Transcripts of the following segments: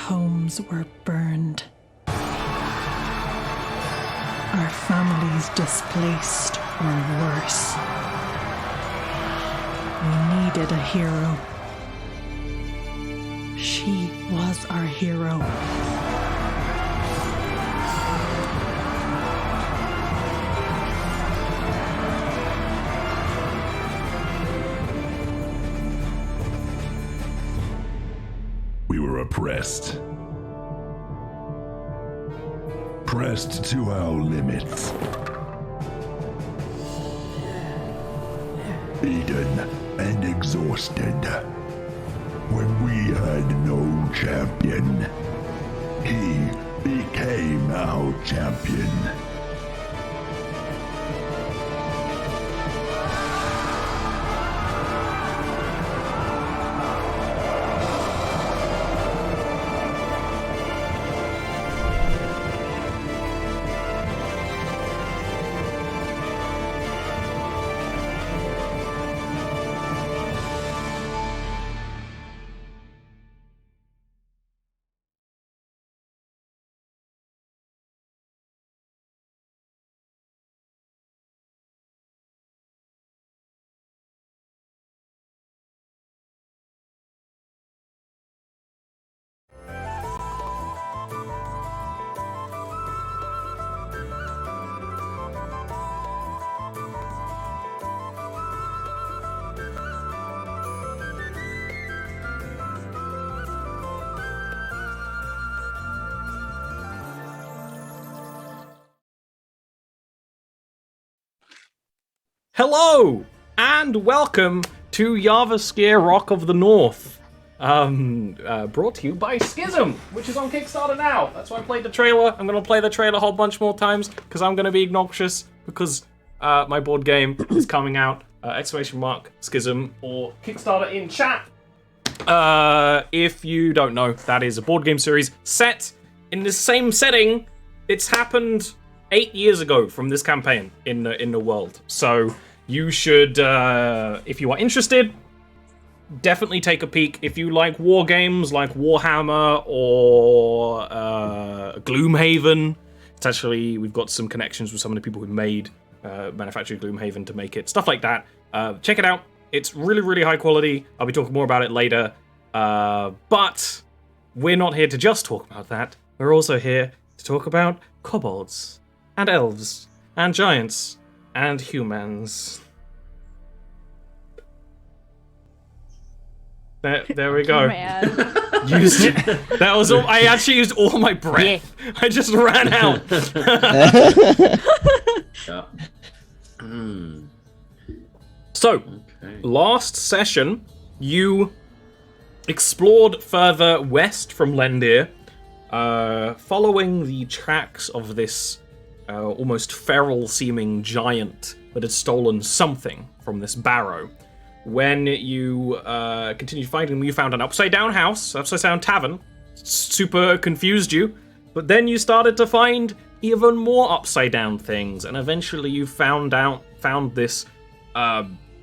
homes were burned. Our families displaced or worse. We needed a hero. She was our hero. We were oppressed. Pressed to our limits. Beaten and exhausted. When we had no champion, he became our champion. Hello, and welcome to Jarviskjir Rock of the North. Brought to you by Schism, which is on Kickstarter now. That's why I played the trailer. I'm going to play the trailer a whole bunch more times, because I'm going to be obnoxious, because my board game is coming out. Schism, or Kickstarter in chat. If you don't know, that is a board game series set in the same setting. It's happened 8 years ago from this campaign in the world. So you should, if you are interested, definitely take a peek. If you like war games like Warhammer or Gloomhaven, it's actually, we've got some connections with some of the people who made manufactured Gloomhaven to make it, stuff like that. Check it out. It's really, really high quality. I'll be talking more about it later. But we're not here to just talk about that. We're also here to talk about kobolds and elves and giants and humans. There we go. Man. Used it. That was all. I actually used all my breath. Yeah. I just ran out. Yeah. So, last session, you explored further west from Lendr, following the tracks of this almost feral-seeming giant that had stolen something from this barrow. When you continued finding them, you found an upside-down house, upside-down tavern. Super confused you. But then you started to find even more upside-down things, and eventually you found this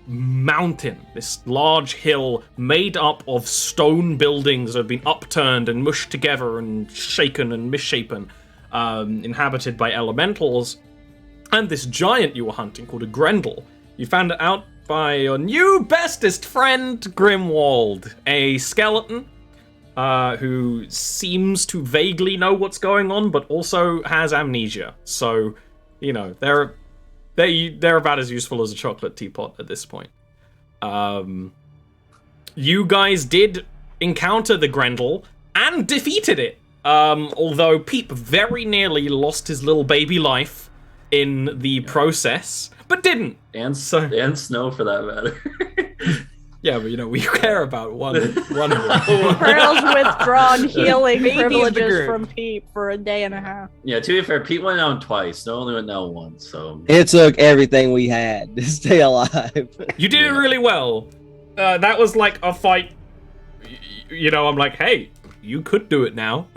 mountain, this large hill made up of stone buildings that have been upturned and mushed together and shaken and misshapen, inhabited by elementals, and this giant you were hunting called a Grendel. You found it out by your new bestest friend, Grimwald, a skeleton who seems to vaguely know what's going on, but also has amnesia. So, you know, they're about as useful as a chocolate teapot at this point. You guys did encounter the Grendel and defeated it. Although Peep very nearly lost his little baby life in the process, but didn't. And Snow, for that matter. Yeah, but you know, we care about one of them. Pearl's withdrawn healing Baby of the privileges group. from Peep for a day and a half. Yeah, to be fair, Pete went down twice. Snow only went down once, so... It took everything we had to stay alive. You did it really well. That was like a fight. You know, I'm like, hey, you could do it now,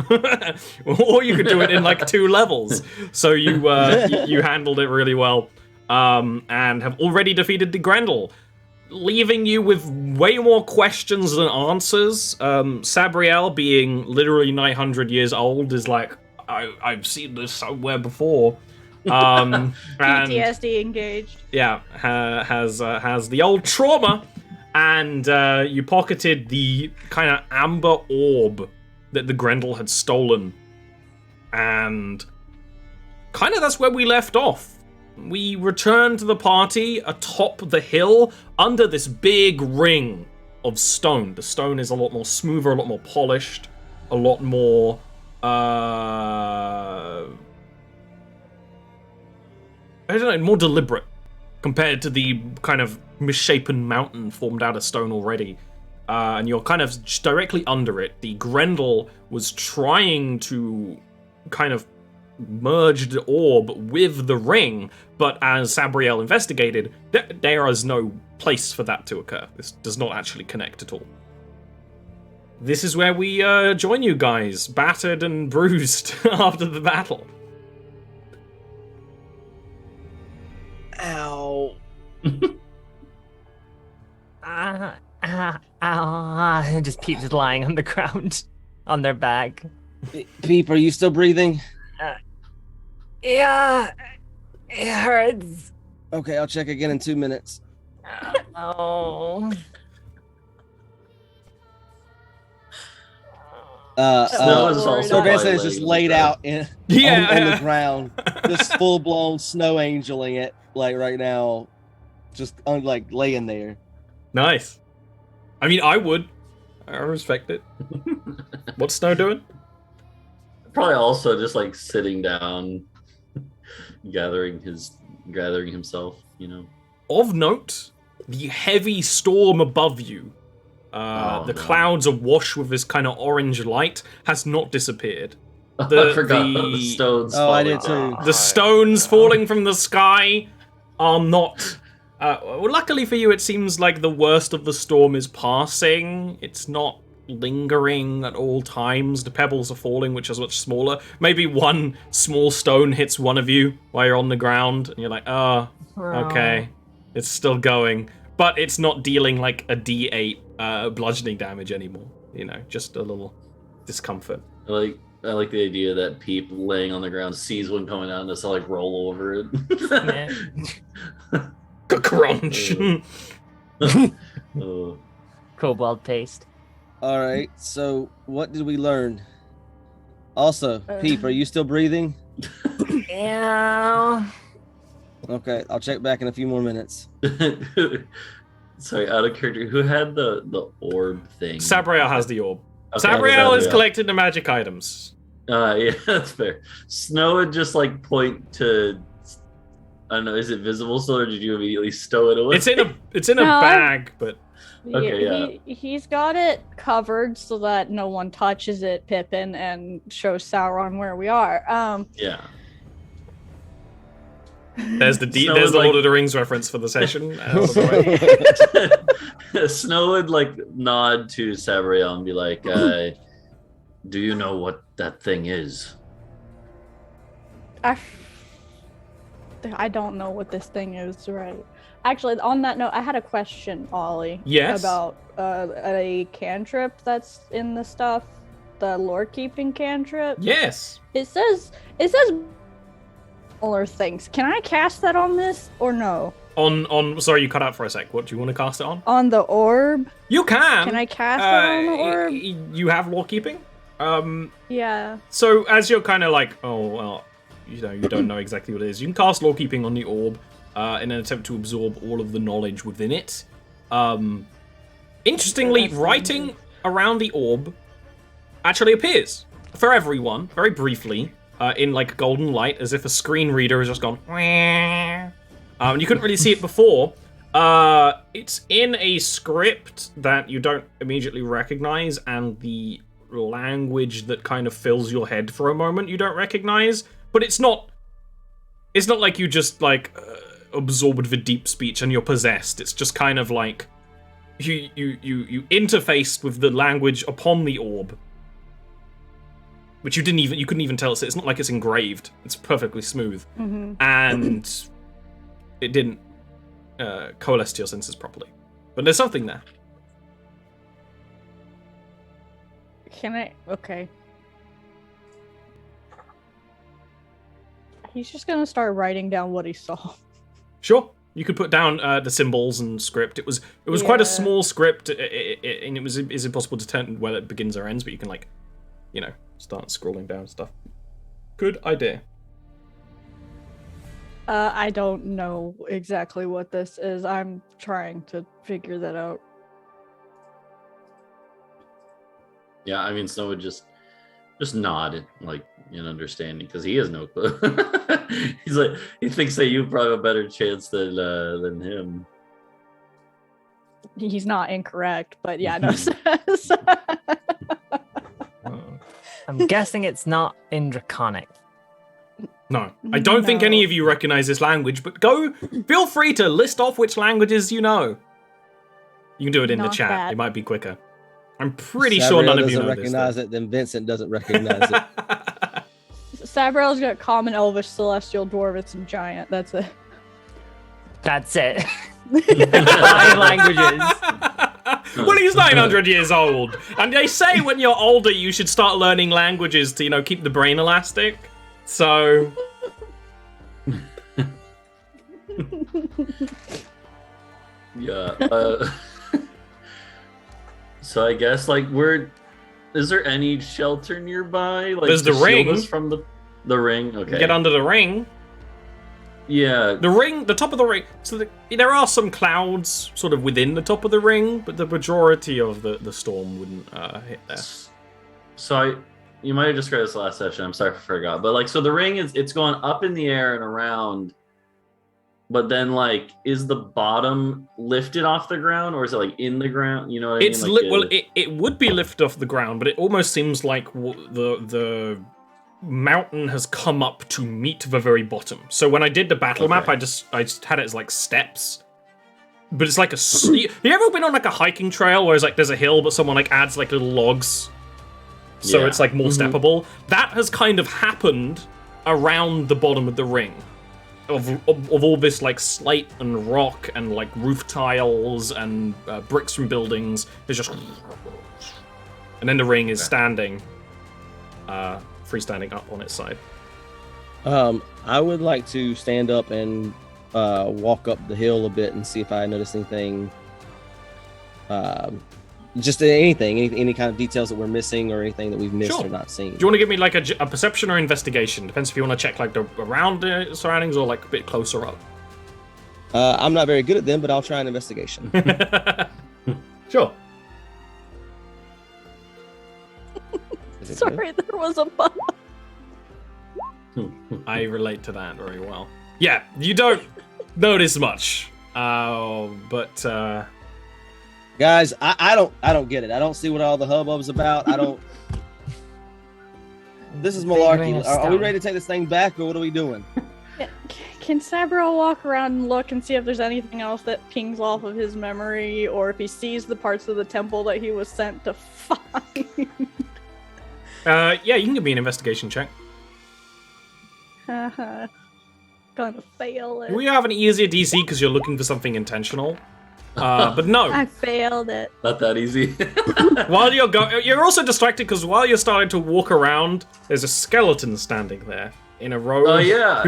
or you could do it in like 2 levels. So you handled it really well, and have already defeated the Grendel. leaving you with way more questions than answers. Sabriel, being literally 900 years old, is like, I've seen this somewhere before. And, PTSD engaged. yeah, has the old trauma, and you pocketed the kind of amber orb that the Grendel had stolen, and kind of that's where we left off. We returned to the party atop the hill under this big ring of stone. The stone is a lot more smoother, a lot more polished, a lot more I don't know, more deliberate compared to the kind of misshapen mountain formed out of stone already. And you're kind of directly under it. The Grendel was trying to kind of merge the orb with the ring, but as Sabriel investigated, there is no place for that to occur. This does not actually connect at all. This is where we join you guys, battered and bruised after the battle. Ow. Just Pete's lying on the ground on their back. Peep, are you still breathing? Yeah, it hurts. Okay, I'll check again in 2 minutes. Oh. Snow is also So basically, it's laying just on the laid ground. out on the ground, just full blown snow angeling it, like right now, just like laying there. Nice. I mean, I would. I respect it. What's Snow doing? Probably also just like sitting down, gathering himself, you know. Of note, the heavy storm above you, the clouds awash with this kind of orange light, has not disappeared. I forgot about the stones. Oh, I falling did down. too. The stones falling from the sky are not... well, luckily for you, it seems like the worst of the storm is passing. It's not lingering at all times. The pebbles are falling, which is much smaller. Maybe one small stone hits one of you while you're on the ground, and you're like, oh, okay. It's still going. But it's not dealing like a D8 bludgeoning damage anymore. You know, just a little discomfort. I like the idea that Peep laying on the ground sees one coming out and just like roll over it. Crunch. Cobalt paste. All right. So, what did we learn? Also, Peep, are you still breathing? Yeah. Okay, I'll check back in a few more minutes. Sorry, out of character, who had the orb thing? Sabriel has the orb. Okay, Sabriel is collecting the magic items. Yeah, that's fair. Snow would just like point to, I don't know, is it visible still, or did you immediately stow it away? It's in a No, bag, but Okay, yeah. He's got it covered so that no one touches it, Pippin, and shows Sauron where we are. Yeah. there's the Snow there's is the like- Lord of the Rings reference for the session. Snow would like nod to Sabriel and be like, do you know what that thing is? I don't know what this thing is, right? Actually, on that note, I had a question, Ollie. Yes? About a cantrip that's in the stuff, the lore keeping cantrip. Yes. It says similar things. Can I cast that on this or no? On sorry, you cut out for a sec. What do you want to cast it on? On the orb? You can. Can I cast it on the orb? You have law keeping. Yeah. So as you're kind of like, oh well, you don't know exactly what it is. You can cast law keeping on the orb in an attempt to absorb all of the knowledge within it. Interestingly, writing around the orb actually appears for everyone very briefly in like golden light, as if a screen reader has just gone. You couldn't really see it before. It's in a script that you don't immediately recognize, and the language that kind of fills your head for a moment you don't recognize. But it's not like you just like absorbed the deep speech and you're possessed. It's just kind of like you interfaced with the language upon the orb, which you couldn't even tell. It's not like it's engraved. It's perfectly smooth, and it didn't coalesce to your senses properly. But there's something there. Can I? Okay. He's just gonna start writing down what he saw. Sure. You could put down the symbols and script. It was quite a Yeah. small script, and it's impossible to determine whether it begins or ends. But you can start scrolling down stuff. Good idea. I don't know exactly what this is. I'm trying to figure that out. Yeah, I mean, Snow would just nod, like, in understanding, because he has no clue. He's like, he thinks that you probably have a better chance than him. He's not incorrect, but yeah, no. I'm guessing it's not in Draconic. No, I don't think any of you recognize this language, but feel free to list off which languages you know. You can do it in the Not chat. that. It might be quicker. I'm pretty sure none of you doesn't know recognize this. it, then Vincent doesn't recognize it. Sabriel's got Common, Elvish, Celestial, Dwarvish, and Giant. That's it. That's it. 5 languages. Well, he's 900 years old, and they say when you're older you should start learning languages to, keep the brain elastic. So, Yeah. So I guess is there any shelter nearby? Like, There's to the shield ring. us from the ring. Okay. get under the ring. Yeah. The ring, the top of the ring. So there are some clouds sort of within the top of the ring, but the majority of the storm wouldn't hit there. So you might have described this last session. I'm sorry if I forgot. But so the ring it's going up in the air and around. But then, is the bottom lifted off the ground, or is it in the ground? You know what I It's mean? it would be lifted off the ground, but it almost seems like the mountain has come up to meet the very bottom. So when I did the battle map, I just had it as steps. But it's like you ever been on a hiking trail where there's a hill, but someone adds little logs, so Yeah. it's more steppable? That has kind of happened around the bottom of the ring. Of all this slate and rock and roof tiles and bricks from buildings, there's just, and then the ring is standing, freestanding up on its side. I would like to stand up and walk up the hill a bit and see if I notice anything. Just anything, any kind of details that we're missing or anything that we've missed Sure. or not seen. Do you want to give me a perception or investigation? Depends if you want to check the around the surroundings or a bit closer up. I'm not very good at them, but I'll try an investigation. Sure. Is it good? Sorry, there was a bug. I relate to that very well. Yeah, you don't notice much, but Guys, I don't get it. I don't see what all the hubbub's about. I don't. This is malarkey. Are we ready to take this thing back, or what are we doing? Can Sabriel walk around and look and see if there's anything else that pings off of his memory, or if he sees the parts of the temple that he was sent to find? yeah, you can give me an investigation check. Gonna fail it. We have an easier DC because you're looking for something intentional. But no. I failed it. Not that easy. While you're also distracted because while you're starting to walk around, there's a skeleton standing there in a row. Oh, yeah.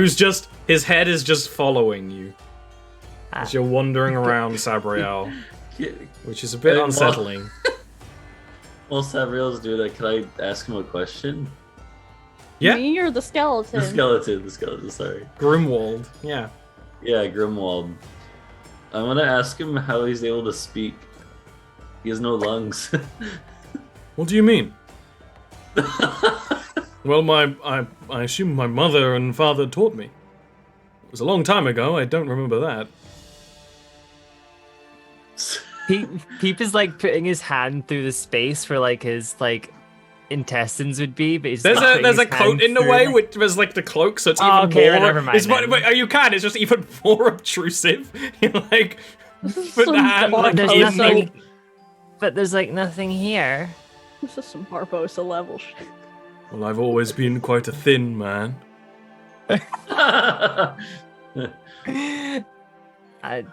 His head is just following you as you're wandering around Sabriel, which is a bit unsettling. While Sabriel's doing that, can I ask him a question? Yeah. Me or the skeleton? The skeleton, sorry. Grimwald, yeah. Yeah, Grimwald. I want to ask him how he's able to speak. He has no lungs. What do you mean? Well, I assume my mother and father taught me. It was a long time ago. I don't remember that. Peep is putting his hand through the space where his intestines would be, but he's There's a his coat hand in the through way, which there's the cloak, so it's even okay, more. never mind It's then. you can. It's just even more obtrusive. You're put the some hand dark there's in nothing, the- but there's nothing here. This is some Barbosa level shit. Well, I've always been quite a thin man. I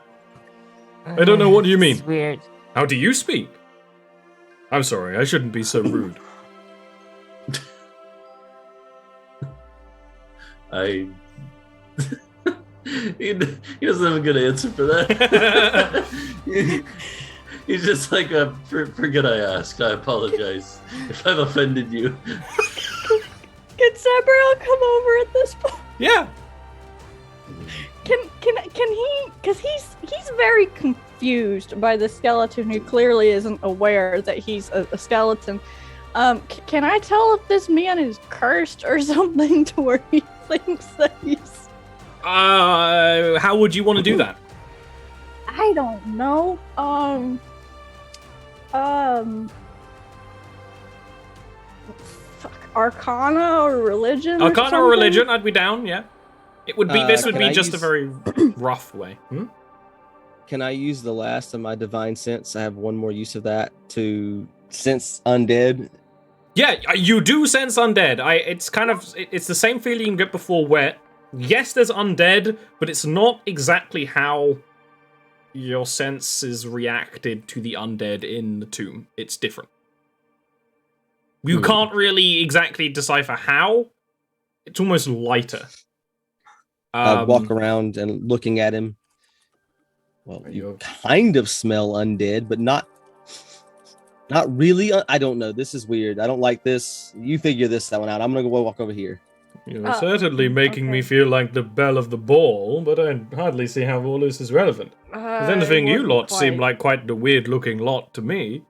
I don't know what you mean. It's weird. How do you speak? I'm sorry, I shouldn't be so rude. He doesn't have a good answer for that. He's just like, forget I asked. I apologize if I've offended you. Can Sabriel come over at this point? Yeah. Can he? Because he's very confused by the skeleton, who clearly isn't aware that he's a skeleton. Can I tell if this man is cursed or something to where he thinks that he's? How would you want to do that? I don't know. Fuck, Arcana or religion? Arcana or religion, I'd be down, yeah. It would be. This would be just a very rough way. Can I use the last of my divine sense? I have one more use of that to sense undead. Yeah, you do sense undead. It's the same feeling you get before, where yes, there's undead, but it's not exactly how your senses reacted to the undead in the tomb. It's different. You can't really exactly decipher how. It's almost lighter. I walk around and looking at him. Well, you kind of smell undead, but not really. I don't know. This is weird. I don't like this. You figure this one out. I'm gonna go walk over here. You're certainly making me feel like the belle of the ball, but I hardly see how all this is relevant. If anything, you lot seem like quite the weird-looking lot to me.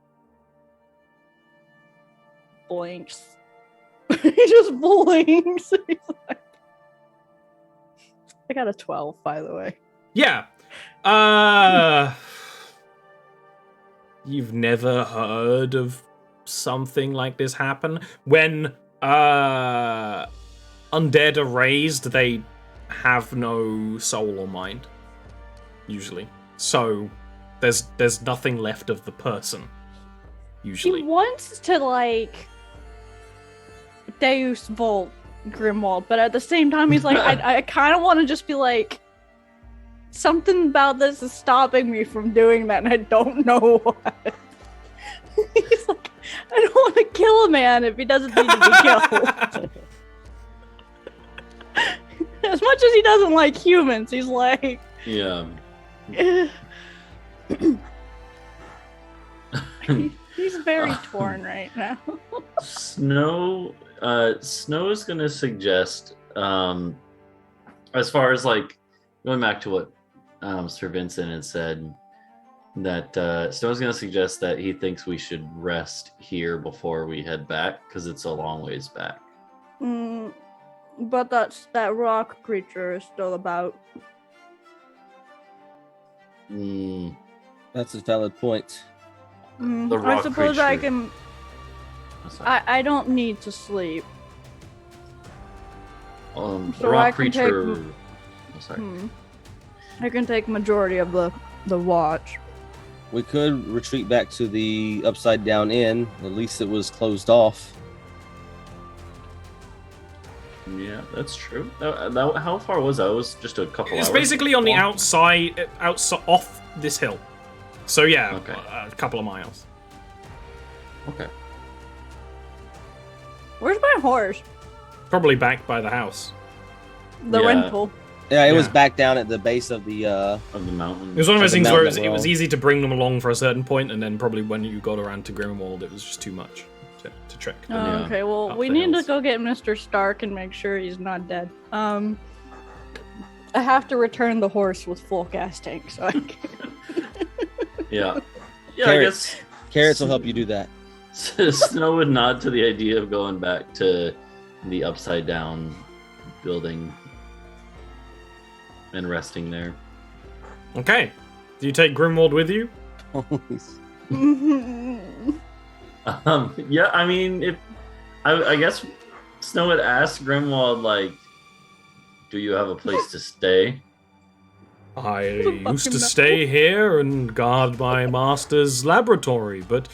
Blinks. He just blinks. He's like... I got a 12, by the way. Yeah. You've never heard of something like this happen? When undead are raised, they have no soul or mind, usually. So there's nothing left of the person, usually. He wants to, like, Deus Vult Grimwald, but at the same time, he's like, I kind of want to just be like, something about this is stopping me from doing that, and I don't know what. He's like, I don't want to kill a man if he doesn't need to be killed. As much as he doesn't like humans, he's like... Yeah. He's very torn right now. Snow is gonna suggest, as far as like going back to what Sir Vincent had said, that Snow's gonna suggest that he thinks we should rest here before we head back because it's a long ways back. But that rock creature is still about. That's a valid point. The rock I suppose creature. I can. I don't need to sleep. The So rock I can take- creature. Sorry. I can take majority of the watch. We could retreat back to the upside down inn. At least it was closed off. Yeah, that's true. How far was that? It was just a couple hours. It's basically on the long? outside, off this hill. So yeah, Okay. a couple of miles. Okay. Where's my horse? Probably back by the house. The Yeah. rental. Yeah, it was Yeah. back down at the base of the. Of the mountain. It was one of those the things where mountain it was wall. easy to bring them along for a certain point, and then probably when you got around to Grimwald, it was just too much to trek. Oh, Yeah. okay, well, Up we the need hills. to go get Mr. Stark and make sure he's not dead. I have to return the horse with full gas tank, so I can... Yeah. Yeah, Carrots. I guess Carrots will help you do that. Snow would nod to the idea of going back to the upside down building and resting there. Okay. Do you take Grimwald with you? Yeah, I mean, if I guess Snow would ask Grimwald, like, do you have a place to stay? I used to stay here and guard my master's laboratory, but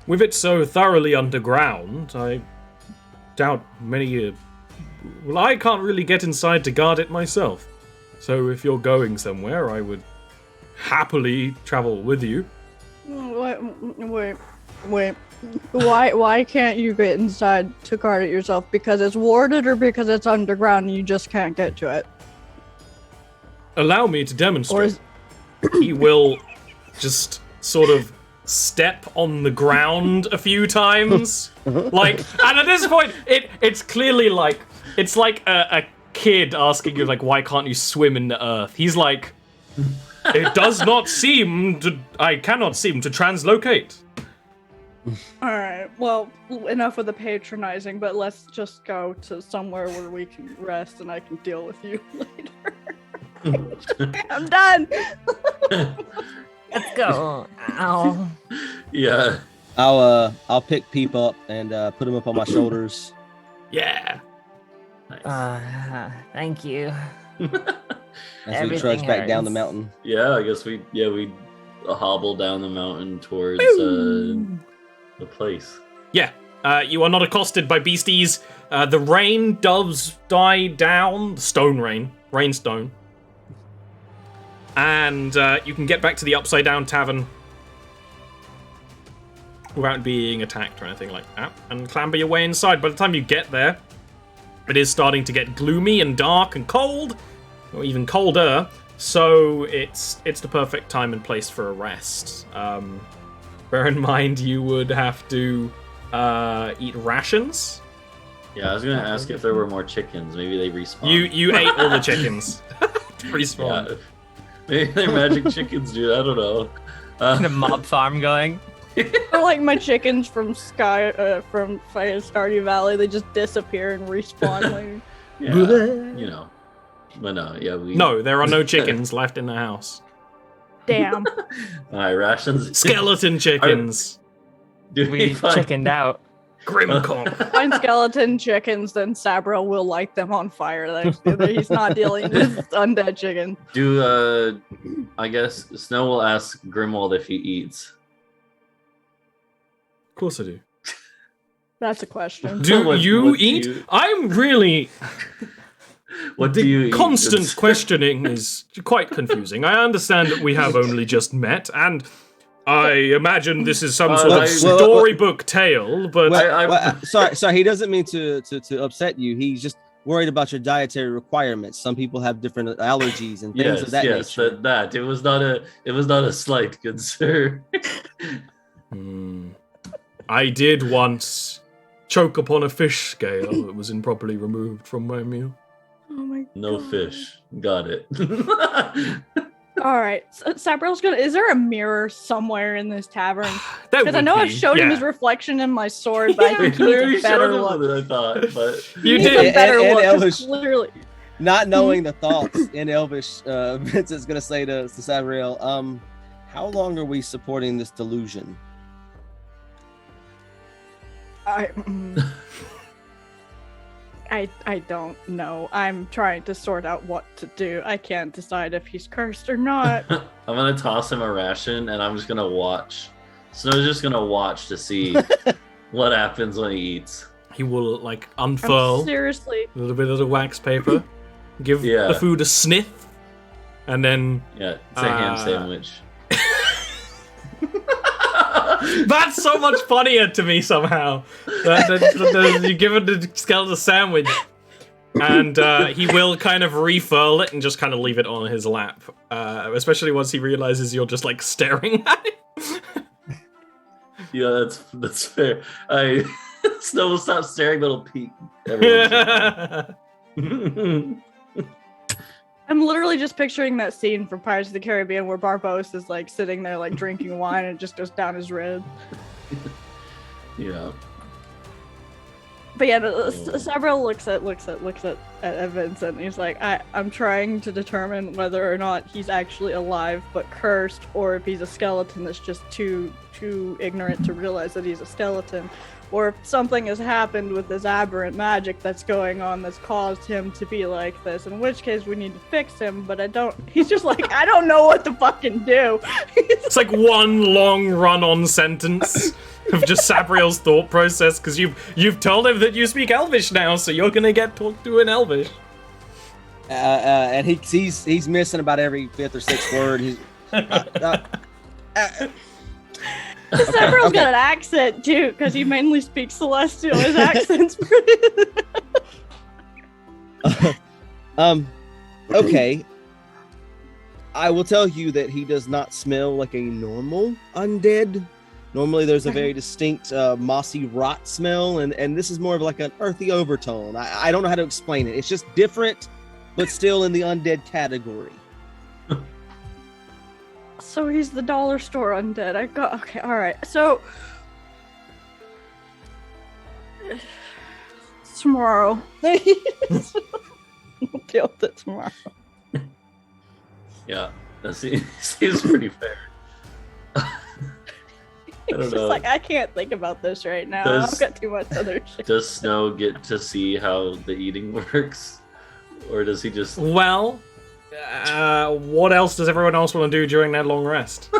with it so thoroughly underground, I doubt many... well, I can't really get inside to guard it myself. So if you're going somewhere, I would happily travel with you. Wait. Why can't you get inside to guard it yourself? Because it's warded or because it's underground and you just can't get to it? Allow me to demonstrate. He will just sort of step on the ground a few times. Like, and at this point, it's clearly like, it's like a kid asking you, like, why can't you swim in the earth? He's like, it does not seem to, I cannot seem to translocate. Alright, well, enough of the patronizing, but let's just go to somewhere where we can rest and I can deal with you later. I'm done! Let's go. Ow. Yeah. I'll pick Peep up and put him up on my shoulders. Yeah. Nice. Thank you. As we Everything trudge back down the hurts. mountain. Yeah, I guess we hobble down the mountain towards the place. Yeah, you are not accosted by beasties. The rain does die down. Stone rain. Rainstone. And you can get back to the Upside Down Tavern without being attacked or anything like that, and clamber your way inside. By the time you get there, it is starting to get gloomy and dark and cold, or even colder, so it's the perfect time and place for a rest. Bear in mind you would have to eat rations. Yeah, I was gonna ask if there were more chickens. Maybe they respawn. You ate all the chickens. Respawn. Yeah. Maybe they're magic chickens, dude. I don't know. The mob farm going. Or like my chickens from Stardew Valley, they just disappear and respawn later. Yeah, you know. But no, yeah, No, there are no chickens left in the house. Damn. Alright, rations. Skeleton chickens. Do We find- chickened out. Grimcock. Find skeleton chickens, then Sabril will light them on fire. He's not dealing with undead chicken. Do I guess Snow will ask Grimwald if he eats. Of course I do. That's a question. Do What you do eat? you- I'm really... What The do you eat? constant It's- questioning is quite confusing. I understand that we have only just met, and I imagine this is some sort of storybook tale, but... Sorry, he doesn't mean to upset you. He's just worried about your dietary requirements. Some people have different allergies and things of that nature. That it was not a slight concern. I did once choke upon a fish scale that was improperly removed from my meal. Oh my god. No fish. Got it. Alright, so Sabril's gonna. Is there a mirror somewhere in this tavern? That Because I would know I've be, showed him yeah. his reflection in my sword, but I think he Clearly needs a better showed him look. what I thought, but You He needs did. a better And look, 'cause Elvish. clearly. Not knowing the thoughts in Elvish, Vincent's gonna say to Sabriel, how long are we supporting this delusion? I don't know. I'm trying to sort out what to do. I can't decide if he's cursed or not. I'm gonna toss him a ration and I'm just gonna watch. Snow's just gonna watch to see what happens when he eats. He will, like, unfurl Seriously. a little bit of the wax paper, give Yeah. the food a sniff, and then... Yeah, it's a ham sandwich. That's so much funnier to me somehow. You give it the skeleton a sandwich, and he will kind of refurl it and just kind of leave it on his lap. Especially once he realizes you're just like staring at him. Yeah, that's fair. Snow will stop staring, but he'll peek. Every once in a while. I'm literally just picturing that scene from Pirates of the Caribbean where Barbossa is like sitting there like drinking wine and it just goes down his rib. Yeah. But yeah, Sabril looks at Vincent and he's like, I'm trying to determine whether or not he's actually alive but cursed, or if he's a skeleton that's just too ignorant to realize that he's a skeleton, or if something has happened with this aberrant magic that's going on that's caused him to be like this, in which case we need to fix him, but he's just like, I don't know what to fucking do. It's like one long run-on sentence of just Sabriel's thought process, because you've told him that you speak Elvish now, so you're gonna get talked to in Elvish. And he's missing about every fifth or sixth word. Several's got an accent too, because he mainly speaks Celestial. His accent's pretty. Okay. I will tell you that he does not smell like a normal undead. Normally, there's a very distinct mossy rot smell, and this is more of like an earthy overtone. I don't know how to explain it. It's just different, but still in the undead category. So he's the dollar store undead. Okay, all right. So tomorrow. We'll deal with it tomorrow. Yeah, that seems pretty fair. I don't know. Like, I can't think about this right now. I've got too much other shit. Does Snow get to see how the eating works? Or does he just... Well, what else does everyone else want to do during their long rest?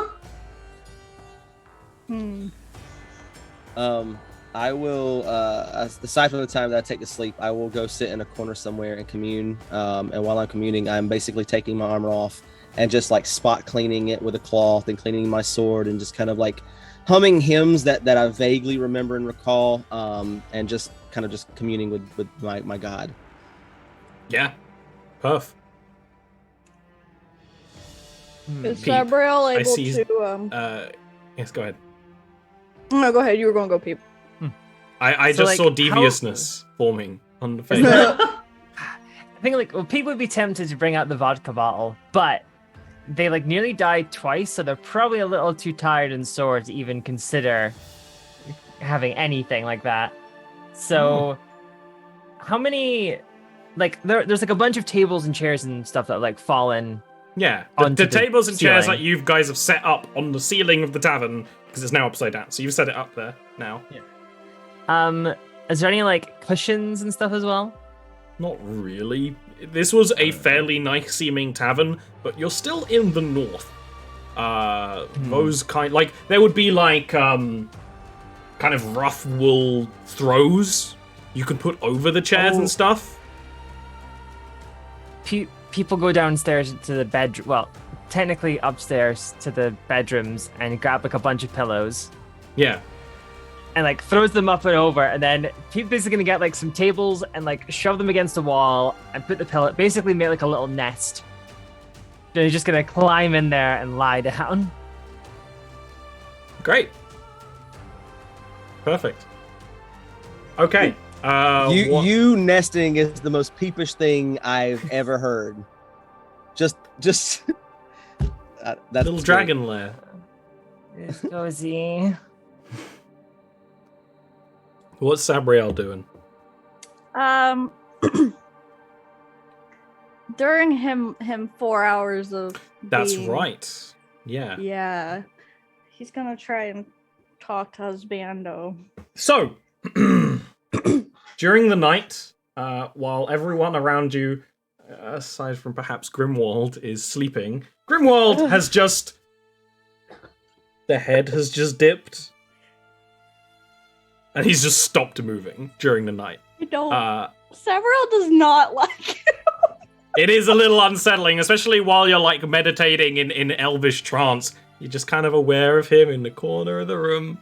I will, aside from the time that I take to sleep, I will go sit in a corner somewhere and commune. And while I'm communing, I'm basically taking my armor off and just like spot cleaning it with a cloth and cleaning my sword and just kind of like humming hymns that I vaguely remember and recall, and just kind of just communing with my god. Yeah. Perf. Is Sabriel able to... yes, go ahead. No, go ahead. You were going to go, Peep. I So, just like, saw deviousness forming on the face. I think like people would be tempted to bring out the vodka bottle, but they like nearly died twice, so they're probably a little too tired and sore to even consider having anything like that. So, how many? Like there's like a bunch of tables and chairs and stuff that like fallen. Yeah, onto the tables and chairs ceiling. that you guys have set up on the ceiling of the tavern, because it's now upside down. So you've set it up there now. Yeah. Is there any like cushions and stuff as well? Not really. This was a fairly nice seeming tavern, but you're still in the north. Those there would be like kind of rough wool throws you could put over the chairs and stuff. People go downstairs to the bedroom. Well, technically upstairs to the bedrooms and grab like a bunch of pillows. Yeah. And like throws them up and over, and then people basically gonna get like some tables and like shove them against the wall and put the pillow. Basically, make like a little nest. Then you're just gonna climb in there and lie down. Great. Perfect. Okay. You nesting is the most peepish thing I've ever heard. Just that little dragon lair. It's cozy. What's Sabriel doing? During him 4 hours of That's being- right. Yeah. Yeah. He's gonna try and talk to Husbando. So, during the night, while everyone around you, aside from perhaps Grimwald, is sleeping, Grimwald has just... The head has just dipped. And he's just stopped moving during the night. You don't. Several does not like it. It is a little unsettling, especially while you're like meditating in elvish trance. You're just kind of aware of him in the corner of the room.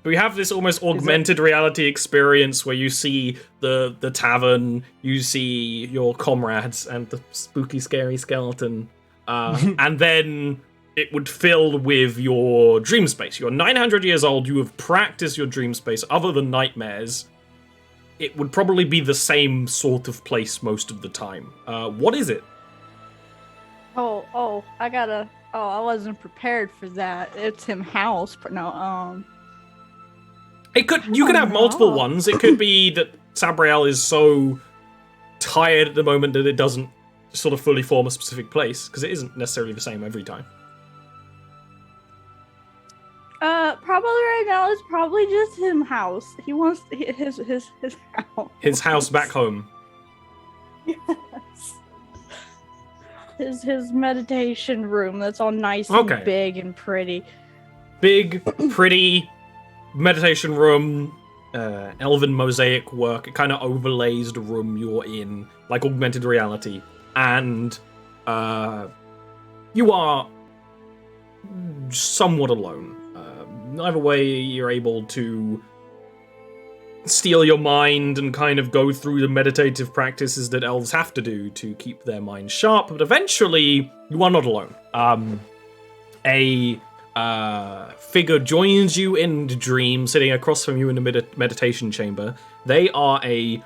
We have this almost augmented reality experience where you see the tavern, you see your comrades and the spooky, scary skeleton, and then it would fill with your dream space. You're 900 years old, you have practiced your dream space other than nightmares. It would probably be the same sort of place most of the time. What is it? I wasn't prepared for that. It's him house. No, You could have multiple ones. It could be that Sabriel is so tired at the moment that it doesn't sort of fully form a specific place, because it isn't necessarily the same every time. Probably right now it's probably just him house. He wants his house. His house back home. Yes. His meditation room that's all nice and big and pretty. Big, pretty meditation room, elven mosaic work. It kind of overlays the room you're in, like augmented reality. And you are somewhat alone. Either way, you're able to steal your mind and kind of go through the meditative practices that elves have to do to keep their mind sharp, but eventually you are not alone. A figure joins you in the dream, sitting across from you in the meditation chamber. They are a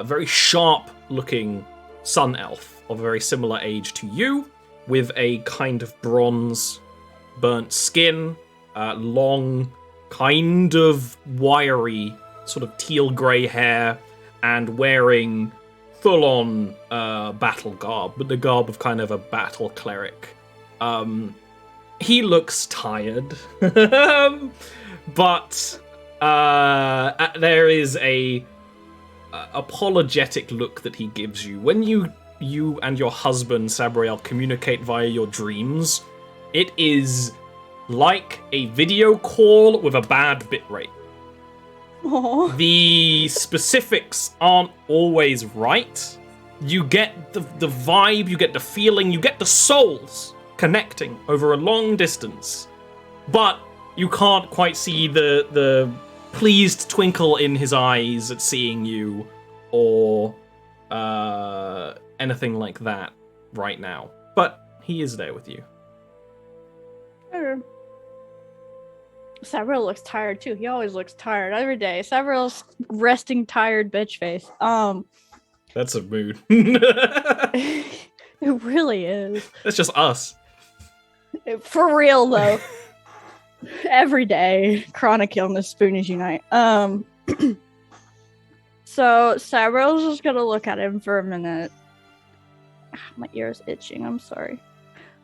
very sharp-looking sun elf of a very similar age to you, with a kind of bronze burnt skin, long, kind of wiry, sort of teal grey hair, and wearing full-on battle garb, but the garb of kind of a battle cleric. He looks tired, but there is a apologetic look that he gives you. When you and your husband, Sabriel, communicate via your dreams, it is like a video call with a bad bitrate. Aww. The specifics aren't always right. You get the vibe, you get the feeling, you get the souls connecting over a long distance, but you can't quite see the pleased twinkle in his eyes at seeing you, or anything like that right now. But he is there with you. Sabriel looks tired too. He always looks tired every day. Sabriel's resting tired bitch face. That's a mood. It really is. That's just us. For real though. Every day. Chronic illness, spoonies unite. So Sabriel's just gonna look at him for a minute. My ear's itching, I'm sorry.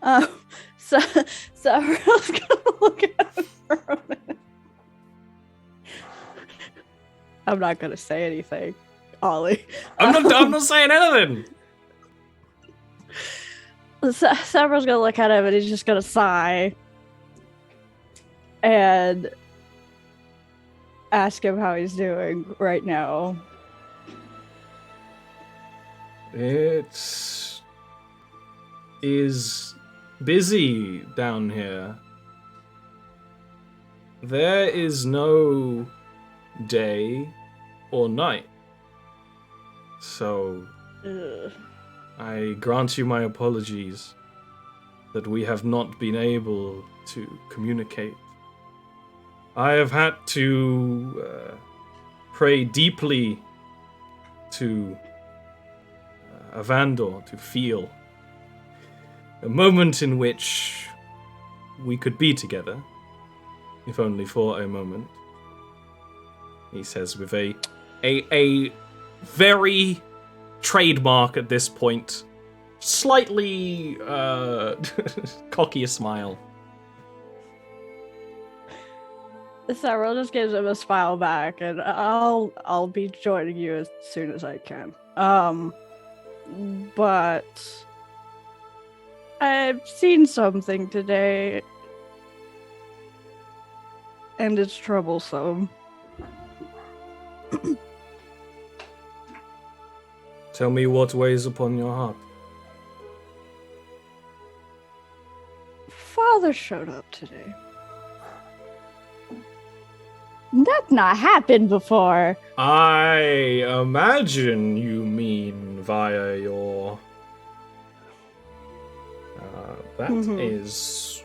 So Sabriel's gonna look at him for a minute. I'm not gonna say anything, Ollie. I'm not saying anything. Sabriel's gonna look at him and he's just gonna sigh and ask him how he's doing right now. It is busy down here. There is no day or night. So, I grant you my apologies that we have not been able to communicate. I have had to pray deeply to Avandor to feel a moment in which we could be together, if only for a moment. He says with a very trademark at this point, slightly cocky a smile. Sabriel just gives him a smile back, and I'll be joining you as soon as I can. But I've seen something today, and it's troublesome. Tell me what weighs upon your heart. Father showed up today. That's not happened before. I imagine you mean via your... that is...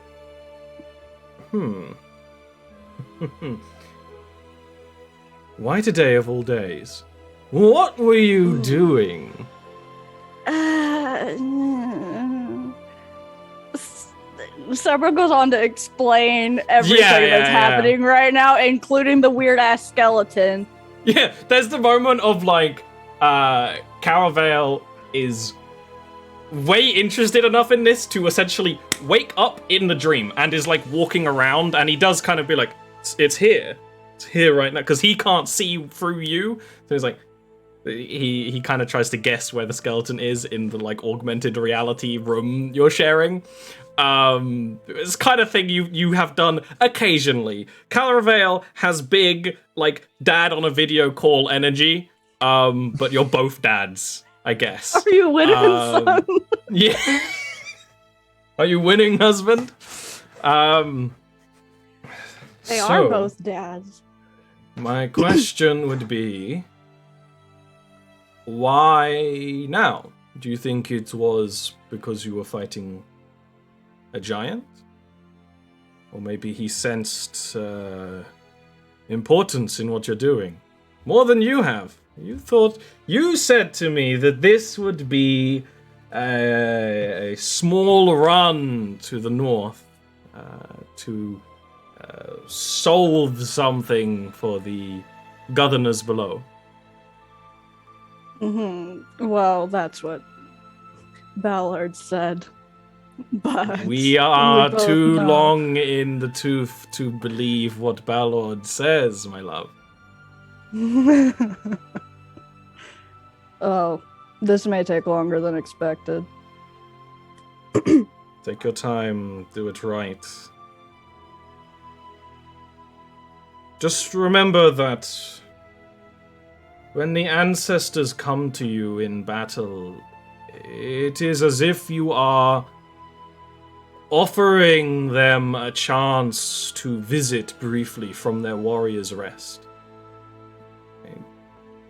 Why today of all days? What were you doing? Sabriel goes on to explain everything that's happening right now, including the weird-ass skeleton. Yeah, there's the moment of, like, Caravale is way interested enough in this to essentially wake up in the dream and is, like, walking around, and he does kind of be like, it's here. It's here right now, because he can't see through you. So he's like, he kind of tries to guess where the skeleton is in the, like, augmented reality room you're sharing. It's kind of thing you have done occasionally. Caravale has big, like, dad on a video call energy, but you're both dads, I guess. Are you with him, son? Yeah. Are you winning, husband? They so, are both dads. My question would be, why now? Do you think it was because you were fighting a giant? Or maybe he sensed importance in what you're doing? More than you have. You said to me that this would be a small run to the north to solve something for the governors below. Well, that's what Ballard said. But We are both too know. long in the tooth to believe what Ballard says, my love. Oh, this may take longer than expected. Take your time, do it right. Just remember that when the ancestors come to you in battle, it is as if you are offering them a chance to visit briefly from their warrior's rest.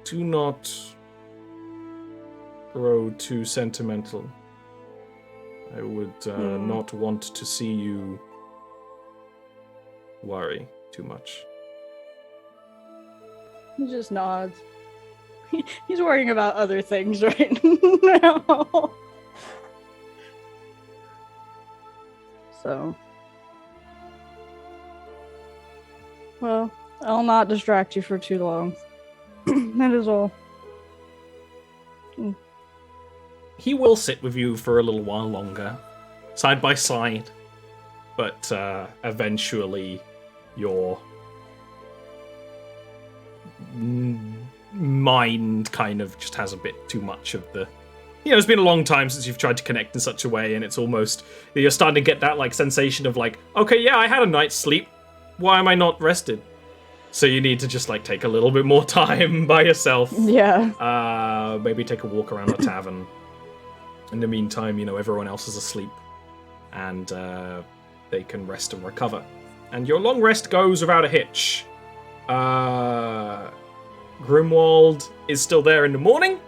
Do not grow too sentimental. I would not want to see you worry too much. He just nods. He's worrying about other things right now. So. Well, I'll not distract you for too long. That is all. He will sit with you for a little while longer, side by side, but eventually your mind kind of just has a bit too much of the... it's been a long time since you've tried to connect in such a way, and it's almost... You're starting to get that sensation of okay, yeah, I had a night's sleep. Why am I not rested? So you need to just take a little bit more time by yourself. Yeah. Maybe take a walk around the tavern. In the meantime, everyone else is asleep, and they can rest and recover. And your long rest goes without a hitch. Grimwald is still there in the morning.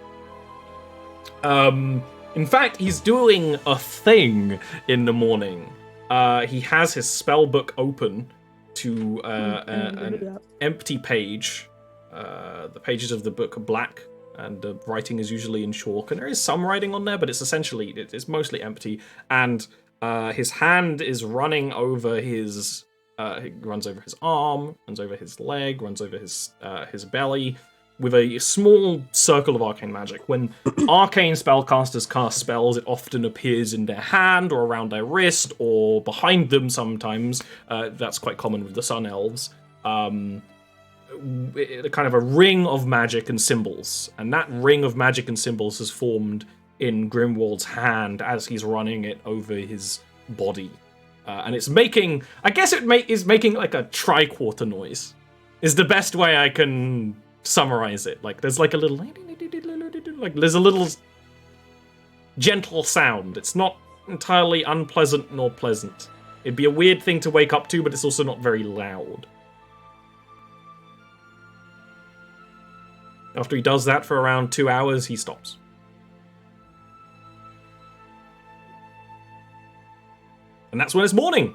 In fact, he's doing a thing in the morning. He has his spell book open to an empty page. The pages of the book are black, and the writing is usually in chalk, and there is some writing on there, but it's mostly empty. And his hand is running over his... he runs over his arm, runs over his leg, runs over his belly, with a small circle of arcane magic. When arcane spellcasters cast spells, it often appears in their hand, or around their wrist, or behind them sometimes. That's quite common with the Sun Elves. Kind of a ring of magic and symbols. And that ring of magic and symbols has formed in Grimwald's hand as he's running it over his body. And it's making... I guess is making a tri-quarter noise. Is the best way I can summarize it. There's a little... there's a little gentle sound. It's not entirely unpleasant nor pleasant. It'd be a weird thing to wake up to, but it's also not very loud. After he does that for around 2 hours, he stops. And that's when it's morning.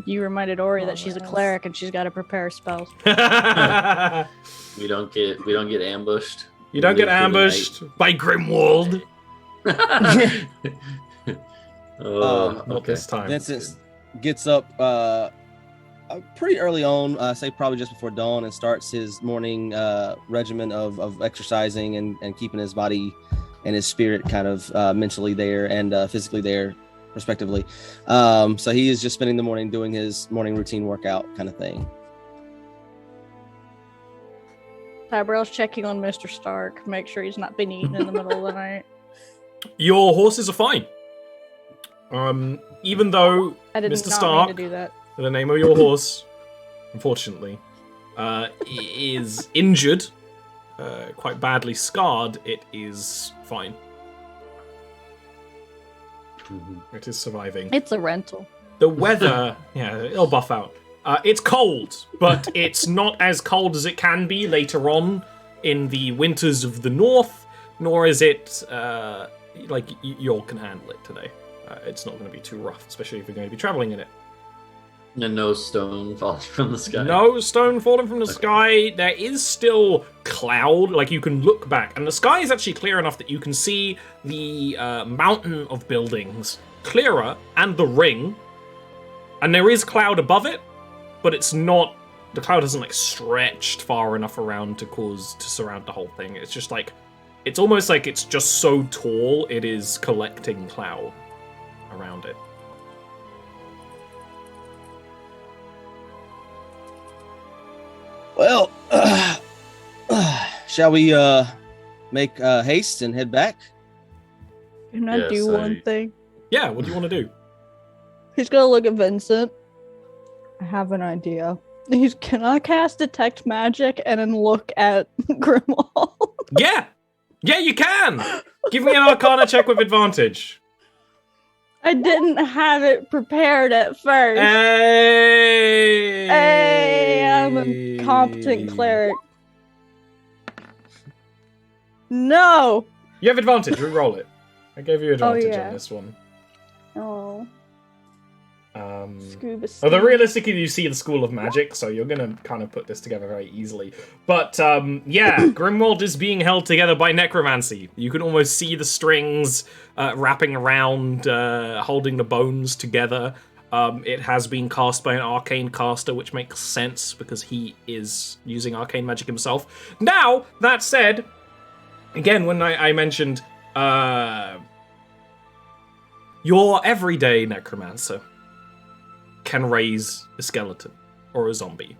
You reminded Ori that she's a cleric and she's got to prepare spells. We don't get ambushed. You don't get ambushed by Grimwald. Not this time. Vincent gets up pretty early on, say probably just before dawn, and starts his morning regimen of exercising and keeping his body and his spirit kind of mentally there and physically there, respectively. So he is just spending the morning doing his morning routine workout kind of thing. Tyrell's checking on Mr. Stark, make sure he's not been eaten in the middle of the night. Your horses are fine. Even though I did Mr. not Stark, mean to do that. the name of your horse, unfortunately, is injured, quite badly scarred, it is fine. It is surviving. It's a rental. The weather, yeah, it'll buff out. It's cold, but it's not as cold as it can be later on in the winters of the north, nor is it, like, you all can handle it today. It's not going to be too rough, especially if you're going to be traveling in it. And no stone falling from the sky. No stone falling from the sky. There is still cloud, like you can look back, and the sky is actually clear enough that you can see the mountain of buildings clearer, and the ring, and there is cloud above it, but it's not, the cloud isn't like stretched far enough around to surround the whole thing. It's just like, it's almost like it's just so tall it is collecting cloud around it. Well, shall we make haste and head back? Can I Yes, do one thing? Yeah, what do you want to do? He's gonna look at Vincent. I have an idea. Can I cast detect magic and then look at Grimwald? Yeah, you can. Give me an Arcana check with advantage. I didn't have it prepared at first. Hey, I'm a competent cleric. No. You have advantage. Re-roll it. I gave you advantage yeah. on this one. Oh. Scuba Although realistically, you see the School of Magic, so you're gonna kind of put this together very easily. But yeah, Grimwald is being held together by necromancy. You can almost see the strings wrapping around, holding the bones together. It has been cast by an arcane caster, which makes sense because he is using arcane magic himself. Now, that said, again, when I mentioned your everyday necromancer can raise a skeleton or a zombie.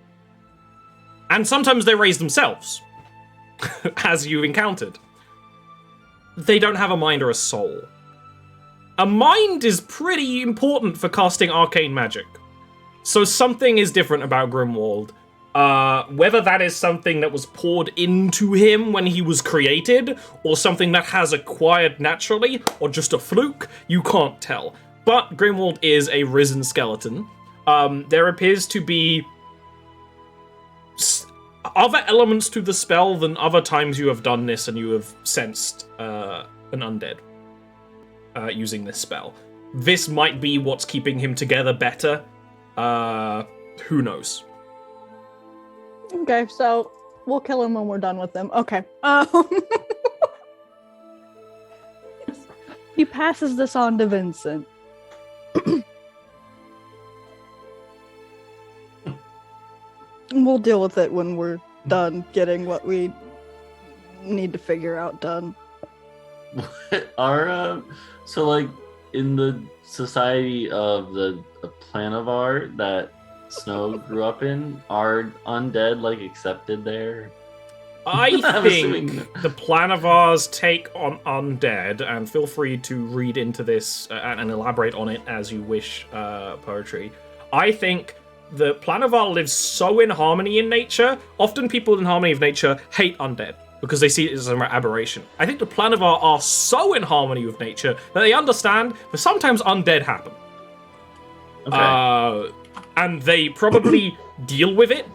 And sometimes they raise themselves, as you've encountered. They don't have a mind or a soul. A mind is pretty important for casting arcane magic. So something is different about Grimwald. Whether that is something that was poured into him when he was created, or something that has acquired naturally, or just a fluke, you can't tell. But Grimwald is a risen skeleton. There appears to be other elements to the spell than other times you have done this and you have sensed an undead using this spell. This might be what's keeping him together better. Who knows? Okay, so we'll kill him when we're done with him. Okay. He passes this on to Vincent. We'll deal with it when we're done getting what we need to figure out done. So like in the society of the Planavar that Snow grew up in, are undead like accepted there? I I'm think assuming- the Planavar's take on undead, and feel free to read into this and elaborate on it as you wish, poetry. I think the Planavar lives so in harmony in nature. Often people in harmony of nature hate undead because they see it as an aberration. I think the Planavar are so in harmony with nature that they understand that sometimes undead happen. Okay. And they probably deal with it,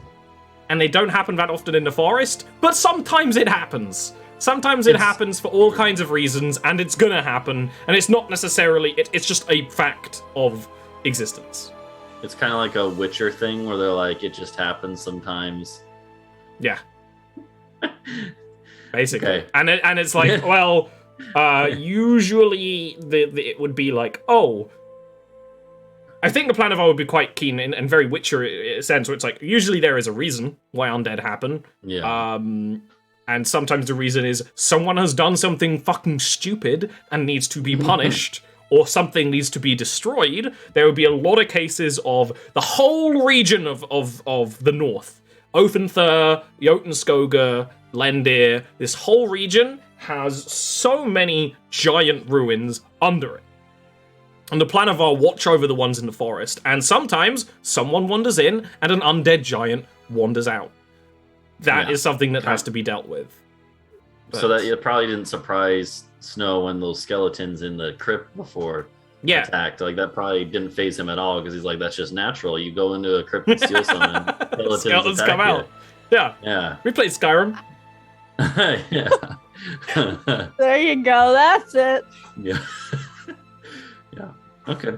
and they don't happen that often in the forest, but sometimes it happens. Sometimes it happens for all kinds of reasons, and it's gonna happen, and it's not necessarily, it's just a fact of existence. It's kind of like a Witcher thing where they're like, it just happens sometimes. Yeah. Basically. Okay. And it's like, well, usually it would be like, oh, I think the Planavar would be quite keen and very Witcher sense where it's like, usually there is a reason why undead happen. Yeah. And sometimes the reason is someone has done something fucking stupid and needs to be punished, or something needs to be destroyed. There would be a lot of cases of the whole region of the north. Othenthur, Jotunskoga, Lendr, this whole region has so many giant ruins under it. And the Planavar watch over the ones in the forest, and sometimes someone wanders in and an undead giant wanders out. That is something that has to be dealt with. So that it probably didn't surprise Snow when those skeletons in the crypt before Yeah. attacked. Like that probably didn't phase him at all because he's like, that's just natural. You go into a crypt and steal something, Skeletons come out. Yeah. Yeah. We played Skyrim. Yeah. There you go. That's it. Yeah. Yeah. Okay.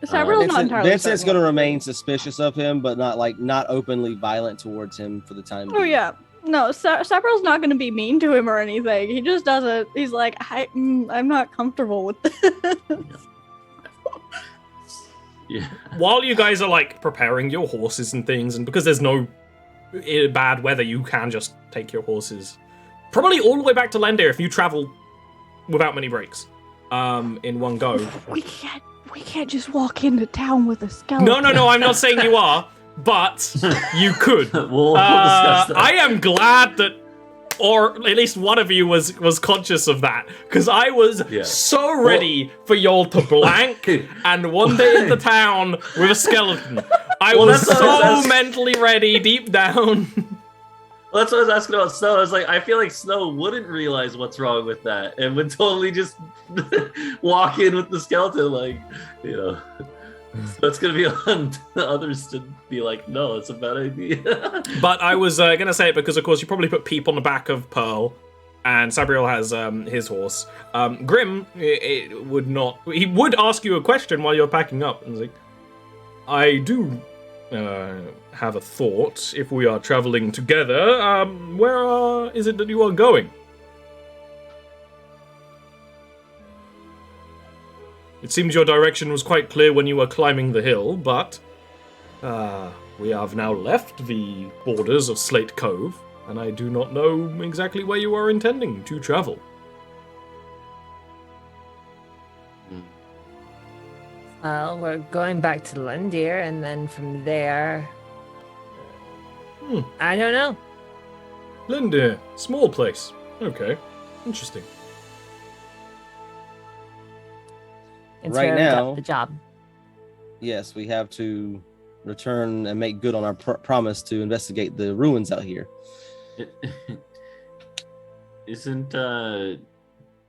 Cyril's not entirely Vincent's certain going to what remain suspicious of him, but not openly violent towards him for the time Oh being. yeah. No, Cyril's not going to be mean to him or anything. He just doesn't. He's like, I'm not comfortable with this. Yeah. While you guys are like preparing your horses and things, and because there's no bad weather, you can just take your horses probably all the way back to Lendr if you travel without many breaks in one go. We can't just walk into town with a skeleton. No, I'm not saying you are, but you could. We'll discuss that. I am glad that, or at least one of you was conscious of that, because I was so ready for y'all to blank and one day in the town with a skeleton. I was so mentally ready deep down. Well, that's what I was asking about Snow. I was like, I feel like Snow wouldn't realize what's wrong with that and would totally just walk in with the skeleton, like, you know. So it's going to be on the others to be like, no, it's a bad idea. But I was going to say it because, of course, you probably put Peep on the back of Pearl, and Sabriel has his horse. Grim it would not. He would ask you a question while you're packing up, and he's like, I do have a thought. If we are traveling together, where is it that you are going? It seems your direction was quite clear when you were climbing the hill, but we have now left the borders of Slate Cove, and I do not know exactly where you are intending to travel. Well, we're going back to Lendr, and then from there... I don't know. Lendr, small place. Okay, interesting. It's Right where we got now- the job. Yes, we have to return and make good on our promise to investigate the ruins out here. Isn't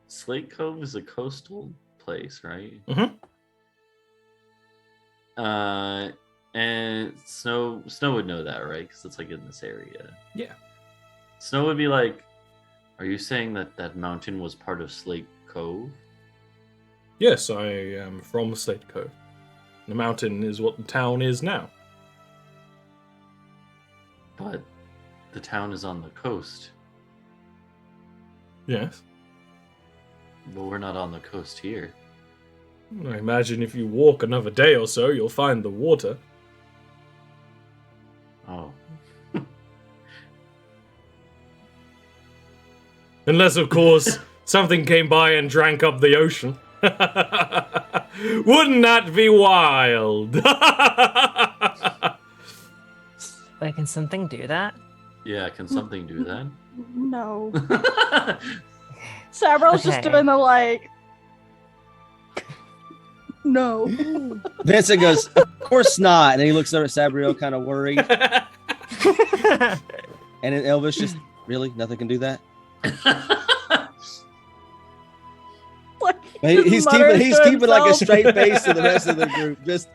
Slate Cove is a coastal place, right? Mhm. And Snow would know that, right? Because it's like in this area. Yeah. Snow would be like, are you saying that mountain was part of Slate Cove? Yes, I am from Slate Cove. The mountain is what the town is now. But the town is on the coast. Yes. But we're not on the coast here. I imagine if you walk another day or so, you'll find the water. Oh. Unless, of course, something came by and drank up the ocean. Wouldn't that be wild? Wait, can something do that? Yeah, can something do that? No. Cyril's just Okay. doing the like. No. Vincent goes, of course not. And then he looks over at Sabriel, kind of worried. And then Elvis just, really? Nothing can do that? Like, He's keeping like a straight face to the rest of the group. Just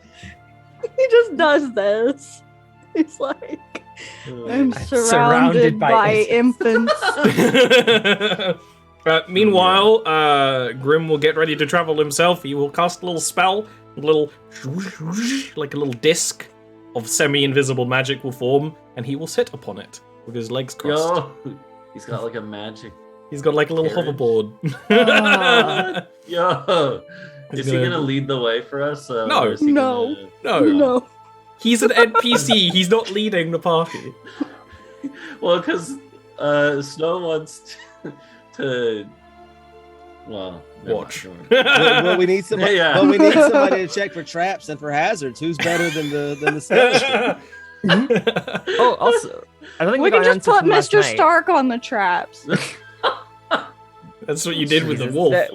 He just does this. He's like, I'm I'm surrounded surrounded by, by infants. Meanwhile, Grim will get ready to travel himself. He will cast a little spell, like a little disc of semi-invisible magic will form, and he will sit upon it with his legs crossed. Yo, he's got like a magic. He's got like a little Carriage. hoverboard. Yo, is he gonna- gonna lead the way for us? No. Or is he No. gonna- No. He's an NPC. He's not leading the party. Well, because Snow wants to. Well, never Watch. mind. well, we need somebody. Yeah. Well, we need somebody to check for traps and for hazards. Who's better than the skeleton? Oh, also, I don't think We got can an just answer put from last Mr. night. Stark on the traps. That's what you did with the Jesus, wolf. that-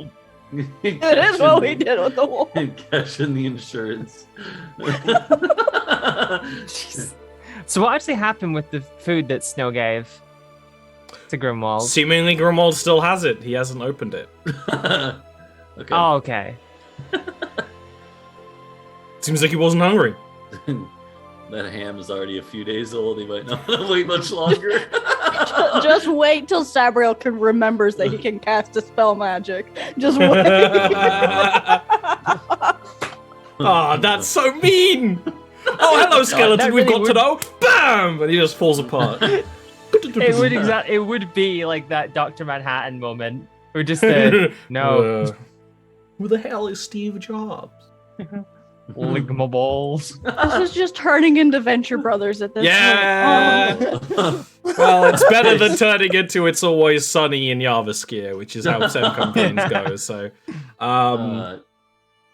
It is what we did with the wolf. And cash in the insurance. So what actually happened with the food that Snow gave? to Grimwald? Seemingly Grimwald still has it. He hasn't opened it. Okay. Oh, okay. Seems like he wasn't hungry. That ham is already a few days old. He might not want to wait much longer. Just wait till Sabriel remembers that he can cast a spell magic. Just wait. Oh, that's so mean. Oh, hello, skeleton. that We've really got to know. Bam! And he just falls apart. It would be like that Dr. Manhattan moment. We're just no. Who the hell is Steve Jobs? Lick my balls. This is just turning into Venture Brothers at this Yeah. point. Well, it's better than turning into It's Always Sunny in Jarviskjir, which is how some campaigns go. So,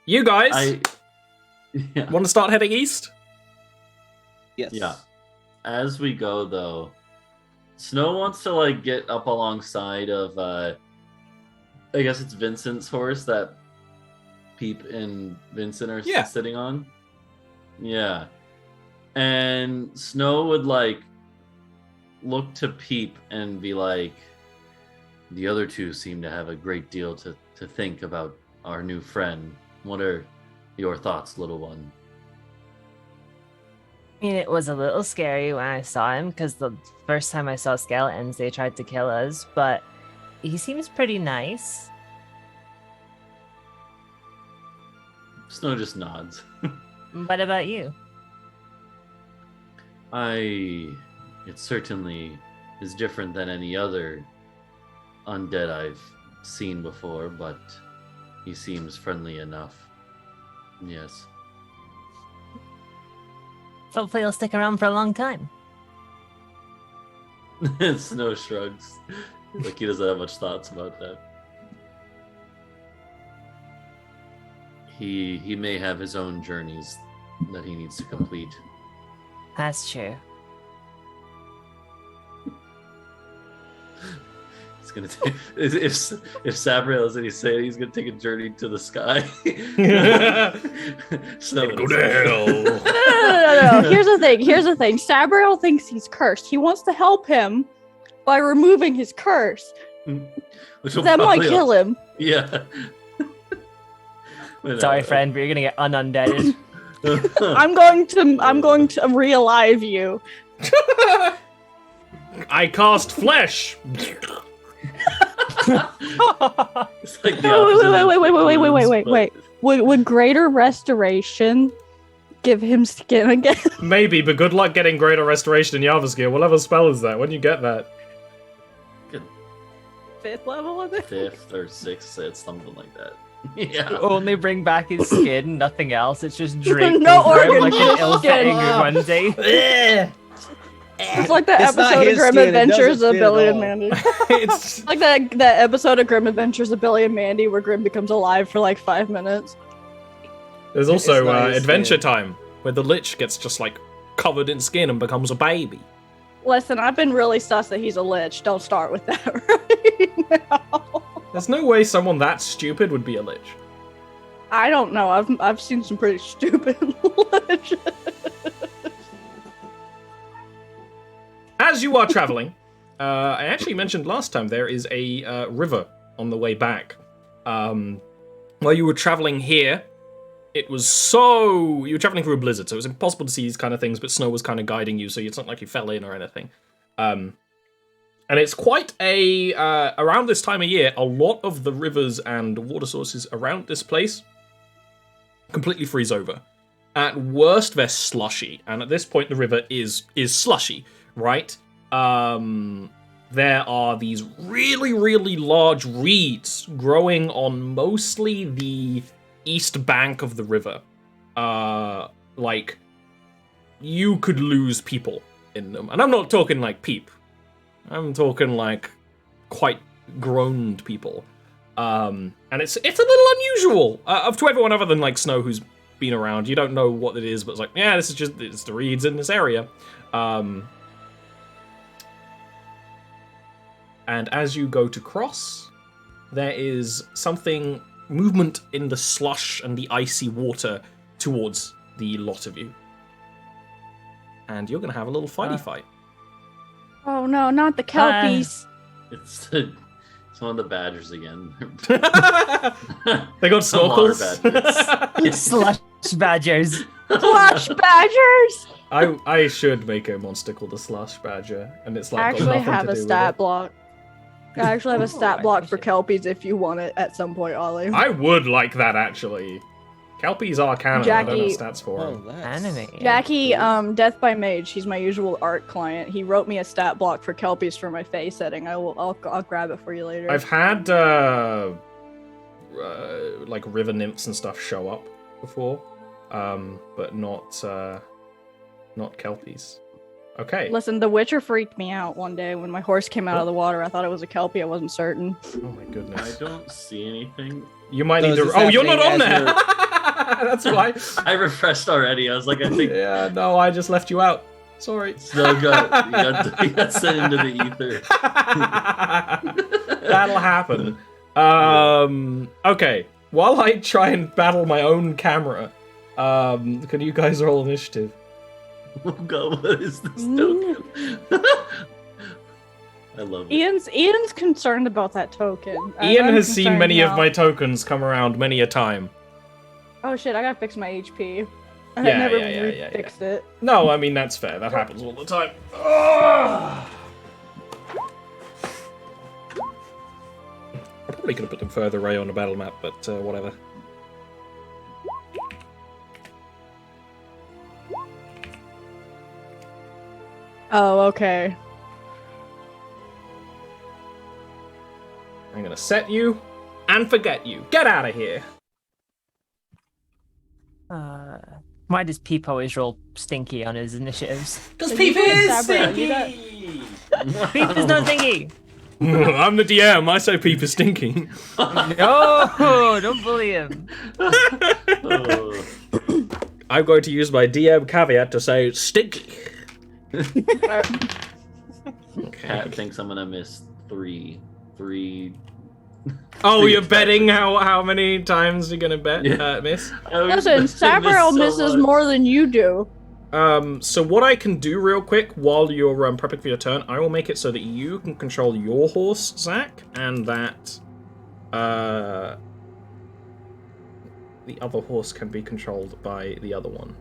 you guys want to start heading east? Yes. Yeah. As we go, though, Snow wants to like get up alongside of, I guess it's Vincent's horse that Peep and Vincent are sitting on. Yeah. And Snow would like look to Peep and be like, the other two seem to have a great deal to think about our new friend. What are your thoughts, little one? I mean, it was a little scary when I saw him, because the first time I saw skeletons, they tried to kill us, but he seems pretty nice. Snow just nods. What about you? It certainly is different than any other undead I've seen before, but he seems friendly enough. Yes. Hopefully he'll stick around for a long time. Snow shrugs. Like he doesn't have much thoughts about that. He may have his own journeys that he needs to complete. That's true. He's gonna take if Sabriel is any say he's gonna take a journey to the sky. Snow Go to hell. No. Here's the thing. Sabriel thinks he's cursed. He wants to help him by removing his curse. Which will That might probably kill him. Yeah. Sorry, friend, but you're gonna get unundeaded. I'm going to realive you. I cast flesh. It's like the opposite of Wait. Would greater restoration give him skin again? Maybe, but good luck getting greater restoration in Jarviskjir. What level spell is that? When do you get that? Good. 5th level, I think. 5th or 6th, it's something like that. Yeah. Only bring back his skin, nothing else. It's just draped No over him organ, like an just ill-fitting skin. onesie. It's like that It's not episode of his Grim skin, it Adventures doesn't of fit Billy at and all. Mandy. It's Like that episode of Grim Adventures of Billy and Mandy where Grim becomes alive for like 5 minutes. There's It's also not his Adventure skin. Time, where the Lich gets just like covered in skin and becomes a baby. Listen, I've been really sus that he's a lich. Don't start with that right now. There's no way someone that stupid would be a Lich. I don't know. I've seen some pretty stupid liches. As you are traveling, I actually mentioned last time there is a river on the way back. While you were traveling here, you were traveling through a blizzard, so it was impossible to see these kind of things, but snow was kind of guiding you, so it's not like you fell in or anything. And it's quite around this time of year, a lot of the rivers and water sources around this place completely freeze over. At worst, they're slushy, and at this point the river is slushy, right? There are these really, really large reeds growing on mostly the east bank of the river. Like, you could lose people in them. And I'm not talking like Peep. I'm talking like quite grown people. And it's a little unusual. To everyone other than like Snow who's been around, you don't know what it is, but it's like, yeah, it's the reeds in this area. And as you go to cross, there is movement in the slush and the icy water towards the lot of you. And you're going to have a little fighty fight. Oh no, not the kelpies. It's one of the badgers again. They got Some water snorkels. badgers. Slush badgers. Flush badgers. I should make a monster called a slush badger, and it's I like got actually nothing have to a do with stat it. block. I actually have a stat block for kelpies if you want it at some point, Ollie. I would like that actually. Kelpies are canon. I don't Jackie- have stats for them. Anime. Jackie, Death by Mage, he's my usual art client. He wrote me a stat block for kelpies for my face setting. I'll grab it for you later. I've had like river nymphs and stuff show up before, but not kelpies. Okay. Listen, the Witcher freaked me out one day when my horse came out of the water. I thought it was a kelpie. I wasn't certain. Oh my goodness. I don't see anything. You might So need is to. this Oh, you're not on happening there. That's why. I refreshed already. I was like, I think Yeah. No, I just left you out. Sorry. still you got sent into the ether. That'll happen. Okay. While I try and battle my own camera, can you guys roll initiative? Oh god, what is this token? I love it. Ian's concerned about that token. Ian I'm has seen concerned many now. of my tokens come around many a time. Oh shit! I gotta fix my HP. I Yeah, never yeah. fixed it. No, I mean, that's fair. That happens all the time. Ugh. I probably could have put them further away on the battle map, but whatever. Oh, okay. I'm gonna set you and forget you. Get out of here. Why does Peep always roll stinky on his initiatives? Because Peep is stinky! Peep is not stinky! I'm the DM. I say Peep is stinking. No, don't bully him. Oh. I'm going to use my DM caveat to say stinky. Cat thinks I'm gonna miss three. Oh, you're betting how many times you're gonna bet Yeah. miss? Listen, Sabriel misses more than you do. So what I can do real quick while you're prepping for your turn, I will make it so that you can control your horse, Zach, and that the other horse can be controlled by the other one.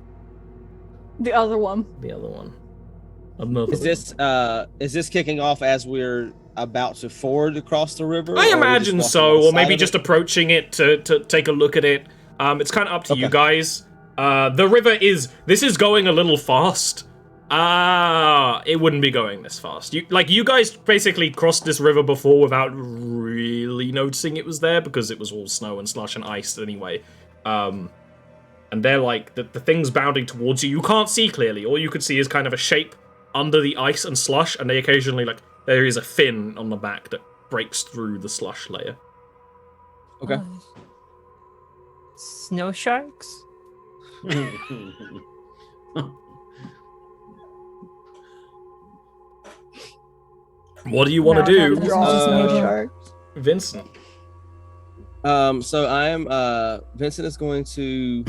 The other one. The other one. Another Is this kicking off as we're about to ford across the river? I or are we imagine just so, walking or on the maybe side just of it? approaching it to take a look at it. It's kind of up to you Okay. guys. The river this is going a little fast. It wouldn't be going this fast. You guys basically crossed this river before without really noticing it was there because it was all snow and slush and ice anyway. And they're like, the things bounding towards you, you can't see clearly. All you could see is kind of a shape under the ice and slush, and they occasionally, there is a fin on the back that breaks through the slush layer. Okay. Snow sharks? What do you want to do, Sharks. Vincent? So I am Vincent is going to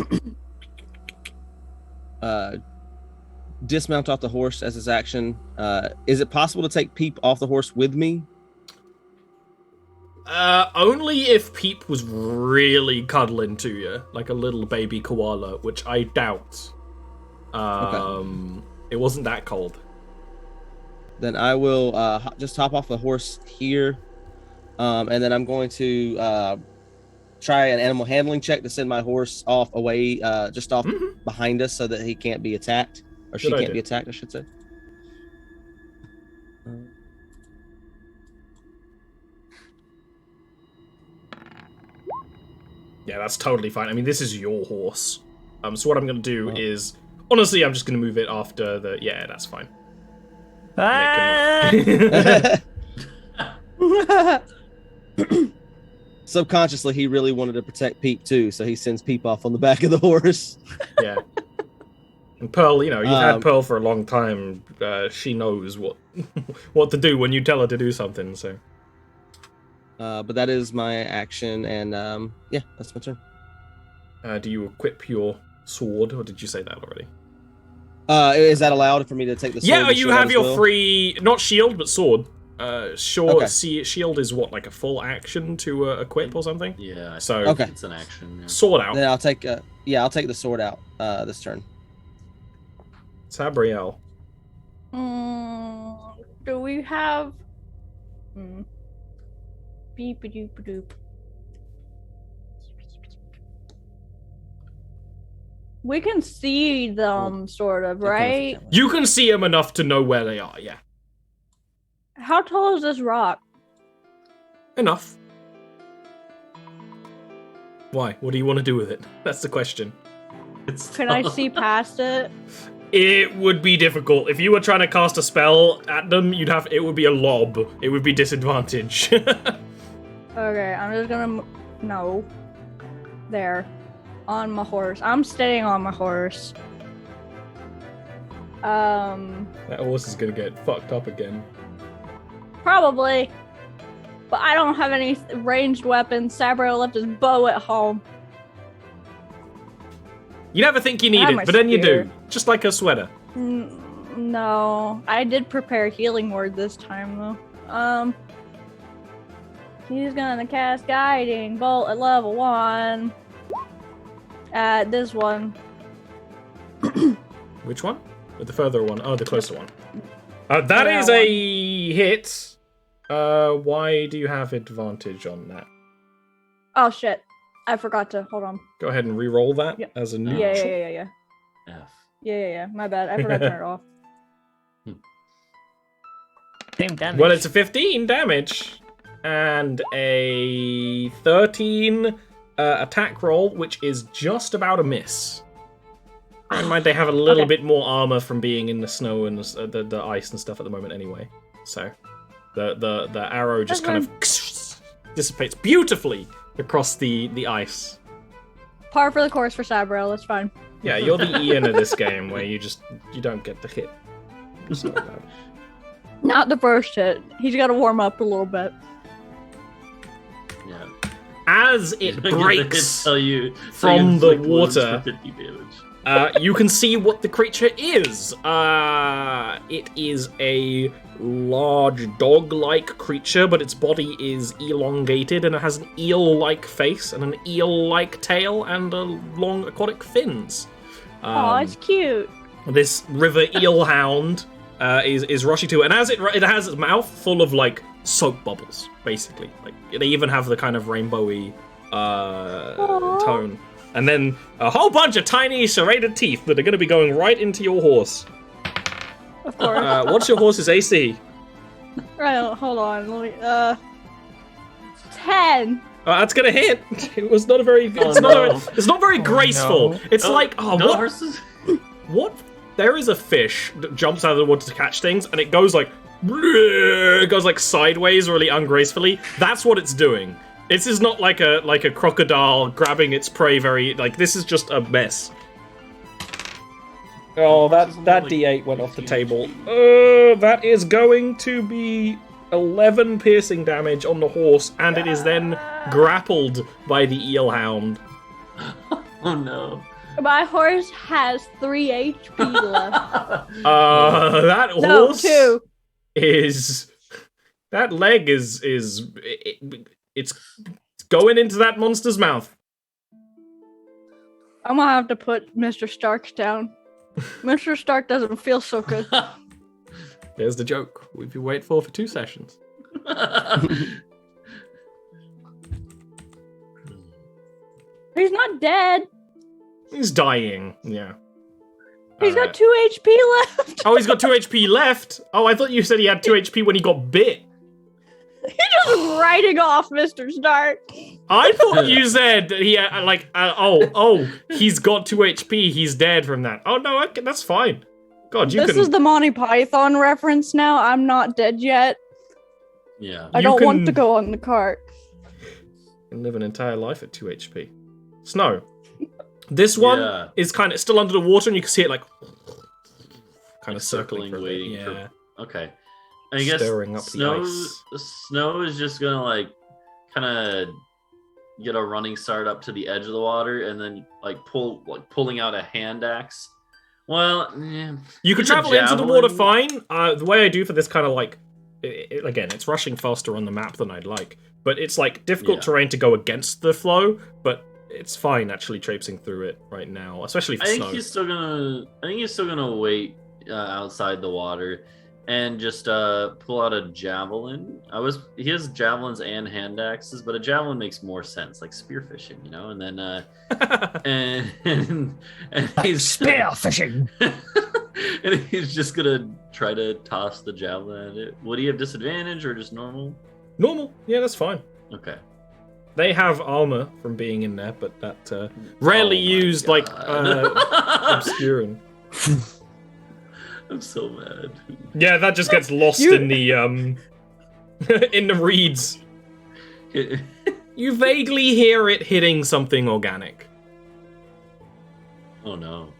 dismount off the horse as his action. Is it possible to take Peep off the horse with me? Only if Peep was really cuddling to you, like a little baby koala, which I doubt. It wasn't that cold. Then I will just hop off the horse here, and then I'm going to try an animal handling check to send my horse off away, just off behind us, so that he can't be attacked, or she Good can't idea. be attacked, I should say. Yeah, that's totally fine. I mean, this is your horse. So what I'm going to do is... Honestly, I'm just going to move it after the... Yeah, that's fine. Ah! Subconsciously, he really wanted to protect Peep too, so he sends Peep off on the back of the horse. Yeah. And Pearl, you've had Pearl for a long time. She knows what what to do when you tell her to do something, so... But that is my action, and yeah, that's my turn. do you equip your sword, or did you say that already? Is that allowed for me to take the sword? Yeah, and you shield out have as your well? free, not shield, but sword. Okay. Shield is what, like a full action to equip or something? Yeah. So Okay. It's an action. Yeah. sword out. Then I'll take I'll take the sword out this turn. Sabriel. Do we have? Beep a doop a doop. We can see them, sort of, right? You can see them enough to know where they are, yeah. How tall is this rock? Enough. Why? What do you want to do with it? That's the question. Can I see past it? It would be difficult. If you were trying to cast a spell at them, it would be a lob. It would be disadvantage. Okay, I'm just gonna... No. There. On my horse. I'm staying on my horse. That horse is gonna get fucked up again. Probably. But I don't have any ranged weapons. Sabriel left his bow at home. You never think you need I have it, my but then you spear. do. Just like a sweater. No. I did prepare healing word this time, though. He's gonna cast Guiding Bolt at level 1. At this one. Which one? The further one. Oh, the closer one. That is one. a hit. Why do you have advantage on that? Oh shit. I forgot to. Hold on. Go ahead and re-roll that Yep. as a Yeah, neutral. yeah. F. Yeah. My bad. I forgot to turn it off. Same damage. Well, it's a 15 damage and a 13 attack roll, which is just about a miss. Bear in mind, they have a little Okay. bit more armor from being in the snow and the ice and stuff at the moment, anyway. So the arrow just kind of dissipates beautifully across the ice. Par for the course for Sabriel. That's fine. Yeah, you're the Ian of this game, where you don't get the hit. It's not bad. Not the first hit. He's got to warm up a little bit. Yeah. As it breaks Tell you from the inflict wounds water, for 50 damage. you can see what the creature is. It is a large dog-like creature, but its body is elongated and it has an eel-like face and an eel-like tail and long aquatic fins. Oh, it's cute. This river eel hound is rushing to it, and as it has its mouth full of like soap bubbles, basically. Like they even have the kind of rainbowy tone. And then a whole bunch of tiny serrated teeth that are going to be going right into your horse. Of course. What's your horse's AC? Right, hold on. Let me, 10. That's going to hit. It was not a very. It's not very graceful. no. It's like no, what? horses. What? There is a fish that jumps out of the water to catch things, and it goes like. It goes like sideways, really ungracefully. That's what it's doing. This is not like a crocodile grabbing its prey very like this is just a mess. Oh, that D8 went off the table. That is going to be 11 piercing damage on the horse, and it is then grappled by the Eel Hound. Oh no. My horse has 3 HP left. That horse No, 2. is that leg is it's going into that monster's mouth. I'm gonna have to put Mr. Stark down. Mr. Stark doesn't feel so good. There's the joke we've been waiting for 2 sessions. He's not dead. He's dying. Yeah. He's got 2 HP left. Oh, he's got 2 HP left. Oh, I thought you said he had 2 HP when he got bit. He's just writing off Mr. Stark. I thought you said he had, he's got 2 HP. He's dead from that. Oh no, that's fine. God, you This can. is the Monty Python reference now. I'm not dead yet. Yeah. I You don't want can- to go on the cart. can live an entire life at 2 HP. Snow. This one Yeah. is kind of still under the water, and you can see it like kind of circling, circling, for a bit. waiting Yeah. Okay. I guess Stirring up snow. the ice. Snow is just gonna like kind of get a running start up to the edge of the water, and then like pulling out a hand axe, Well, yeah. You could There's a travel into the water javelin. fine. The way I do for this kind of like, again, it's rushing faster on the map than I'd like, but it's like difficult terrain to go against the flow. But it's fine actually traipsing through it right now, especially for I think snow. he's still gonna wait outside the water and just pull out a javelin. He has javelins and hand axes, but a javelin makes more sense, like spearfishing, you know. And then and he's Spearfishing. and he's just gonna try to toss the javelin at it. Would he have disadvantage or just normal? Normal, yeah, that's fine. Okay. They have armor from being in there, but that rarely used, like obscuring. I'm so mad. Yeah, that just gets lost in the in the reeds. You vaguely hear it hitting something organic. Oh no.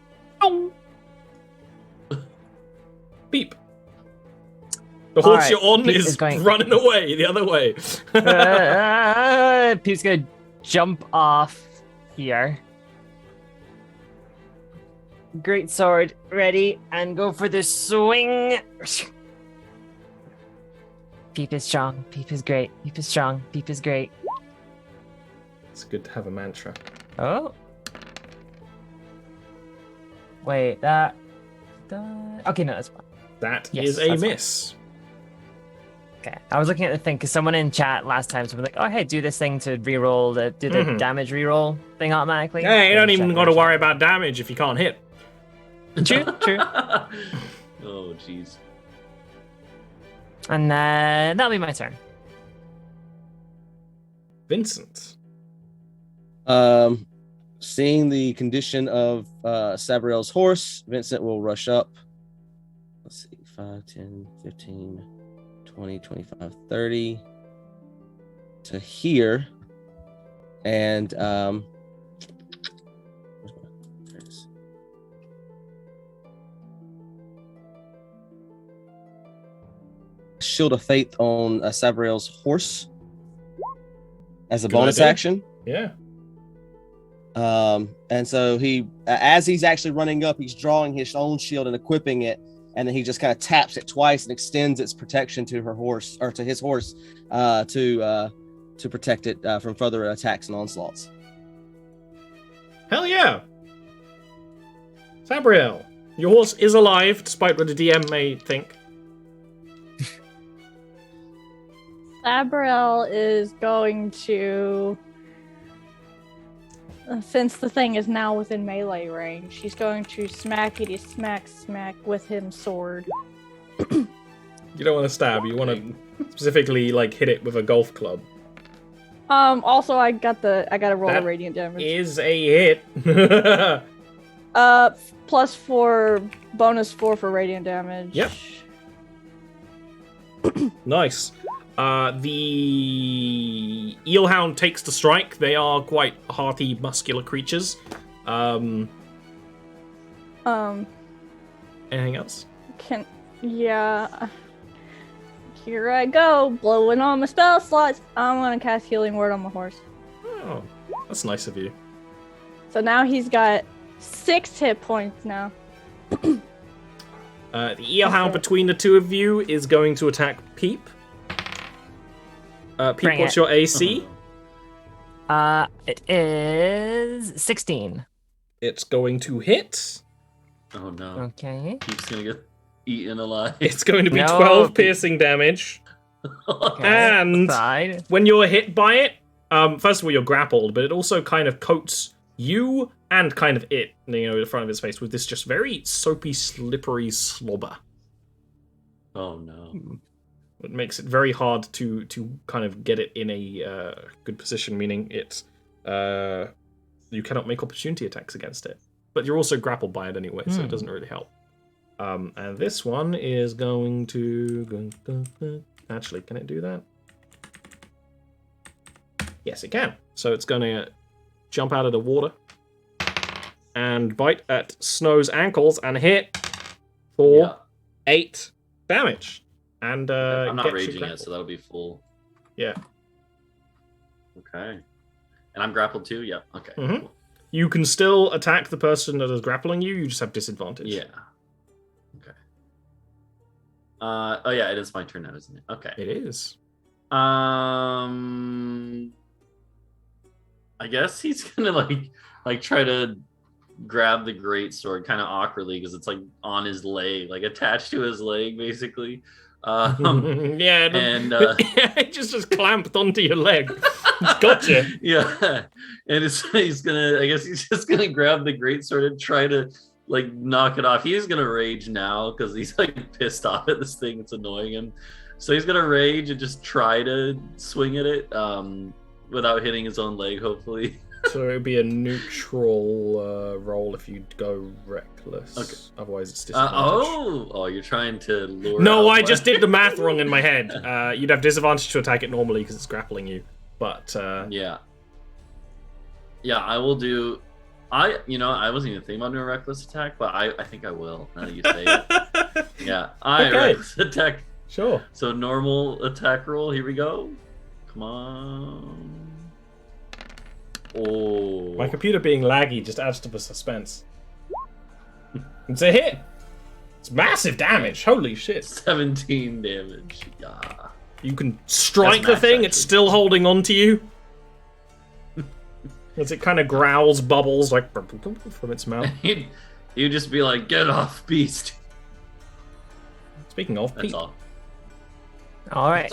Beep. The horse Alright, you're on Pete is is going- running away the other way. Pete's gonna jump off here. Great sword ready and go for the swing. Peep is strong. Peep is great. Peep is strong. Peep is great. It's good to have a mantra. Oh. Wait, that. Okay, no, that's fine. That Yes, is a that's fine. miss. Okay, I was looking at the thing because someone in chat last time was like, "Oh, hey, do this thing to reroll do the damage reroll thing automatically." Hey, you don't even got to worry. worry about damage if you can't hit. True, true. Oh jeez. And then that'll be my turn. Vincent. Seeing the condition of Sabriel's horse, Vincent will rush up. Let's see, 5, 10, 15, 20, 25, 30 to here. And there it is. Shield of Faith on Sabriel's horse as a Good bonus idea. action. Yeah. And so he, as he's actually running up, he's drawing his own shield and equipping it, and then he just kind of taps it twice and extends its protection to her horse or to his horse, to protect it from further attacks and onslaughts. Hell yeah. Sabriel, your horse is alive, despite what the DM may think. Sabriel is going to, since the thing is now within melee range, she's going to smackety smack with his sword. You don't want to stab. You want to specifically like hit it with a golf club. Also, I gotta roll That the radiant damage. Is a hit. +4, bonus 4 for radiant damage. Yep. Nice. The Eel Hound takes the strike. They are quite hearty, muscular creatures. Anything else? Here I go, blowing on my spell slots. I'm gonna cast Healing Word on my horse. Oh, that's nice of you. So now he's got 6 hit points now. The Eel Hound between the two of you is going to attack Peep. Peep, Bring what's it. your AC? It is 16. It's going to hit. Oh no. Okay. He's gonna get eaten alive. It's going to be No, 12 Peep. piercing damage. Okay. And Side. when you're hit by it, first of all, you're grappled, but it also kind of coats you and kind of it, the front of his face, with this just very soapy, slippery slobber. Oh no. It makes it very hard to kind of get it in a good position, meaning it's you cannot make opportunity attacks against it. But you're also grappled by it anyway, so it doesn't really help. And this one is going to... Actually, can it do that? Yes, it can. So it's going to jump out of the water and bite at Snow's ankles and hit for 8 damage. And I'm not gets you raging yet, grappled. so that'll be full. Yeah. Okay. And I'm grappled too? Yep. Okay. Mhm. Cool. You can still attack the person that is grappling you. You just have disadvantage. Yeah. Okay. Oh yeah, it is my turn now, isn't it? Okay. It is. I guess he's gonna like try to grab the greatsword kind of awkwardly because it's like on his leg, like attached to his leg, basically. Yeah, and it just clamped onto your leg. It's gotcha. Yeah, and he's gonna. I guess he's just gonna grab the greatsword and try to like knock it off. He's gonna rage now because he's like pissed off at this thing. It's annoying him. So he's gonna rage and just try to swing at it without hitting his own leg, hopefully. So it would be a neutral roll if you go reckless. Okay. Otherwise, it's disadvantage. You're trying to lure. No, I just did the math wrong in my head. You'd have disadvantage to attack it normally because it's grappling you. But yeah, I will do. I wasn't even thinking about doing a reckless attack, but I think I will now that you say it. Yeah, reckless attack. Sure. So normal attack roll. Here we go. Come on. Oh. My computer being laggy just adds to the suspense. It's a hit. It's massive damage. Holy shit. 17 damage. Yeah. You can strike the thing. It's still holding on to you. As it kind of growls bubbles like from its mouth. You just be like, get off, beast. Speaking of, that's Pete. All right.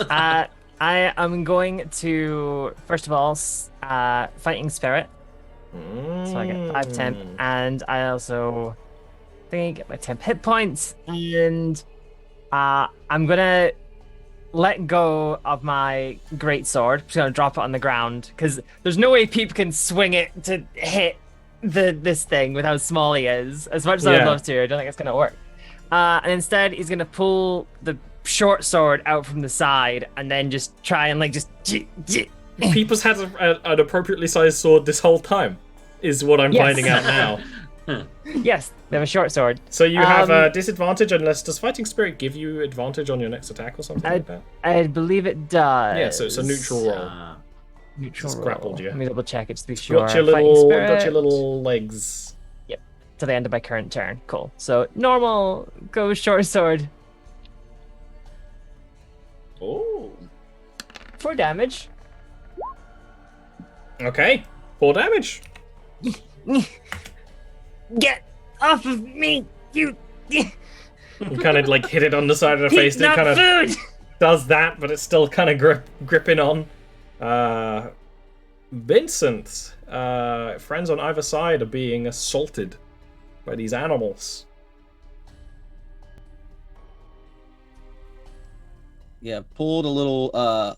I am going to, first of all, Fighting Spirit. So I get 5 temp, and I also think I get my temp hit points, and I'm going to let go of my greatsword. I'm just going to drop it on the ground, because there's no way Peep can swing it to hit this thing with how small he is. As much as I would love to, I don't think it's going to work. And instead, he's going to pull the short sword out from the side and then just try and Peep has had an appropriately sized sword this whole time, is what I'm finding out now. Yes, they have a short sword. So you have a disadvantage unless, does Fighting Spirit give you advantage on your next attack or something like that? I believe it does. Yeah, so it's a neutral roll. Neutral it's roll. grappled you. Let me double check it just to be sure. Got your little legs. Yep, to the end of my current turn. Cool. So normal, go short sword. Oh. 4 damage. Okay, 4 damage. Get off of me, you. You kind of like hit it on the side of the face. It kind of food. Does that, but it's still kind of gripping on. Vincent, friends on either side are being assaulted by these animals. Yeah, pulled a little.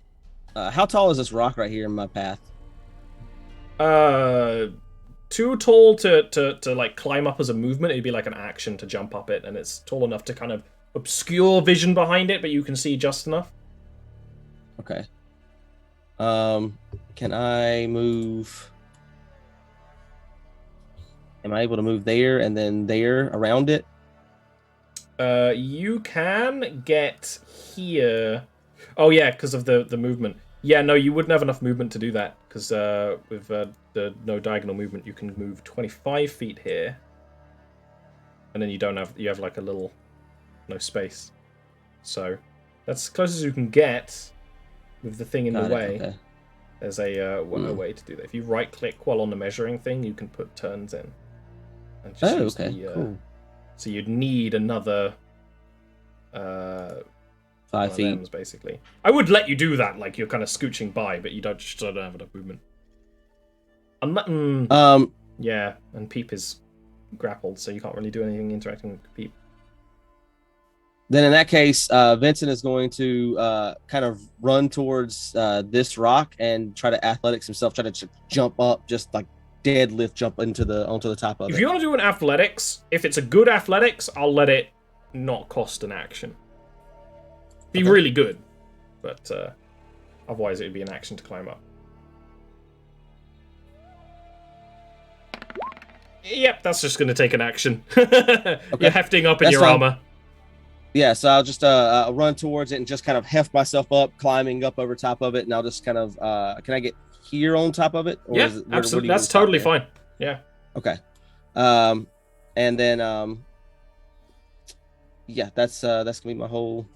How tall is this rock right here in my path? Too tall to like climb up as a movement. It'd be like an action to jump up it, and it's tall enough to kind of obscure vision behind it, but you can see just enough. Okay. Can I move? Am I able to move there and then there around it? You can get here. Oh yeah, because of the movement. Yeah, no, you wouldn't have enough movement to do that because with the no diagonal movement, you can move 25 feet here, and then you have like a little no space. So that's as close as you can get with the thing in the way. Okay. There's a way to do that. If you right click while on the measuring thing, you can put turns in. And just use cool. So you'd need another 5 feet, basically. I would let you do that, like you're kind of scooching by, but you don't have enough movement. Yeah, and Peep is grappled, so you can't really do anything interacting with Peep. Then in that case, Vincent is going to kind of run towards this rock and try to athletics himself, try to jump up, just like deadlift, jump onto the top of it. If you want to do an athletics, if it's a good athletics, I'll let it not cost an action. Be really good, but otherwise it would be an action to climb up. Yep, that's just going to take an action. You're hefting up in your armor. Yeah, so I'll just run towards it and just kind of heft myself up, climbing up over top of it, and I'll just kind of can I get here on top of it? Or absolutely. That's totally fine. Yeah. Okay. And then yeah, that's gonna be my whole.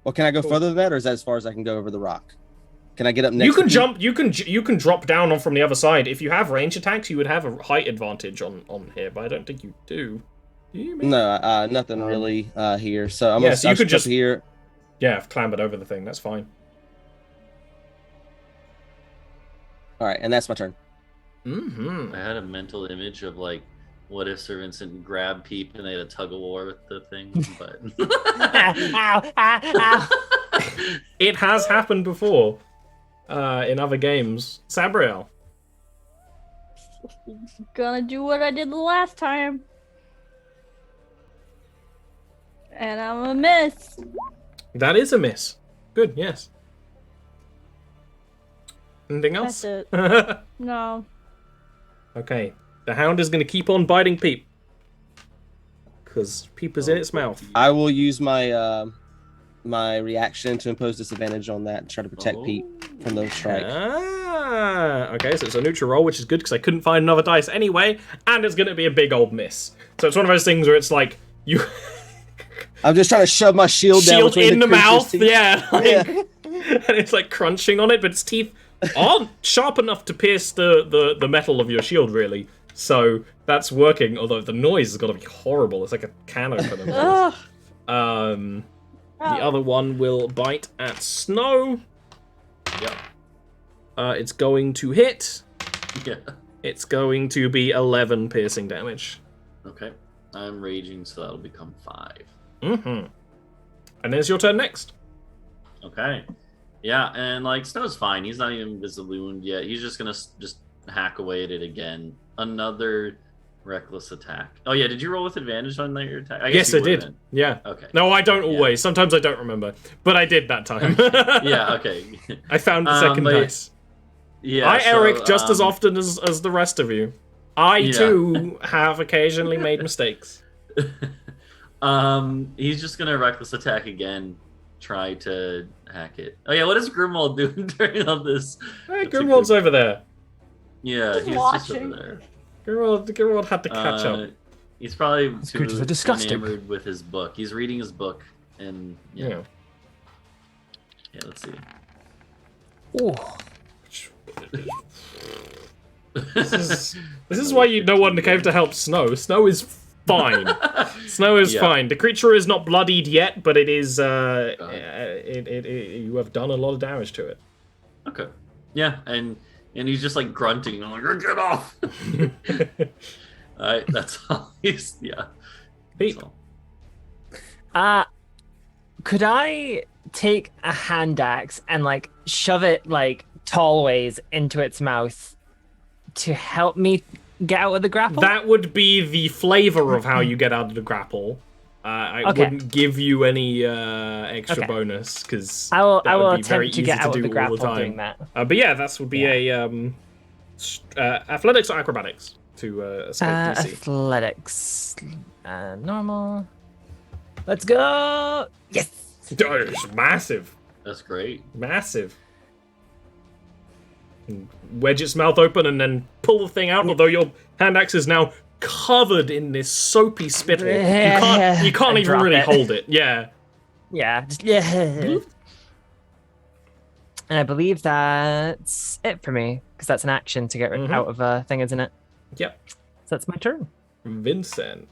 Well, can I go further than that, or is that as far as I can go over the rock? Can I get up next? You can to jump. You can drop down on from the other side. If you have range attacks, you would have a height advantage on here, but I don't think you do. Do you? Maybe? No, nothing really here. So I'm Yeah, gonna so you could just up here. Yeah, I've clambered over the thing. That's fine. All right, and that's my turn. Mm-hmm. I had a mental image of like, what if Sir Vincent grabbed Peep and they had a tug of war with the thing, but Ow, ow. It has happened before in other games. Sabriel. Gonna do what I did the last time. And I'm a miss. That is a miss. Good, yes. Anything else? That's it. No. Okay. The hound is going to keep on biting Peep. Because Peep is in its mouth. I will use my my reaction to impose disadvantage on that and try to protect Pete from those strikes. Okay, so it's a neutral roll, which is good because I couldn't find another dice anyway, and it's going to be a big old miss. So it's one of those things where it's like, you... I'm just trying to shove my shield down between in the mouth, teeth. yeah. And it's like crunching on it, but its teeth aren't sharp enough to pierce the metal of your shield, really. So that's working, although the noise has got to be horrible. It's like a can opener. The other one will bite at Snow. Yep. It's going to hit. Yeah. It's going to be 11 piercing damage. Okay. I'm raging, so that'll become 5. Mm-hmm. And then it's your turn next. Okay. Yeah, and like Snow's fine. He's not even visibly wounded yet. He's just gonna just hack away at it again. Another reckless attack. Oh yeah, did you roll with advantage on your attack? Yes, I did. Been. Yeah. Okay. No, I don't always. Sometimes I don't remember, but I did that time. Yeah. Okay. I found the second dice. Yeah. I, Eric, just as often as the rest of you. I too have occasionally made mistakes. He's just gonna reckless attack again. Try to hack it. Oh yeah, what is Grimwald doing during all this? Hey, Grimwald's over there. Yeah, he's just over there. Grimwald had to catch up. He's probably too disgusting. enamored with his book. He's reading his book, and yeah. Let's see. Oh. This is why no one came to help Snow. Snow is fine. Snow is fine. The creature is not bloodied yet, but it is. You have done a lot of damage to it. Okay. Yeah, and he's just like grunting. I'm like, get off. Alright, that's all. He's Peep. Could I take a hand axe and like shove it like tall ways into its mouth to help me get out of the grapple? That would be the flavor of how you get out of the grapple. I wouldn't give you any extra bonus because I will be attempt very to easy get out to of do the all grapple the time. doing that. But yeah, that would be a athletics or acrobatics to escape DC. Athletics, normal. Let's go! Yes. Oh, it's massive. That's great. Massive. And wedge its mouth open and then pull the thing out, although your hand axe is now covered in this soapy spittle. You can't even really hold it. Yeah. Yeah. And I believe that's it for me, because that's an action to get out of a thing, isn't it? Yep. So that's my turn. Vincent.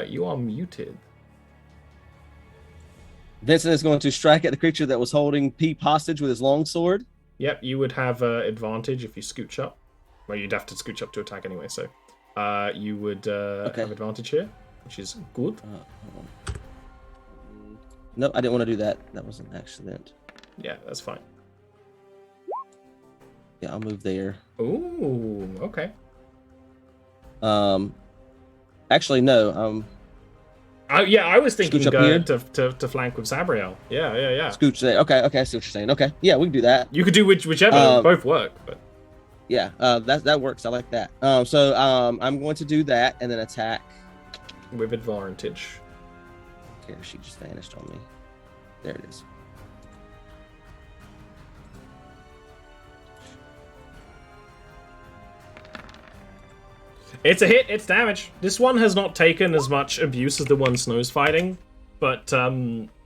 You are muted. Vincent is going to strike at the creature that was holding Peep hostage with his longsword. Yep, you would have advantage if you scooch up. Well, you'd have to scooch up to attack anyway, so you would have advantage here, which is good. No, I didn't want to do that. That was an accident. Yeah, that's fine. Yeah, I'll move there. Ooh, okay. Actually, no. I was thinking Scooch up here? to flank with Sabriel. Yeah. Scooch there. Okay, I see what you're saying. Okay, yeah, we can do that. You could do whichever. Both work, but yeah, that works. I like that. So I'm going to do that and then attack with advantage. Okay, she just vanished on me. There it is. It's a hit, it's damage. This one has not taken as much abuse as the one Snow's fighting, but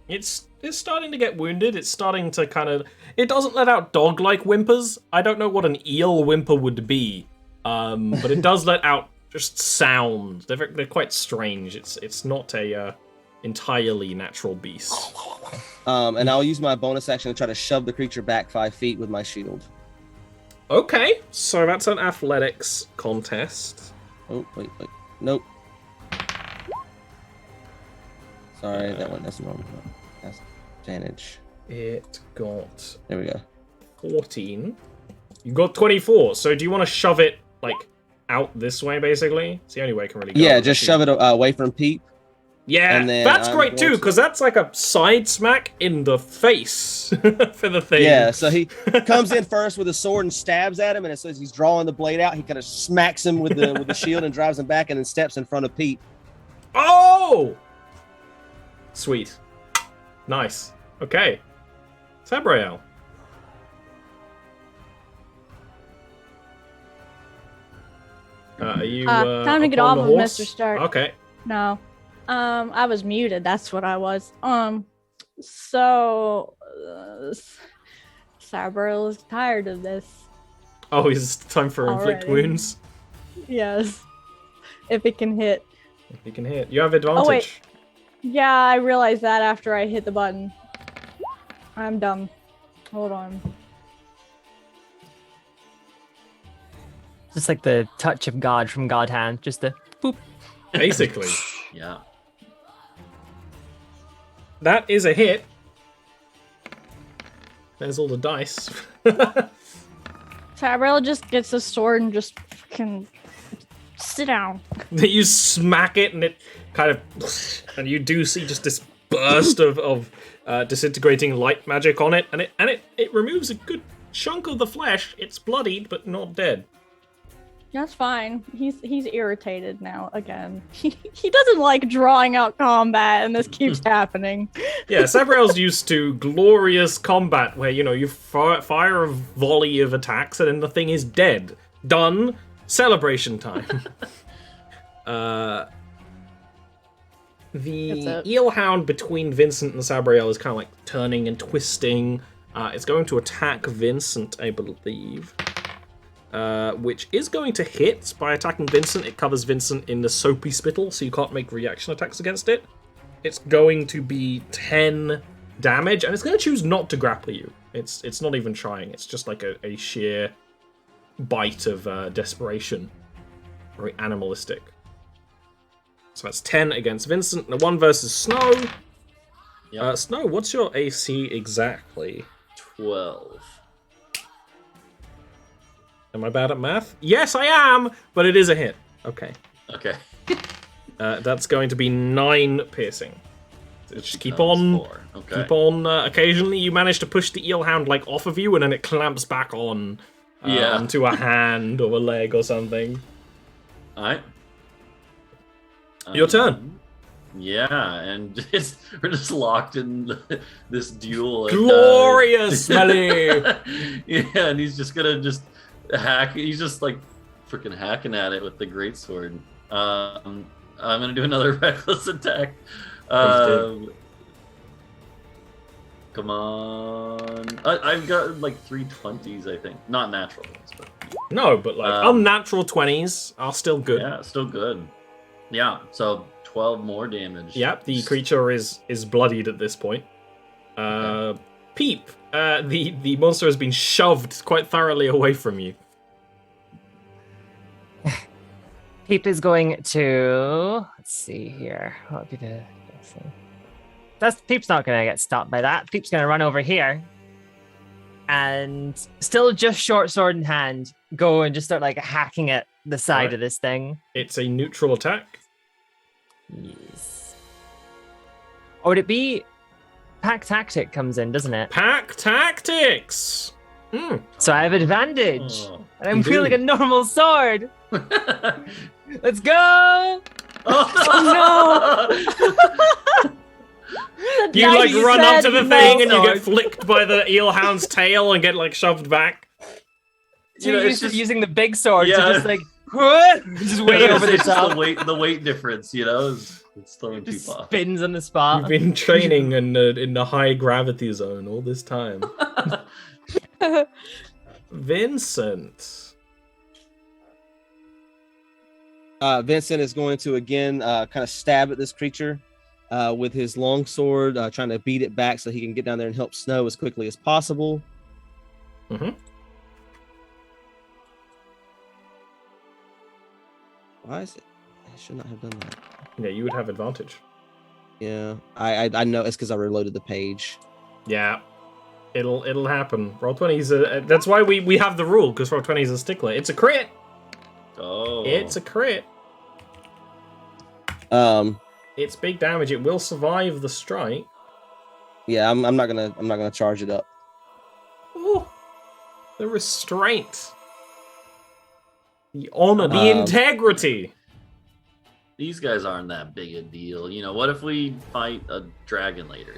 it's starting to get wounded. It's starting to kind of... It doesn't let out dog-like whimpers. I don't know what an eel whimper would be, but it does let out just sound. They're quite strange. It's not a entirely natural beast. And I'll use my bonus action to try to shove the creature back 5 feet with my shield. Okay, so that's an athletics contest. Oh, wait. Nope. Sorry, that's wrong. That's advantage. It got... There we go. 14. You got 24, so do you want to shove it, like, out this way, basically? It's the only way it can really go. Yeah, just shove it away from Peep. Yeah, and then that's great too, because that's like a side smack in the face for the thing. Yeah, so he comes in first with a sword and stabs at him, and as he's drawing the blade out, he kind of smacks him with the shield and drives him back, and then steps in front of Pete. Oh! Sweet. Nice. Okay. Sabriel. Are you time to get up on off the of horse? Mr. Stark. Okay. No. I was muted. That's what I was. So Sabriel is tired of this. Oh, it's time for inflict Already. wounds. Yes. If it can hit. If you can hit. You have advantage. Oh, wait. Yeah, I realized that after I hit the button. I'm dumb. Hold on. Just like the touch of God from God Hand, just the boop. Basically. Yeah. That is a hit. There's all the dice. Sabriel just gets a sword and just fucking sit down. You smack it and it kind of... And you do see just this burst of disintegrating light magic on it. And it removes a good chunk of the flesh. It's bloodied, but not dead. That's fine. He's irritated now again. He doesn't like drawing out combat, and this keeps happening. Yeah, Sabriel's used to glorious combat where, you fire a volley of attacks and then the thing is dead. Done. Celebration time. The Eel Hound between Vincent and Sabriel is kind of like turning and twisting. It's going to attack Vincent, I believe. Which is going to hit by attacking Vincent. It covers Vincent in the soapy spittle, so you can't make reaction attacks against it. It's going to be 10 damage, and it's going to choose not to grapple you. It's not even trying. It's just like a sheer bite of desperation. Very animalistic. So that's 10 against Vincent. The 1 versus Snow. Yep. Snow, what's your AC exactly? 12. Am I bad at math? Yes, I am, but it is a hit. Okay. Okay. That's going to be 9 piercing. So just keep Becomes on. 4. Okay. Keep on. Occasionally, you manage to push the Eel Hound like off of you, and then it clamps back on onto a hand or a leg or something. All right. Your turn. Yeah, and we're just locked in this duel. Glorious, Smelly! Yeah, and he's just gonna hack. He's just like freaking hacking at it with the greatsword. I'm gonna do another reckless attack. Come on. I've got like 3 20s, I think. Not natural ones, but No, but like unnatural 20s are still good. yeah, still good. Yeah, so 12 more damage. Yep, the creature is bloodied at this point. Peep, the monster has been shoved quite thoroughly away from you. Peep is going to... Let's see here. What would be the... Peep's not going to get stopped by that. Peep's going to run over here. And still just short sword in hand, go and just start like hacking at the side of this thing. It's a neutral attack. Yes. Or would it be... Pack Tactic comes in, doesn't it? Pack Tactics! So I have advantage. Oh, and I'm feeling a normal sword. Let's go! Oh no! You like run up to the no thing and you get sword. flicked by the Eel Hound's tail and get like shoved back. too it's used to just using the big sword to Yeah. just like just way over the it's just top. the weight difference, it's throwing Just people off. spins on the You've spot. been training in the high gravity zone all this time. Vincent. Vincent is going to again kind of stab at this creature with his long sword, trying to beat it back so he can get down there and help Snow as quickly as possible. Mm-hmm. Why is it? I should not have done that. Yeah, you would have advantage. Yeah, I know it's because I reloaded the page. Yeah, it'll happen. Roll20's that's why we have the rule, because Roll20's a stickler. It's a crit. Oh, It's a crit. It's big damage. It will survive the strike. Yeah, I'm not gonna charge it up. Ooh, the restraint, the honor, the integrity. these guys aren't that big a deal. What if we fight a dragon later?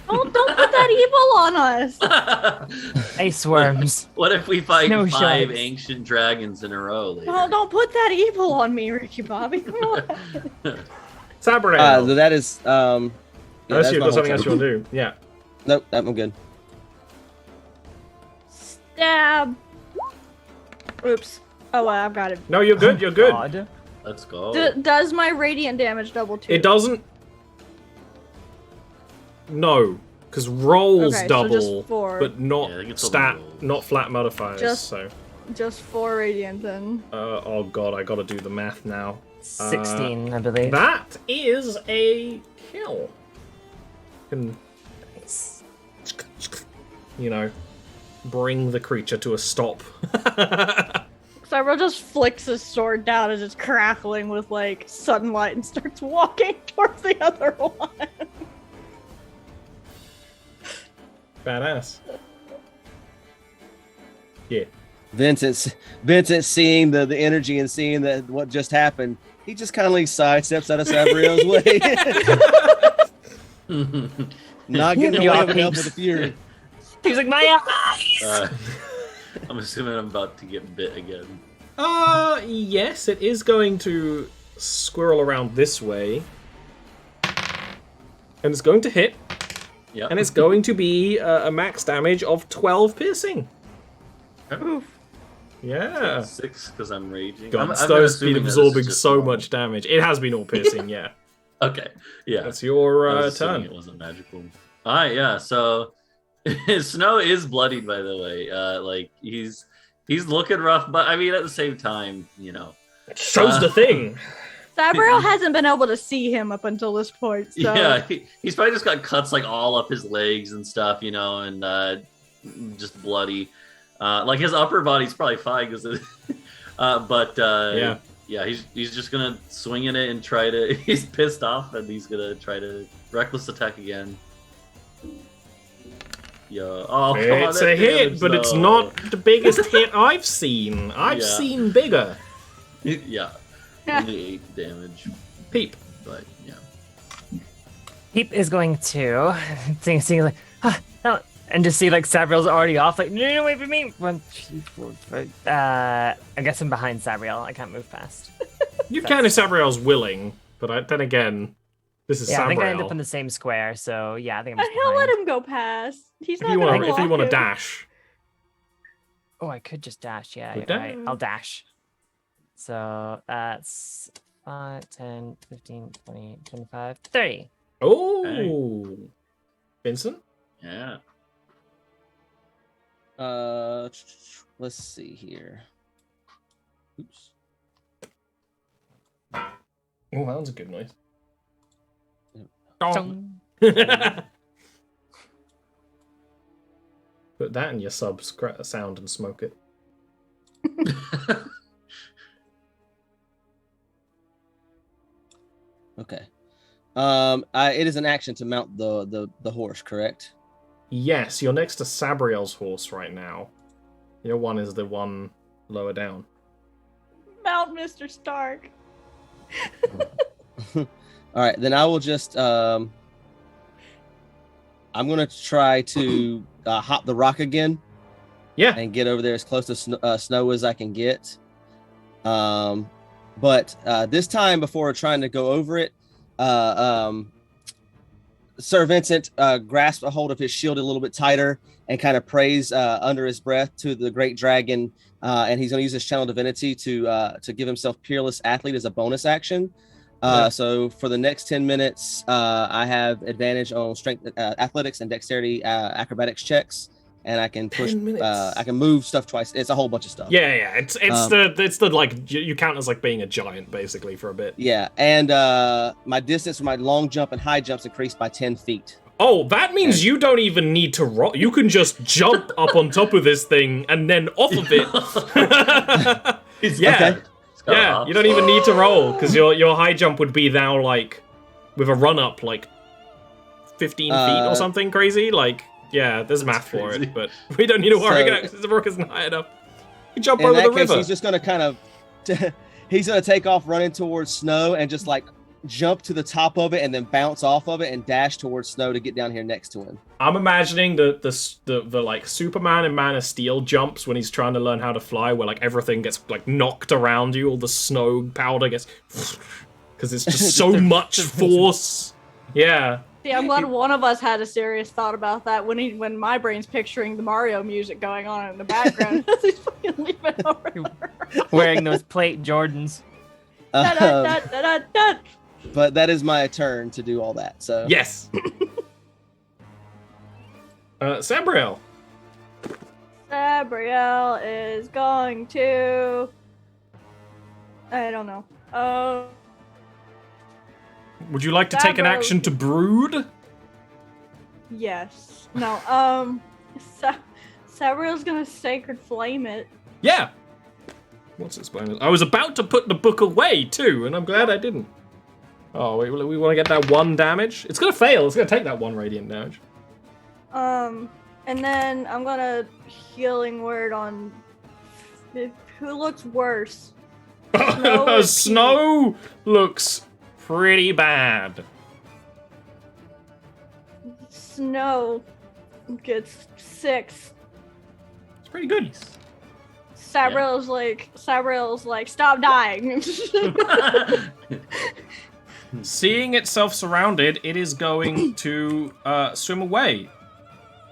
Don't put that evil on us. Ice worms. What if we fight No 5 shots. ancient dragons in a row later? Don't put that evil on me, Ricky Bobby. Come on. Sabrail. That is Unless that's you've my got whole something else you turn. want to do. Yeah. Nope, I'm good. Stab. Oops. Oh, well, I've got it. No, you're good. You're good. God. Let's go. Does my radiant damage double too? It doesn't. No, because rolls Okay, so double, just 4. but not Yeah, I think it's stat, only rolls. not flat modifiers. Just- So, Just 4 radiant then. oh god, I gotta do the math now. 16, I believe. That is a kill. Can bring the creature to a stop. Cyril just flicks his sword down as it's crackling with sunlight and starts walking towards the other one. Badass. Yeah. Vincent seeing the energy and seeing that what just happened, he just kind of sidesteps out of Sabriel's way. Not getting away with enough with the fury. He was like, my eyes! I'm assuming I'm about to get bit again. Yes, it is going to squirrel around this way. And it's going to hit. Yeah. And it's going to be a max damage of 12 piercing. Oof. Yeah. 6 because I'm raging. God, I'm not Snow's been assuming that this is absorbing just so normal. much damage. It has been all piercing, yeah. Okay. Yeah. That's your I was assuming turn. It wasn't magical. All right. Yeah. So Snow is bloodied, by the way. He's looking rough, but I mean, at the same time, It shows the thing. Sabriel hasn't been able to see him up until this point, so... Yeah, he's probably just got cuts all up his legs and stuff, and just bloody. His upper body's probably fine because, yeah, he's just gonna swing at it and try to. He's pissed off and he's gonna try to reckless attack again. Yeah, oh, come on, It's that a hit, damage, but it's though. not the biggest hit I've seen. I've Yeah. seen bigger. Yeah, only 8 damage, Peep. but yeah. Peep is going to seeing like, no, and just see Sabriel's already off. No, wait for me. 1, 2, 4, 5. I guess I'm behind Sabriel. I can't move fast. You can if Sabriel's willing, but then again, this is Yeah, I think I end Sabriel. up in the same square. So yeah, I think I'm. The Just hell let behind. him go past. He's If not you gonna want to, block if you want to him. dash, Oh, I could just dash. Yeah, Good you're right. dash. I'll dash. So that's 5, 10, 15, 20, 25, 30. oh, Vincent. Yeah. Let's see here. Oops. Oh, that was a good noise. Dong. Put that in your sound and smoke it. Okay. It is an action to mount the horse, correct? Yes, you're next to Sabriel's horse right now. Your one is the one lower down. Mount Mr. Stark. All right, then I will just I'm gonna try to hop the rock again Yeah. and get over there as close to Snow as I can get. But this time, before trying to go over it, Sir Vincent grasps a hold of his shield a little bit tighter and kind of prays under his breath to the great dragon, and he's going to use his channel divinity to give himself Peerless Athlete as a bonus action. So for the next 10 minutes, I have advantage on strength, athletics, and dexterity acrobatics checks, and I can push. I can move stuff twice. It's a whole bunch of stuff. Yeah. It's the like you count as like being a giant basically for a bit. Yeah, and my distance for my long jump and high jumps increased by 10 feet. Oh, that means you don't even need to roll. You can just jump up on top of this thing and then off of it. Okay. Yeah, you don't even need to roll because your high jump would be now like with a run up like 15 feet or something crazy. Like, yeah, there's math for it, but we don't need to worry because the brook isn't high enough. You jump over the river. He's just gonna kind of he's gonna take off running towards Snow and just like jump to the top of it and then bounce off of it and dash towards Snow to get down here next to him. I'm imagining the like Superman and Man of Steel jumps when he's trying to learn how to fly, where like everything gets like knocked around you, all the snow powder gets because it's just so much force. Yeah. See, I'm glad one of us had a serious thought about that when my brain's picturing the Mario music going on in the background. He's fucking leaping over. Wearing those plate Jordans. But that is my turn to do all that. So yes. Sabriel. Sabriel is going to. I don't know. Would you like to take an action to brood? Yes. No. Sabriel's gonna sacred flame it. Yeah. What's its bonus? I was about to put the book away too, and I'm glad I didn't. Oh, wait, we want to get that 1 damage? It's gonna fail. It's gonna take that 1 radiant damage. And then I'm gonna healing word on who looks worse. Snow looks pretty bad. Snow gets 6. It's pretty good. Sabriel's like, stop dying. Seeing itself surrounded, it is going to swim away.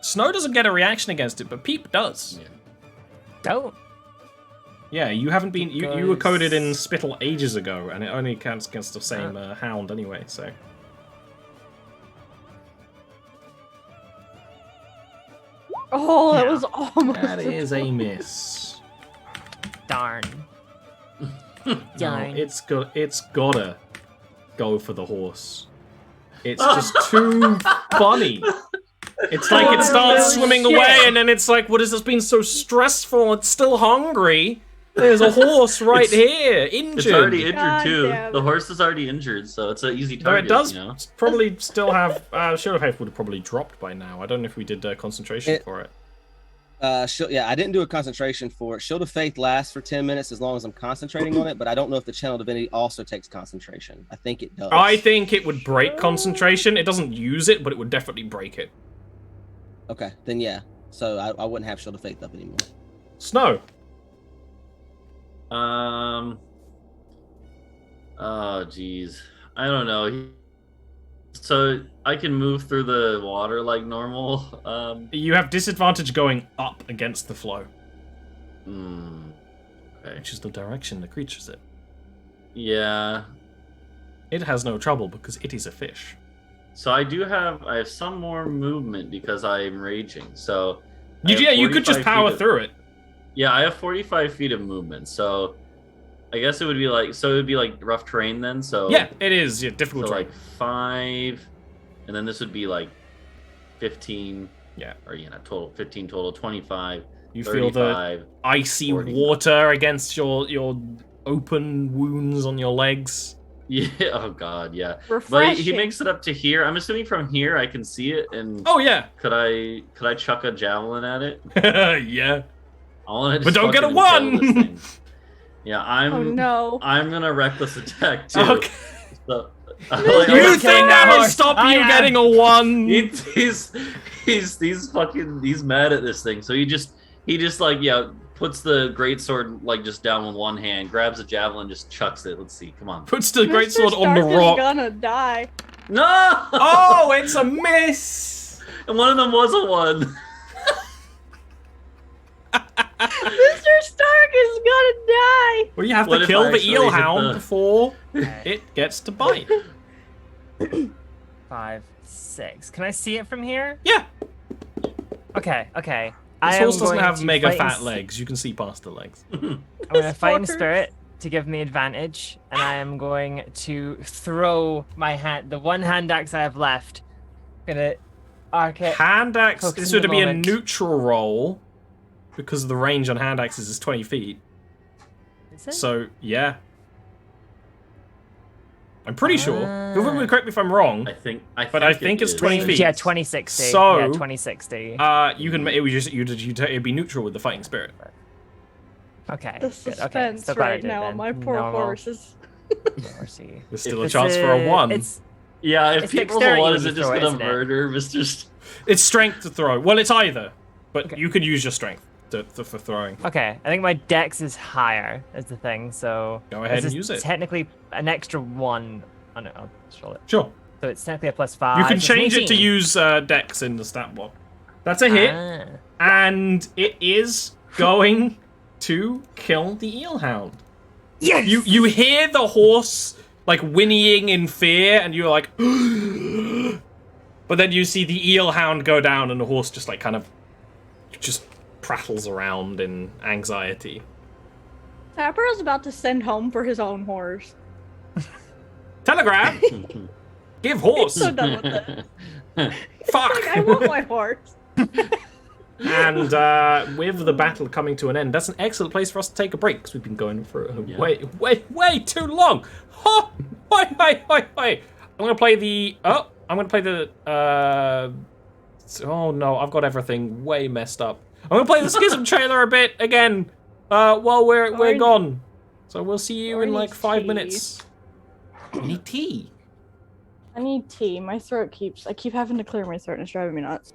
Snow doesn't get a reaction against it, but Peep does. Don't. Yeah, you haven't been. You were coded in Spittle ages ago, and it only counts against the same hound anyway. So. Oh, that was almost. That is a miss. Darn. No, it's gotta go for the horse. It's just too funny. It's like it starts swimming away, and then it's like, what has this been so stressful? It's still hungry. There's a horse right here, injured. It's already injured God too. damn it. The horse is already injured, so it's an easy No, target. it does You know? probably still have. Shield of Faith would have probably dropped by now. I don't know if we did concentration for it. I didn't do a concentration for it. Shield of Faith lasts for 10 minutes as long as I'm concentrating on it, but I don't know if the Channel Divinity also takes concentration. I think it does. I think it would break concentration. It doesn't use it, but it would definitely break it. Okay, then yeah. So I wouldn't have Shield of Faith up anymore. Snow. Oh, geez. I don't know. So I can move through the water like normal. You have disadvantage going up against the flow. Okay. Which is the direction the creature's in. Yeah. It has no trouble because it is a fish. So I have some more movement because I am raging. So You could just power through it. Yeah, I have 45 feet of movement. So I guess it would be like rough terrain then. So yeah, it is. Yeah, difficult terrain. Like 5, and then this would be like 15. Yeah, or total 15 total, 25. You 35, feel the icy 45. water against your open wounds on your legs. Yeah. Oh God. Yeah. Refreshing. But he makes it up to here. I'm assuming from here I can see it. And oh yeah. Could I chuck a javelin at it? Yeah. I want to. But don't get a 1. Yeah, I'm gonna reckless attack too. Okay. So, you think that'll stop you getting a 1? He's mad at this thing, so he He just like puts the greatsword like just down with one hand, grabs a javelin, just chucks it. Let's see, come on. Puts the greatsword Mr. on the Stark is rock. gonna die. No! Oh, it's a miss! And one of them was a 1. Mr. Stark is gonna die. Well, you have What to if kill I the actually eel hit hound the- before it gets to bite. 5, 6. Can I see it from here? Yeah, Okay. this horse doesn't have to mega fight in fat legs. You can see past the legs. I'm going to fight in horse. spirit to give me advantage, and I am going to throw my hand, the one hand axe I have left. Gonna arc it. Hand axe, Focus this in would the be a moment. neutral roll because the range on hand axes is 20 feet. Is it? So, yeah. I'm pretty sure. Feel free to Ah. correct me if I'm wrong. I think it's is. 20 feet. Yeah, 2060. So- yeah, 2060. You can. It would just it'd be neutral with the fighting spirit. Okay. The good, suspense okay. So glad I right did now then. on my poor Normal. horses. Mercy. There's still a This chance for a is- 1. Yeah, if It's people's dexterity a 1, when is you it just throw it, gonna isn't it? murder Mr. It's strength to throw. Well, it's either, but Okay. you can use your strength for throwing. Okay, I think my dex is higher is the thing, so Go ahead this and is use it. Technically, an extra 1. Oh no, I'll just roll it. Sure. So it's technically a +5. You can so it's change it to 18. use Dex in the stat block. That's a hit, Ah. and it is going to kill the Eel Hound. Yes! You hear the horse like whinnying in fear, and you're like, but then you see the Eel Hound go down, and the horse just like kind of just prattles around in anxiety. Tapper is about to send home for his own horse. Telegram, give horse. So done with it. Fuck. Like, I want my horse. And with the battle coming to an end, that's an excellent place for us to take a break because we've been going for way too long. Oh, wait. I'm gonna play the. Oh, I'm gonna play the. Oh no, I've got everything way messed up. I'm gonna play the Schism trailer a bit again. While we're gone. So we'll see you in need like 5 tea. minutes. I need tea. I need tea. My throat I keep having to clear my throat and it's driving me nuts.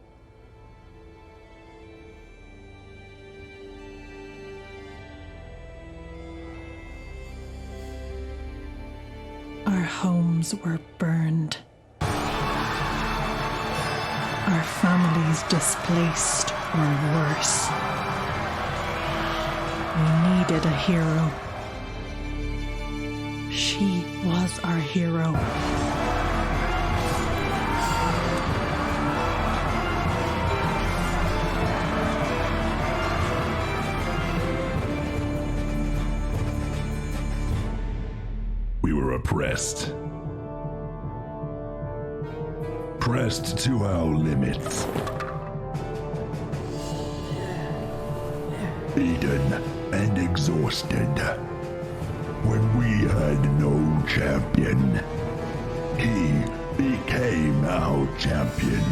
Our homes were burned. Our families displaced or worse. We needed a hero. She was our hero. We were oppressed. Pressed to our limits. Beaten and exhausted. When we had no champion, he became our champion.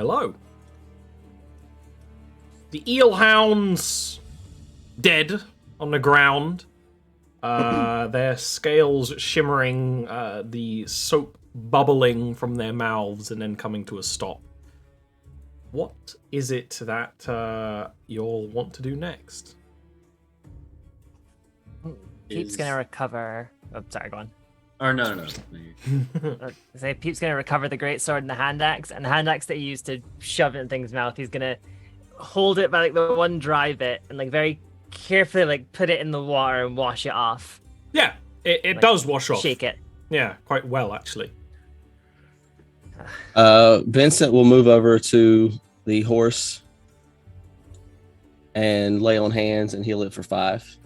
Hello. The Eel Hound's dead on the ground. Their scales shimmering, the soap bubbling from their mouths and then coming to a stop. What is it that you'll want to do next? Peep's gonna recover. Oh, sorry, go on. Or no. Say Peep's gonna recover the great sword and the hand axe, and the hand axe that he used to shove it in things' mouth. He's gonna hold it by like the one dry bit and like very carefully like put it in the water and wash it off. Yeah, it Like, does wash off. Shake it. Yeah, quite well actually. Vincent will move over to the horse and lay on hands and heal it for 5.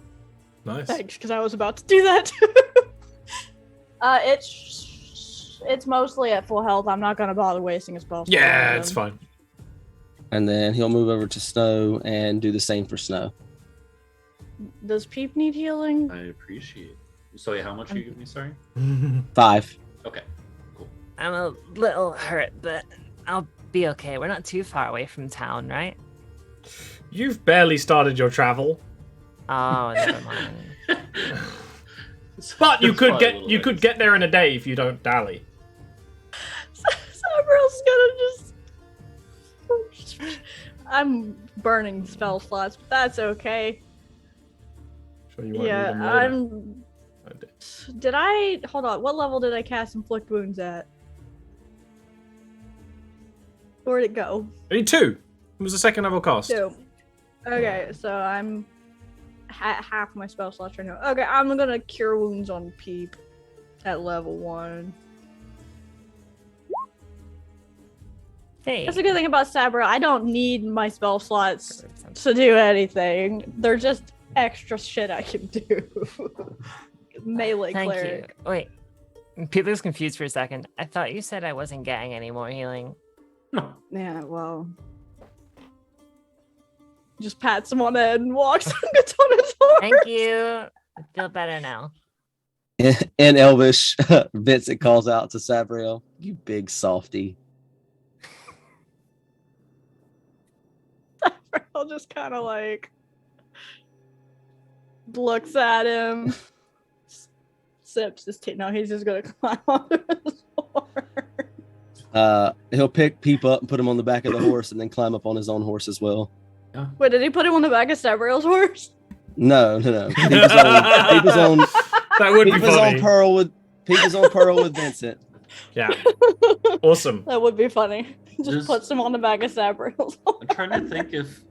Nice. Thanks, because I was about to do that. It's mostly at full health. I'm not gonna bother wasting a spell. Yeah, it's fine. And then he'll move over to Snow and do the same for Snow. Does Peep need healing? I appreciate it. So wait, how much are you giving me, sorry? 5. Okay, cool. I'm a little hurt, but I'll be okay. We're not too far away from town, right? You've barely started your travel, Oh, never mind. but you It's could probably a get little you ways. could get there in a day if you don't dally. Sabral's gonna just. I'm burning spell slots, but that's okay. Sure you won't need Yeah, them later. I'm. Did I hold on? What level did I cast Inflict Wounds at? Where'd it go? Only 2. It was a second level cast. 2. Okay, so I'm half my spell slots right now. Okay, I'm gonna Cure Wounds on Peep at level 1. Hey. That's a good thing about Sabra. I don't need my spell slots to do anything. They're just extra shit I can do. Melee Thank cleric. you. Wait. Peep looks confused for a second. I thought you said I wasn't getting any more healing. Yeah, well. Just pats him on the head and walks and gets on his horse. Thank you. I feel better now. In Elvish, Vincent calls out to Sabriel, "You big softy." I'll just kind of like looks at him, sips his tea. No, he's just gonna climb onto his horse. He'll pick Peep up and put him on the back of the horse and then climb up on his own horse as well. Wait, did he put him on the back of Sabriel's horse? No. Peep was on That would be Peep was funny. on Pearl with Vincent. Yeah. Awesome. That would be funny. Just Just- puts him on the back of Sabriel's horse. I'm trying to think if.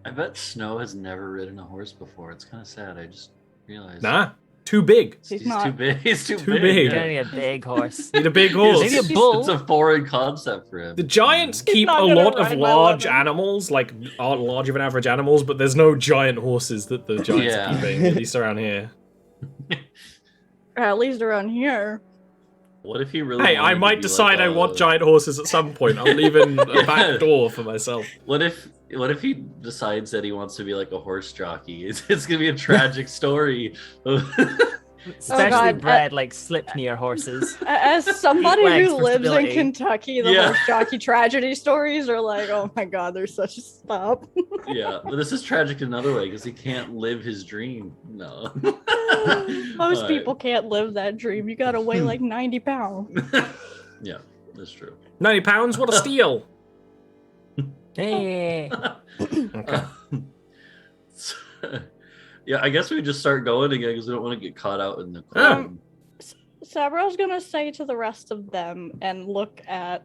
I bet Snow has never ridden a horse before. It's kind of sad. I just realized. Nah. Too big. He's He's not. too big. He's too, Too big. big. You're yeah. gonna need a big horse. Need a big horse. Maybe a bull. It's a foreign concept for him. The giants He's keep not a gonna lot of ride my large weapon. animals, like are larger than average animals, but there's no giant horses that the giants Yeah. are keeping, at least around here. At least around here. What if he really? Hey, wanted I to might be decide like I want giant horses at some point. I'm leaving a Yeah. back door for myself. What if he decides that he wants to be like a horse jockey? It's gonna be a tragic story. Especially God, bred like Slipnir horses. As somebody Legs who for lives in stability. Kentucky, the Yeah. horse jockey tragedy stories are like, oh my god, there's such a stop. Yeah, but this is tragic in another way because he can't live his dream. No. Most Alright. people can't live that dream. You gotta weigh like 90 pounds. Yeah, that's true. 90 pounds? What a steal! Hey. Okay. So- yeah, I guess we just start going again because we don't want to get caught out in the cold. Sabral's gonna say to the rest of them and look at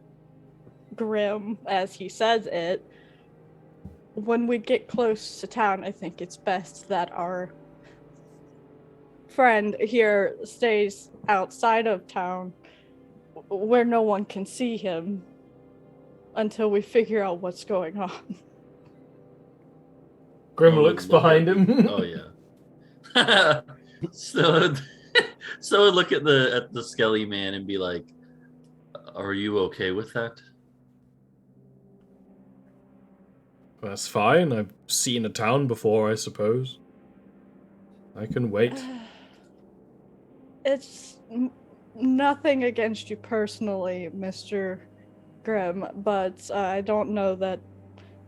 Grim as he says it. When we get close to town, I think it's best that our friend here stays outside of town where no one can see him until we figure out what's going on. Grim Oh, looks Lord. behind him. Oh yeah. So would look at the skelly man and be like, "Are you okay with that?" That's fine. I've seen a town before, I suppose. I can wait. It's nothing against you personally, Mr. grim, but I don't know that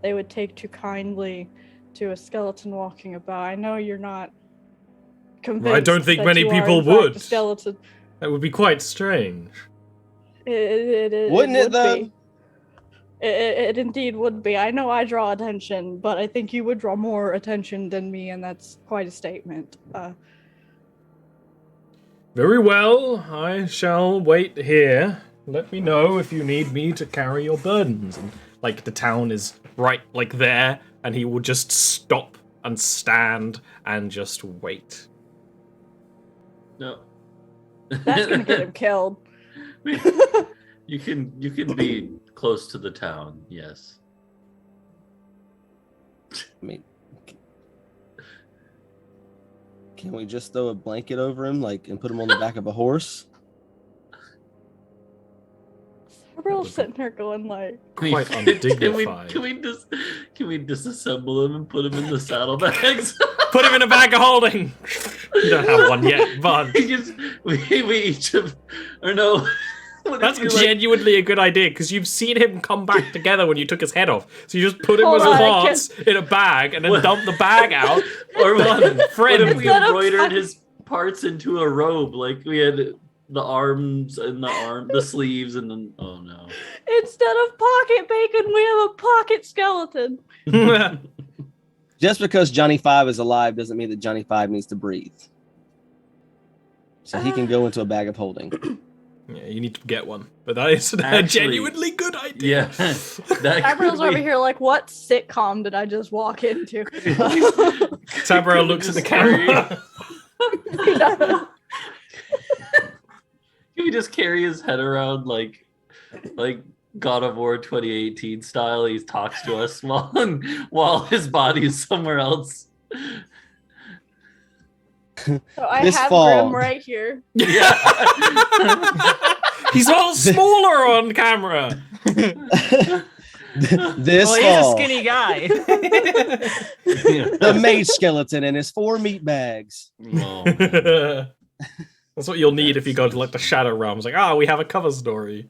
they would take too kindly to a skeleton walking about. I know you're not convinced. I don't think that many you are, people in fact, would. a skeleton. That would be quite strange. Wouldn't it, would though? be. It indeed would be. I know I draw attention, but I think you would draw more attention than me, and that's quite a statement. Very well, I shall wait here. Let me know if you need me to carry your burdens. And, like, the town is right, like, there, and he will just stop and stand and just wait. No. That's gonna get him killed. You can be close to the town, yes. I mean, can we just throw a blanket over him, like, and put him on the back of a horse? Everyone's sitting there going like, Quite undignified. Can we disassemble him and put him in the saddlebags? Put him in a bag of holding! You don't have one yet, but... we each have... Or no... That's genuinely a good idea, because you've seen him come back together when you took his head off. So you just put him as parts in a bag and then dump the bag out. Or what if we Instead of embroidered his parts into a robe, like we had the arms and the sleeves, and then oh no! instead of pocket bacon, we have a pocket skeleton. Just because Johnny Five is alive doesn't mean that Johnny Five needs to breathe. So he can go into a bag of holding. Yeah, you need to get one. But that is a genuinely good idea. Yeah. Gabriel's over here like, what sitcom did I just walk into? Sabriel looks at the camera. Can we just carry his head around like God of War 2018 style? He talks to us while his body is somewhere else. So I This have fall. Grim right here. Yeah. He's all smaller on camera. This Well, he's a fall, skinny guy. the mage skeleton and his 4 meat bags. Oh, man. That's what you'll need if you go to like the Shadow Realms. Like, we have a cover story.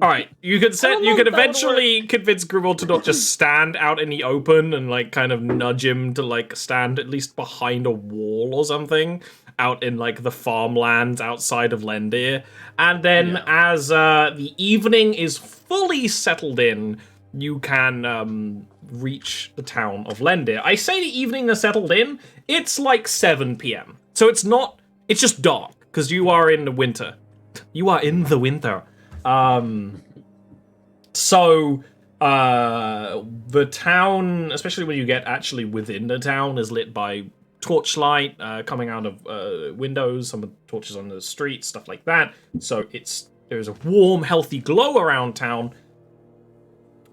All right, you could eventually convince Grimble to not just stand out in the open and like kind of nudge him to like stand at least behind a wall or something out in like the farmlands outside of Lendr. And then as the evening is fully settled in, you can reach the town of Lendr. I say the evening is settled in, it's like 7 p.m. So it's just dark because you are in the winter. You are in the winter. So the town, especially when you get actually within the town, is lit by torchlight coming out of windows, some torches on the street, stuff like that. So there's a warm, healthy glow around town,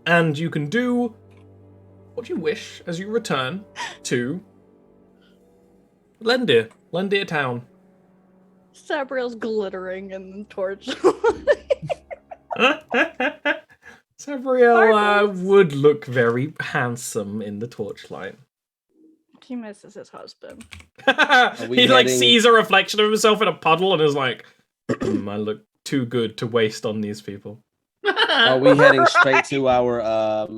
and you can do what you wish as you return to Lendr town. Sabriel's glittering in the torch. Sabriel would look very handsome in the torchlight. He misses his husband. He like sees a reflection of himself in a puddle and is like, I look too good to waste on these people. Are we heading straight to our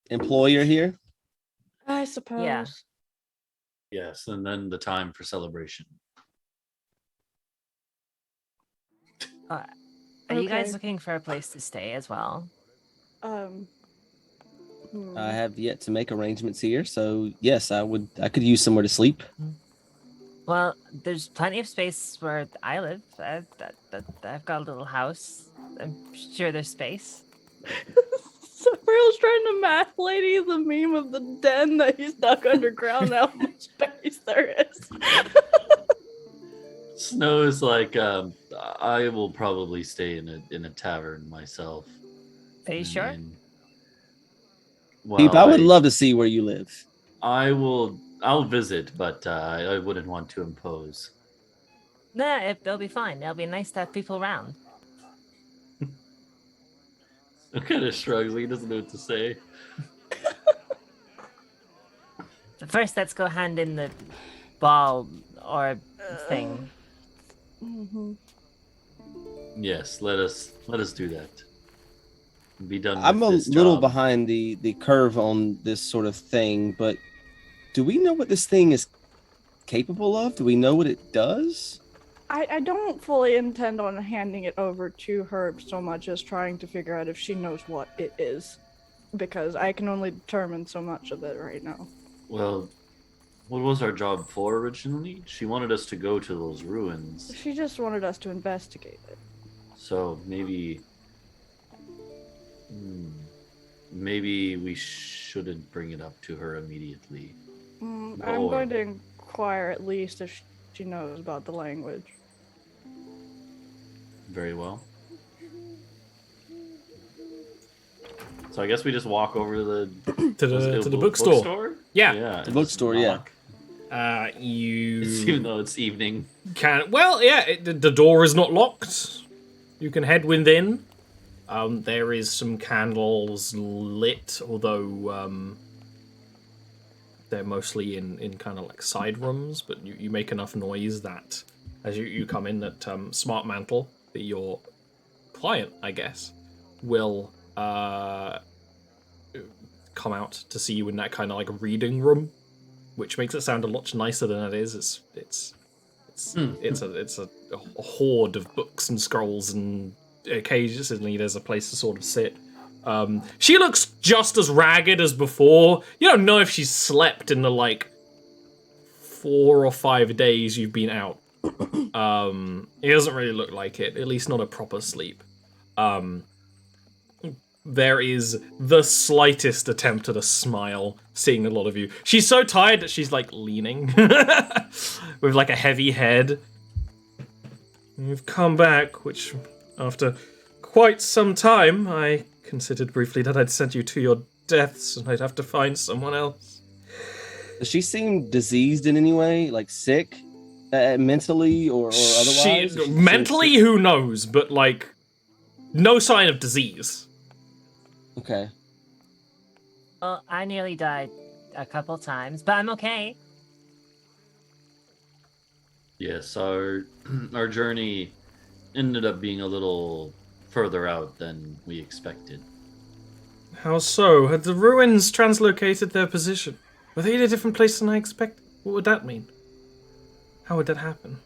employer here? I suppose. Yeah. Yes, and then the time for celebration. Are you guys looking for a place to stay as well? I have yet to make arrangements here, so yes, I could use somewhere to sleep. Well, there's plenty of space where I live. I've got a little house. I'm sure there's space. Sabriel's trying to math lady the meme of the den that he's dug underground, how much space there is. Snow is like, I will probably stay in a tavern myself. Are you sure? Well, Peep, I would love to see where you live. I'll visit, but I wouldn't want to impose. Nah, they'll be fine. It'll be nice to have people around. He kind of shrugs, like he doesn't know what to say. But first, let's go hand in the ball or thing. Mm-hmm. Yes, let us do that. Be done. I'm a with this little job. behind the curve on this sort of thing, but do we know what this thing is capable of? Do we know what it does? I don't fully intend on handing it over to her so much as trying to figure out if she knows what it is. Because I can only determine so much of it right now. Well, what was our job for originally? She wanted us to go to those ruins. She just wanted us to investigate it. So maybe we shouldn't bring it up to her immediately. I'm Or- going to inquire at least if she knows about the language. Very well. So I guess we just walk over to the To the bookstore. Yeah. Yeah. The bookstore, yeah. You Even though it's evening. can. Well, yeah. The door is not locked. You can head within. There is some candles lit, although they're mostly in kind of like side rooms. But you make enough noise that as you come in, that Smart Mantle, your client, I guess, will come out to see you in that kind of like reading room, which makes it sound a lot nicer than it is. It's a hoard of books and scrolls, and occasionally there's a place to sort of sit. She looks just as ragged as before. You don't know if she's slept in the like 4 or 5 days you've been out. It doesn't really look like it, at least not a proper sleep. There is the slightest attempt at a smile, seeing a lot of you. She's so tired that she's like leaning with like a heavy head. You've come back, which after quite some time, I considered briefly that I'd sent you to your deaths and I'd have to find someone else. Does she seem diseased in any way, like sick, mentally or otherwise? Mentally, who knows? But like, no sign of disease. Okay. Well, I nearly died a couple times, but I'm okay. Yes, our journey ended up being a little further out than we expected. How so? Had the ruins translocated their position? Were they in a different place than I expected? What would that mean? How would that happen?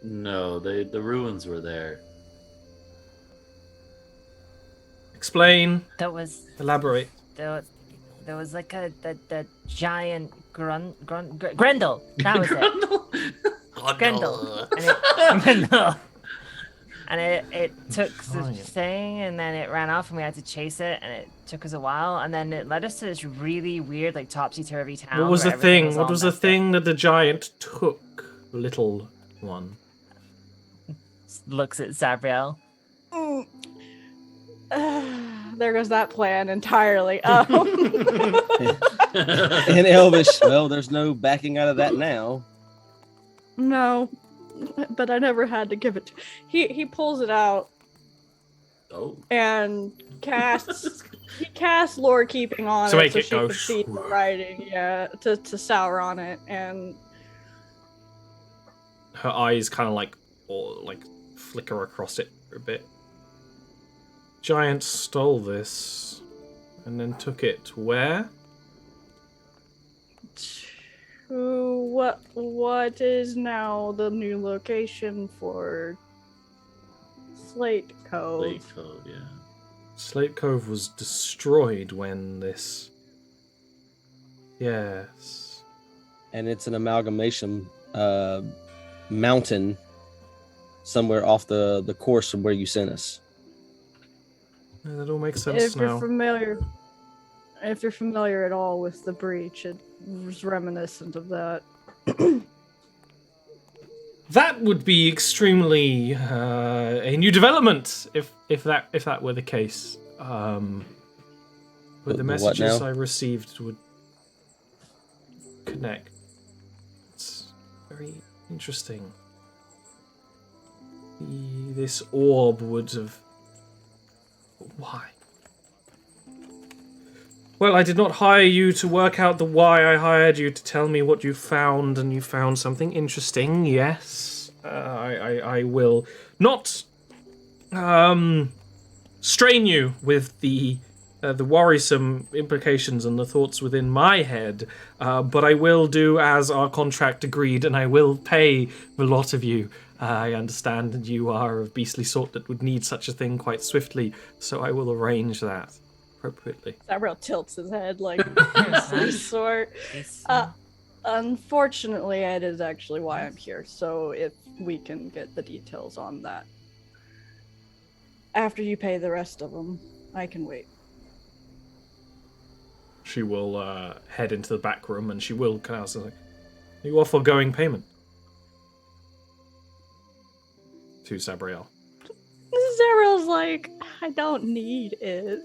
No, the ruins were there. Explain. Elaborate. Elaborate. There was like that giant Grendel. That was it. Grendel. Grendel. And it took the thing, and then it ran off, and we had to chase it, and it took us a while, and then it led us to this really weird, like topsy-turvy town. What was where the everything thing? all What was the messed up. thing that the giant took, little one? Looks at Zabriel. There goes that plan entirely. In Elvish, well, there's no backing out of that now. No, but I never had to give it to... He pulls it out Oh. and casts... He casts lore keeping on To it make so it she go could see the writing, yeah, to sour on it, and Her eyes kind of like flicker across it for a bit. Giant stole this and then took it where? to what is now the new location for Slate Cove. Lake Cove, yeah. Slate Cove was destroyed when this... Yes. And it's an amalgamation mountain somewhere off the course from where you sent us. Yeah, that all makes sense If you're now. familiar at all with the breach, it was reminiscent of that. That would be extremely a new development if that were the case. But the The what messages now? I received would connect. It's very interesting. This orb would have... Why? Well, I did not hire you to work out the why. I hired you to tell me what you found, and you found something interesting. Yes, I will not strain you with the worrisome implications and the thoughts within my head, but I will do as our contract agreed, and I will pay the lot of you. I understand that you are of beastly sort that would need such a thing quite swiftly, so I will arrange that appropriately. Sabriel tilts his head like some sort. Unfortunately, it is actually why I'm here, so if we can get the details on that. After you pay the rest of them, I can wait. She will head into the back room, and she will kind of say, "Are you all foregoing payment?" To Sabriel. Sabriel's like, I don't need it,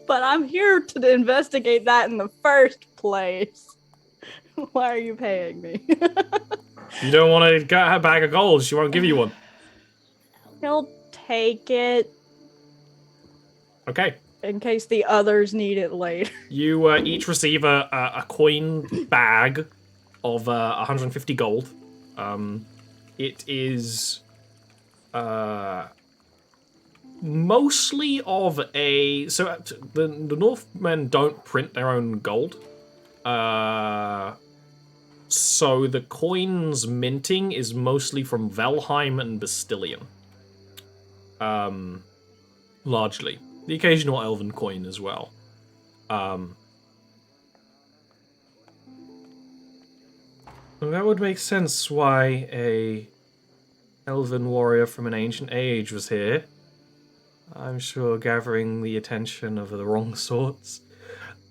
but I'm here to investigate that in the first place. Why are you paying me? You don't want to get her bag of gold. She won't give you one. He'll take it. Okay. In case the others need it later. You each receive a coin bag of 150 gold. It is mostly of a... So the Northmen don't print their own gold. So the coins minting is mostly from Valheim and Bastillion. Largely. The occasional elven coin as well. That would make sense why a elven warrior from an ancient age was here. I'm sure gathering the attention of the wrong sorts.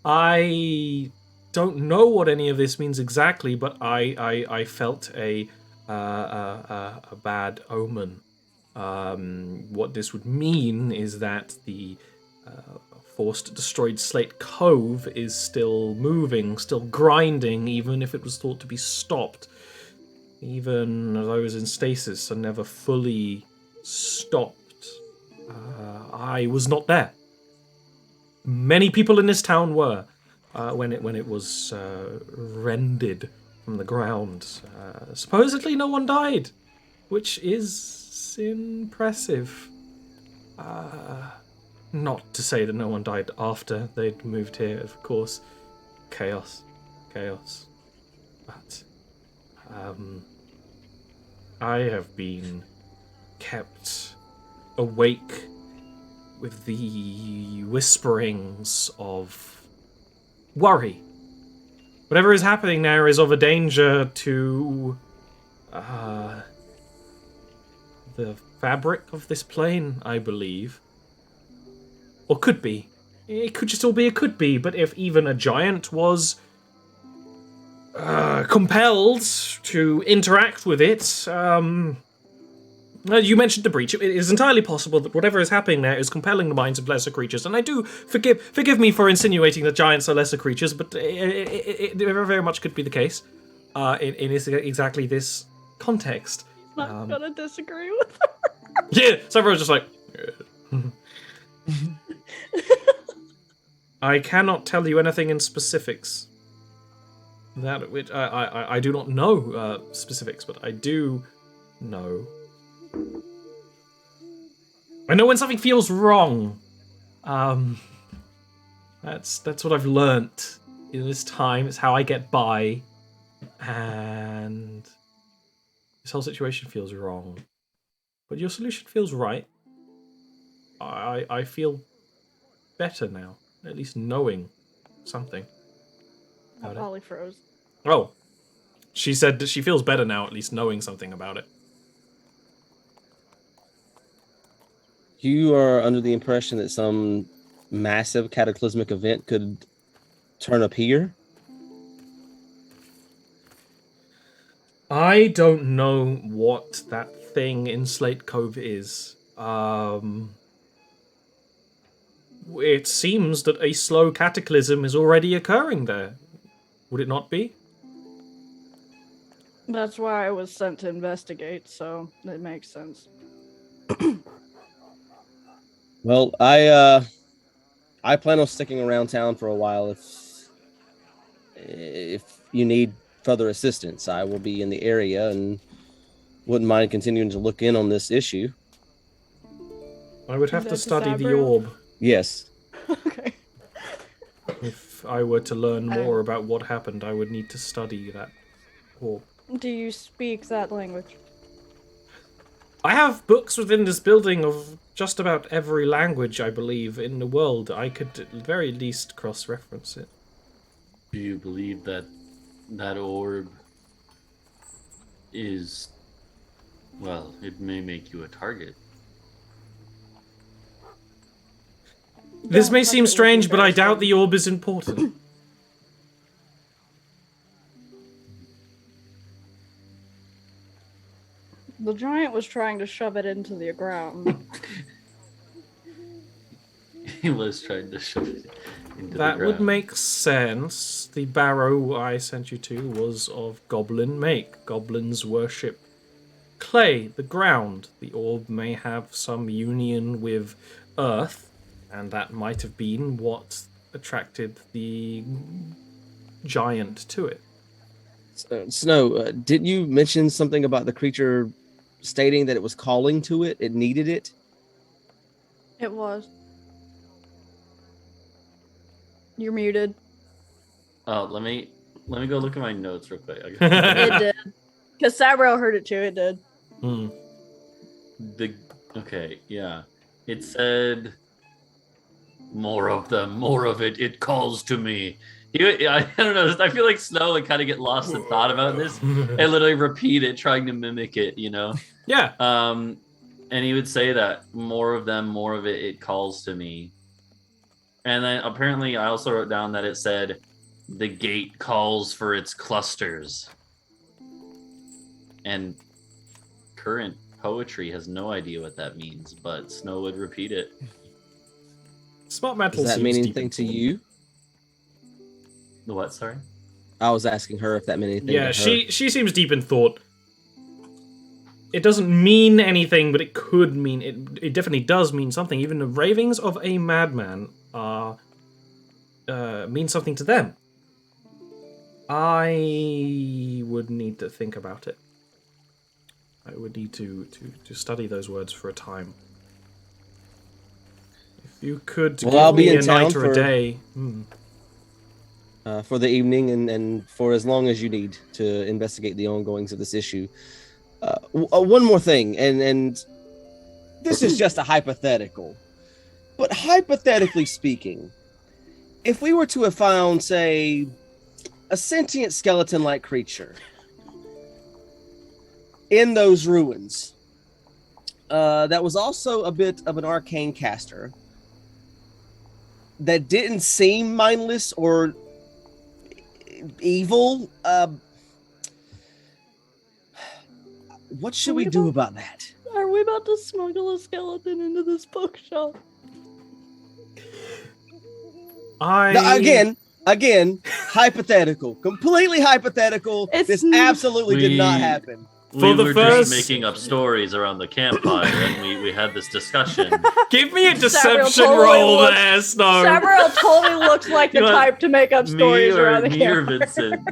I don't know what any of this means exactly, but I felt a bad omen. What this would mean is that the forced destroyed Slate Cove is still moving, still grinding, even if it was thought to be stopped. Even as I was in stasis and never fully stopped. I was not there. Many people in this town were when it was rended from the ground. Supposedly no one died, which is impressive. Not to say that no one died after they'd moved here, of course. Chaos. But I have been kept awake with the whisperings of worry. Whatever is happening now is of a danger to the fabric of this plane, I believe. Or could be. It could just all be a could be, but if even a giant was compelled to interact with it, you mentioned the breach. It is entirely possible that whatever is happening there is compelling the minds of lesser creatures, and I do forgive me for insinuating that giants are lesser creatures, but it very much could be the case in exactly this context. Not gonna disagree with her. Yeah, so everyone's just like... I cannot tell you anything in specifics. That which I do not know specifics, but I do know. I know when something feels wrong. That's what I've learnt in this time. It's how I get by, and this whole situation feels wrong. But your solution feels right. I feel better now. At least knowing something. Ollie froze. Oh. She said that she feels better now, at least knowing something about it. You are under the impression that some massive cataclysmic event could turn up here? I don't know what that thing in Slate Cove is. It seems that a slow cataclysm is already occurring there. Would it not be? That's why I was sent to investigate, so it makes sense. Well, I plan on sticking around town for a while. If you need further assistance, I will be in the area and wouldn't mind continuing to look in on this issue. I would have to That's study the Sabro. orb Yes. Okay. if I were to learn more about what happened. I would need to study that orb. Do you speak that language? I have books within this building of just about every language, I believe, in the world. I could at the very least cross-reference it. Do you believe that that orb is... Well, it may make you a target. This Don't may touch seem it with strange, but I embarrassment. doubt the orb is important. The giant was trying to shove it into the ground. He was trying to shove it into the That ground. would make sense. The barrow I sent you to was of goblin make. Goblins worship clay, the ground. The orb may have some union with earth, and that might have been what attracted the giant to it. Snow, didn't you mention something about the creature stating that it was calling to it? It needed it? It was. You're muted. Oh, let me go look at my notes real quick. It did. Because Sabro heard it too, it did. Hmm. Okay, yeah. It said more of them, more of it. It calls to me. I don't know. I feel like Snow would kind of get lost in thought about this and literally repeat it, trying to mimic it. Yeah. And he would say that more of them, more of it. It calls to me. And then apparently, I also wrote down that it said the gate calls for its clusters. And current poetry has no idea what that means, but Snow would repeat it. Smart metal. Does that mean seems anything deep to in you? The what? Sorry. I was asking her if that meant anything. Yeah, to her. she seems deep in thought. It doesn't mean anything, but it could mean it definitely does mean something. Even the ravings of a madman are mean something to them. I would need to think about it. I would need to study those words for a time. If you could Well, give I'll be me in a town night or a for- day. For the evening and for as long as you need to investigate the ongoings of this issue. One more thing, and this is just a hypothetical, but hypothetically speaking, if we were to have found, say, a sentient skeleton-like creature in those ruins that was also a bit of an arcane caster that didn't seem mindless or evil, what should we do about that? Are we about to smuggle a skeleton into this bookshop? Now, again, hypothetical, completely hypothetical. It's This n- absolutely did not We- happen. For we the were first- just making up stories around the campfire, and we had this discussion. Give me a Samuel deception totally roll looks- there, Snow. Sabro totally looks like the You want type to make up stories around the me or camera. Vincent?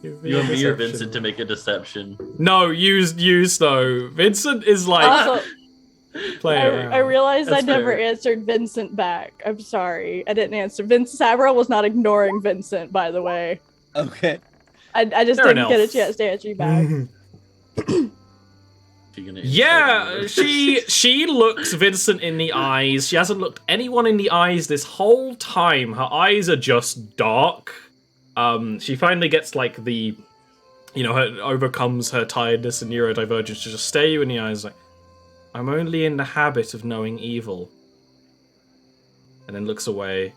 Give me You a want me or deception Vincent to roll. make a deception? No, you Snow. Vincent is like Also, playing around. I realized That's I never fair. answered Vincent back. I'm sorry. I didn't answer. Sabro was not ignoring Vincent, by the way. Okay. I just They're an didn't get a elf. chance to answer you back. If you're gonna Yeah, insult me. she looks Vincent in the eyes. She hasn't looked anyone in the eyes this whole time. Her eyes are just dark. She finally gets like the, overcomes her tiredness and neurodivergence to just stare you in the eyes like, I'm only in the habit of knowing evil. And then looks away.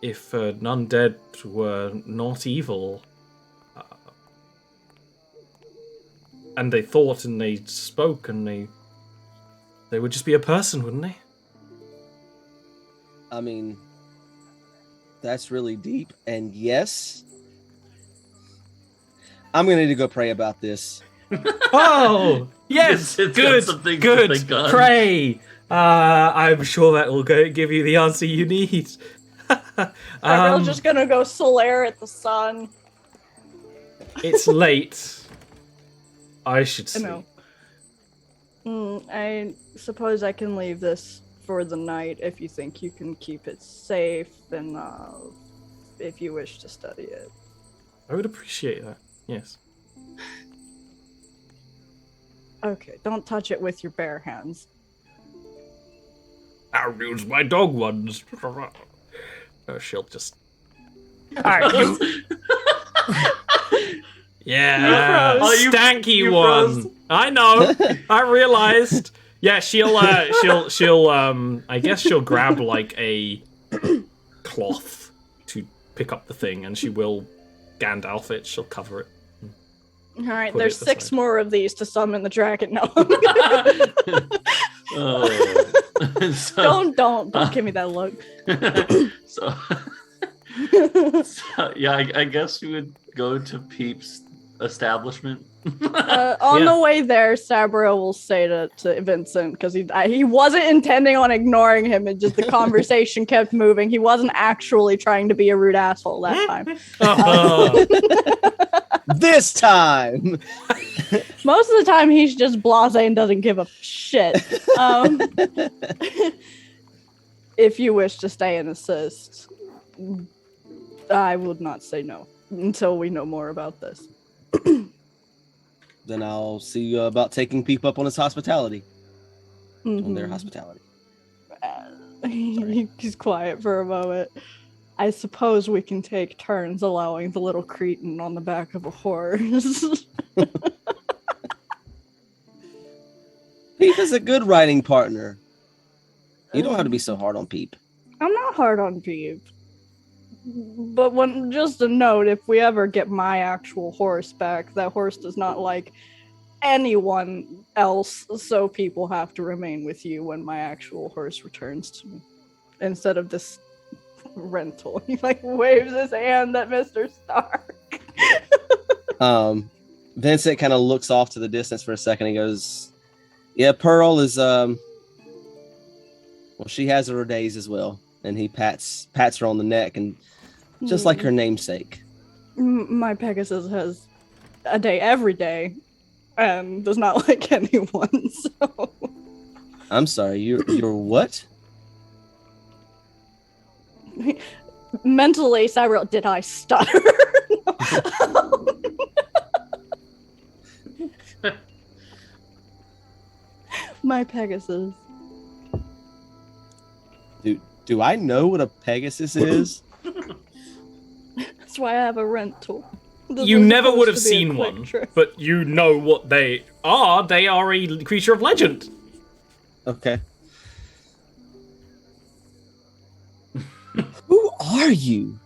If an undead were not evil, and they thought and they spoke and they would just be a person, wouldn't they? I mean, that's really deep. And yes, I'm going to need to go pray about this. Oh, yes, It's got good, something to good. think on. Pray. I'm sure that will give you the answer you need. Sabro's just gonna go stare at the sun. It's late. I should I sleep. know. I suppose I can leave this for the night if you think you can keep it safe and if you wish to study it. I would appreciate that. Yes. Okay, don't touch it with your bare hands. I'll use my dog ones. She'll just. All right, you, Yeah, Oh, you- stanky you one. froze. I know. I realized. Yeah, she'll I guess she'll grab like a cloth to pick up the thing, and she will Gandalf it. She'll cover it. All right, Put there's it 6 aside. more of these to summon the dragon. No, Oh. So, don't give me that look. so, yeah, I guess we would go to Peep's establishment. On the way there, Sabriel will say to Vincent, because he wasn't intending on ignoring him, and just the conversation kept moving. He wasn't actually trying to be a rude asshole that time. This time. Most of the time, he's just blasé and doesn't give a shit. If you wish to stay and assist, I would not say no until we know more about this. Then I'll see about taking Peep up on his hospitality. On their Mhm. hospitality. He's quiet for a moment. I suppose we can take turns allowing the little cretin on the back of a horse. Peep is a good riding partner. You don't have to be so hard on Peep. I'm not hard on Peep. But just a note, if we ever get my actual horse back, that horse does not like anyone else, so people have to remain with you when my actual horse returns to me. Instead of this rental. He waves his hand at Mr. Stark. Vincent kind of looks off to the distance for a second. He goes, "Yeah, Pearl is well, she has her days as well." And he pats her on the neck, and just like her namesake. My Pegasus has a day every day and does not like anyone, so I'm sorry, you're what? mentally, Cyril, did I stutter? My Pegasus. Do I know what a Pegasus is? That's why I have a rental. This You was never would supposed have to be a seen quick one, trip. but you know what they are. They are a creature of legend. Okay. Who are you?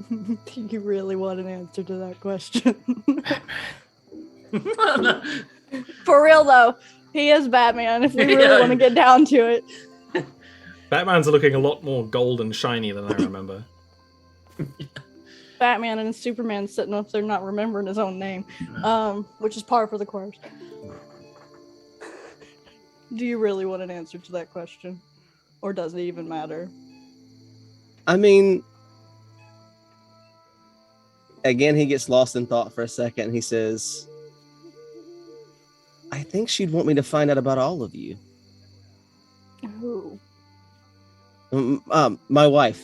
Do you really want an answer to that question? For real though, he is Batman. If we really Yeah. want to get down to it. Batman's looking a lot more gold and shiny than I remember. Batman and Superman sitting up there not remembering his own name, which is par for the course. Do you really want an answer to that question? Or does it even matter? I mean, again, he gets lost in thought for a second. And he says, "I think she'd want me to find out about all of you." Who? My wife.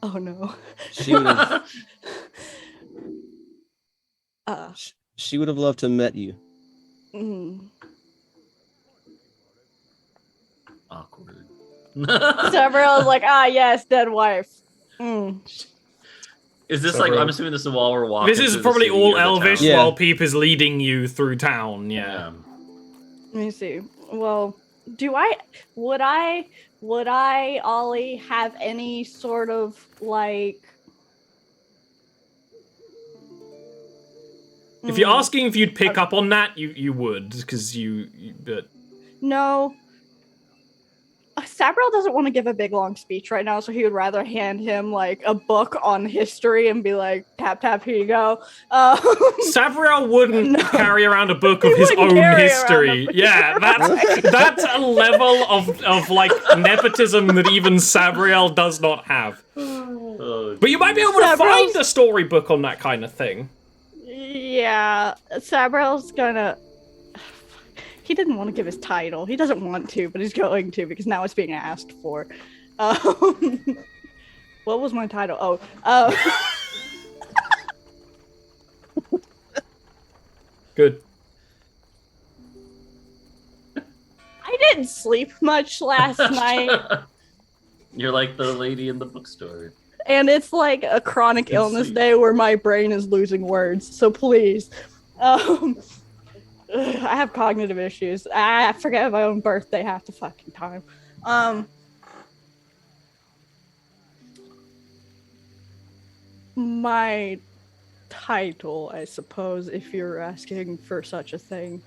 Oh no. She would have. Uh, She would have loved to have met you. Awkward. Several is like, yes, dead wife. Is this So like? we're- I'm assuming this is while we're walking. This is through the probably city all or the Elvish town. Yeah. while Peep is leading you through town. Yeah. Let me see. Well, would I, Ollie, have any sort of like... If you're asking if you'd pick up on that, you would, because but No. Sabriel doesn't want to give a big long speech right now, so he would rather hand him like a book on history and be like, tap tap, here you go. Savriel wouldn't No. carry around a book of He his wouldn't own carry around history. a book. Yeah, that's a level of like nepotism that even Savriel does not have. Oh, But you might be able to Savriel's- find a storybook on that kind of thing. Yeah, Sabrel's gonna. He didn't want to give his title. He doesn't want to, but he's going to because now it's being asked for. What was my title? Good. I didn't sleep much last night, You're like the lady in the bookstore. and it's like a chronic illness day where my brain is losing words. So please, I have cognitive issues. I forget my own birthday half the fucking time. My title, I suppose, if you're asking for such a thing,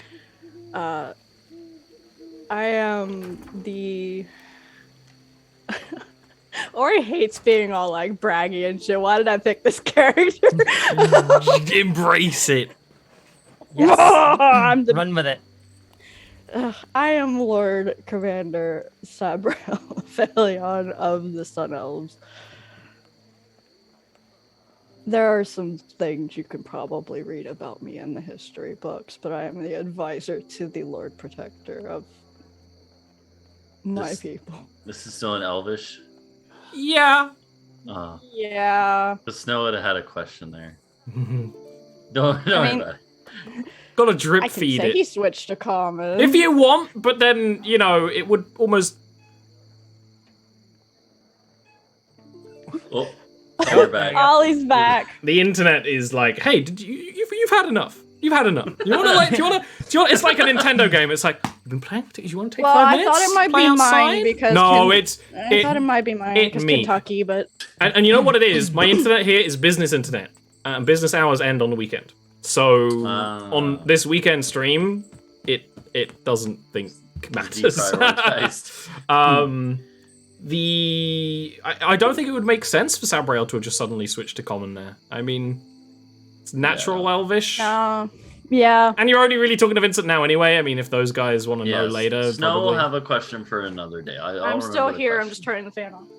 I am the. Ori hates being all like braggy and shit. Why did I pick this character? Embrace it. Yes. I'm the Run with it. I am Lord Commander Sabrel Felion of the Sun Elves. There are some things you can probably read about me in the history books, but I am the advisor to the Lord Protector of my people. This is still in Elvish. Yeah. Yeah. The Snow would have had a question there. Don't worry mean, about it. Gotta drip I can feed say it. he switched to common. If you want, but then, you know, it would almost... Oh, we're back. Ollie's back. The internet is like, hey, you've had enough. You've had enough. You want to like? Do you want to? It's like a Nintendo game. It's like you've been playing. Do you want to take Well, 5 minutes? I thought it might play be outside? mine because no, I thought it might be mine because me. Kentucky, but And you know what it is? My internet here is business internet, and business hours end on the weekend. So on this weekend stream, it doesn't think matters. Deprioritized. I don't think it would make sense for Sabrael to have just suddenly switched to common there. I mean, it's natural Elvish. yeah. And you're only really talking to Vincent now anyway. I mean, if those guys want to know later. Snow probably. will have a question for another day. I'm still here. I'm just turning the fan on.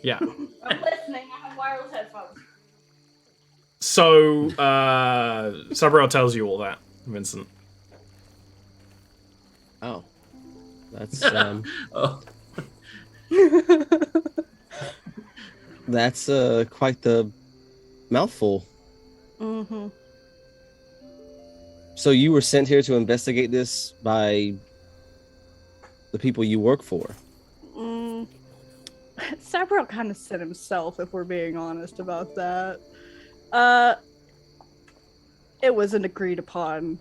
Yeah. I'm listening. I have wireless headphones. So, Sabrael tells you all that, Vincent. Oh, that's Oh. that's quite the mouthful. Mm-hmm. So you were sent here to investigate this by the people you work for. Sabrel kind of sent himself, if we're being honest about that. It was an agreed upon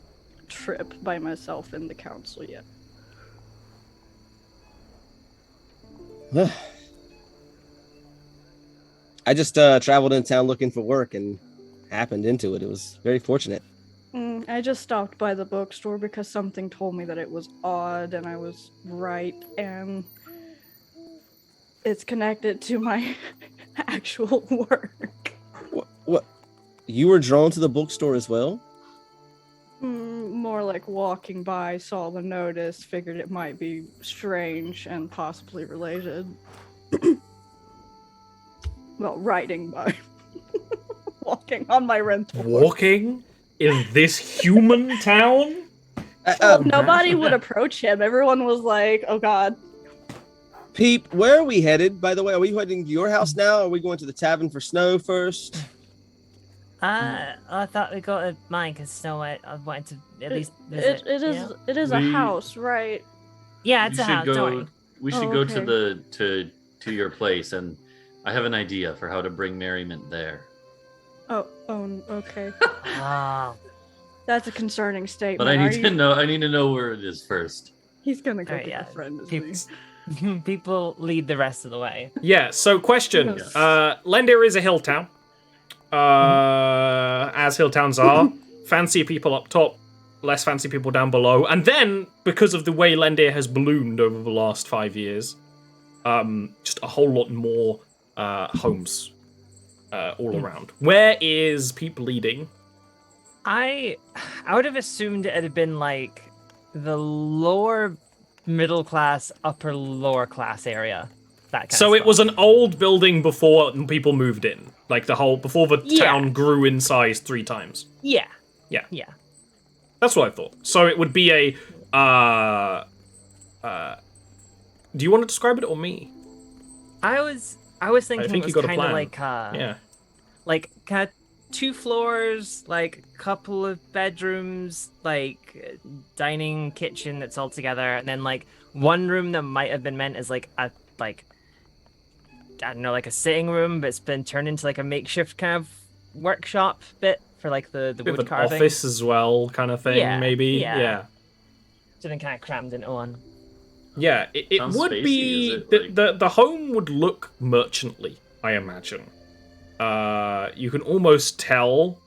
trip by myself and the council yet. I just traveled in town looking for work and happened into it. It was very fortunate. I just stopped by the bookstore because something told me that it was odd and I was right, and it's connected to my actual work. What? You were drawn to the bookstore as well? More like walking by, saw the notice, figured it might be strange and possibly related. Well, riding by. Walking on my rental. Walking in this human town? Nobody would approach him. Everyone was like, oh god. Peep, where are we headed? By the way, are we heading to your house now? Or are we going to the tavern for Snow first? I thought we go to mine because Snow White. I wanted to at least visit. It is a house, right? Yeah, it's a house. Don't worry. We should go to your place, and I have an idea for how to bring merriment there. Oh, okay. Oh. That's a concerning statement. But I need to know where it is first. He's gonna go Alright, get yeah. a friend as People, me. people lead the rest of the way. Yeah, so question. Yes. Lendr is a hill town. As hill towns are. Fancy people up top, less fancy people down below. And then, because of the way Lendr has ballooned over the last 5 years, just a whole lot more homes all around. Where is people leading? I would have assumed it had been like the lower middle class, upper lower class area. That kind So of it was an old building before people moved in, like before the town grew in size 3 times. Yeah. Yeah. Yeah. That's what I thought. So it would be a. Do you want to describe it or me? I was thinking think it you was got a kind of plan. like Yeah. like kind of 2 floors, like couple of bedrooms, like dining, kitchen that's all together, and then like one room that might have been meant as like a like I don't know, like a sitting room, but it's been turned into like a makeshift kind of workshop bit for like the Bit of wood an carving. office as well, kind of thing, Yeah, maybe. yeah. Yeah. So then kind of crammed into one. Yeah, it Sounds would spacey, be is it, the home would look merchantly, I imagine. You can almost tell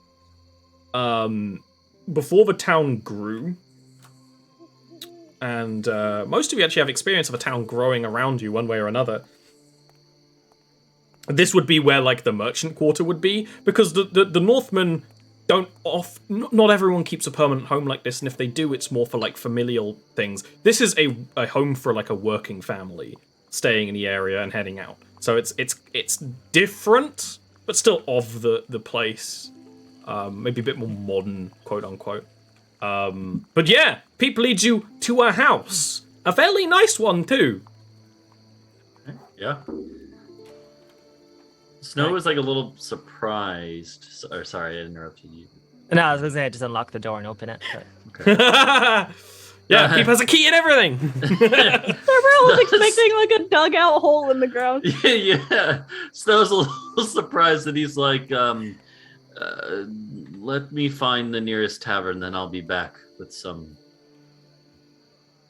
before the town grew, and most of you actually have experience of a town growing around you one way or another. This would be where like the merchant quarter would be, because the Northmen don't not everyone keeps a permanent home like this, and if they do, it's more for like familial things. This is a home for like a working family staying in the area and heading out. So it's different, but still of the place. Maybe a bit more modern, quote unquote. But yeah, people lead you to a house, a fairly nice one too. Yeah. Snow was like a little surprised. Or sorry, I interrupted you. No, I was gonna say I just unlock the door and open it. But... Yeah, Peep has a key and everything. Cerberus was expecting like a dugout hole in the ground. Yeah. Snow's a little surprised that he's like, let me find the nearest tavern, then I'll be back with some.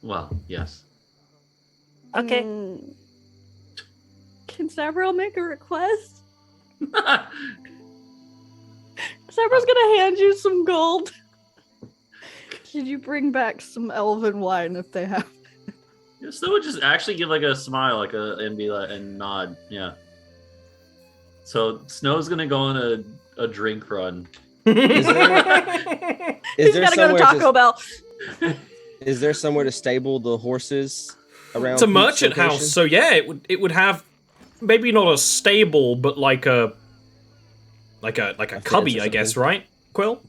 Well, yes. Okay. Can Cerberus make a request? Cerberus gonna hand you some gold. Could you bring back some elven wine if they have? Yeah, Snow would just actually give like a smile, and be like, and nod. Yeah. So Snow's gonna go on a drink run. Is He's there gotta go to Taco Bell. Is there somewhere to stable the horses around? It's a Pete's merchant location? house, so yeah, it would have maybe not a stable, but like a cubby, I guess, right, Quill?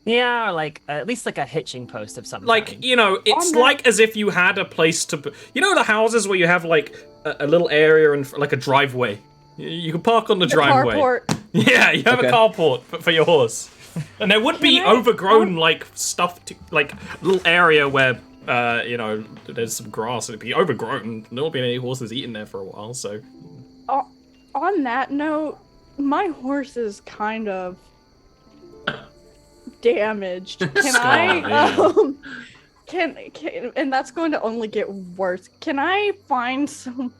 Yeah, or like at least like a hitching post of some Like, kind. you know, it's like as if you had a place to... You know the houses where you have, like, a little area and like a driveway? You can park on the driveway. Carport. Yeah, you have a carport for your horse. And there would be overgrown, like, stuff, like, little area where, you know, there's some grass. It'd be overgrown. There won't be any horses eating there for a while, so... On that note, my horse is kind of damaged. Can I can and that's going to only get worse. Can I find somewhere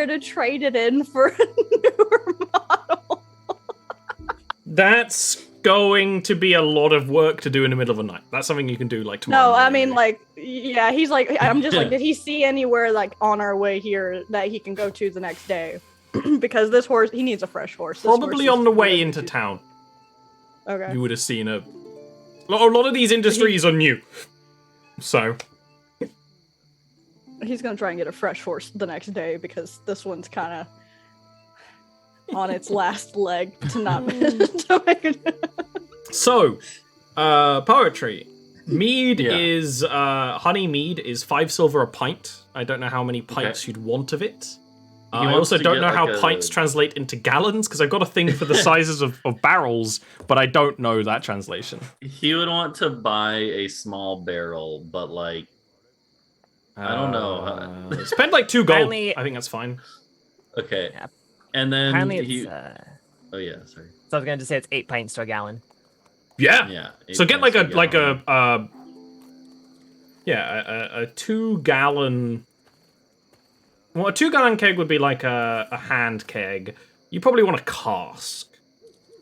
to trade it in for a newer model? That's going to be a lot of work to do in the middle of the night. That's something you can do like tomorrow. No, I morning. mean like yeah, he's like I'm just like, did he see anywhere like on our way here that he can go to the next day? Because this horse, he needs a fresh horse. This Probably horse on is the way really into too- town. Okay. You would have seen a lot of these industries are new. So He's gonna try and get a fresh horse the next day because this one's kind of on its last leg to not to make it. So, poetry. Mead Yeah. is honey mead is 5 silver a pint. I don't know how many pints you'd want of it. I wants also to don't get, know how like, pints translate into gallons because I've got a thing for the sizes of barrels, but I don't know that translation. He would want to buy a small barrel, but like, I don't know. Spend like 2 gold. Apparently- I think that's fine. Okay. Yeah. And then Apparently he. it's Oh yeah, sorry. so I was going to say it's 8 pints to a gallon. Yeah. Yeah. So get like a 8 a 2 gallon. Well, a 2 gallon keg would be like a hand keg. You probably want a cask,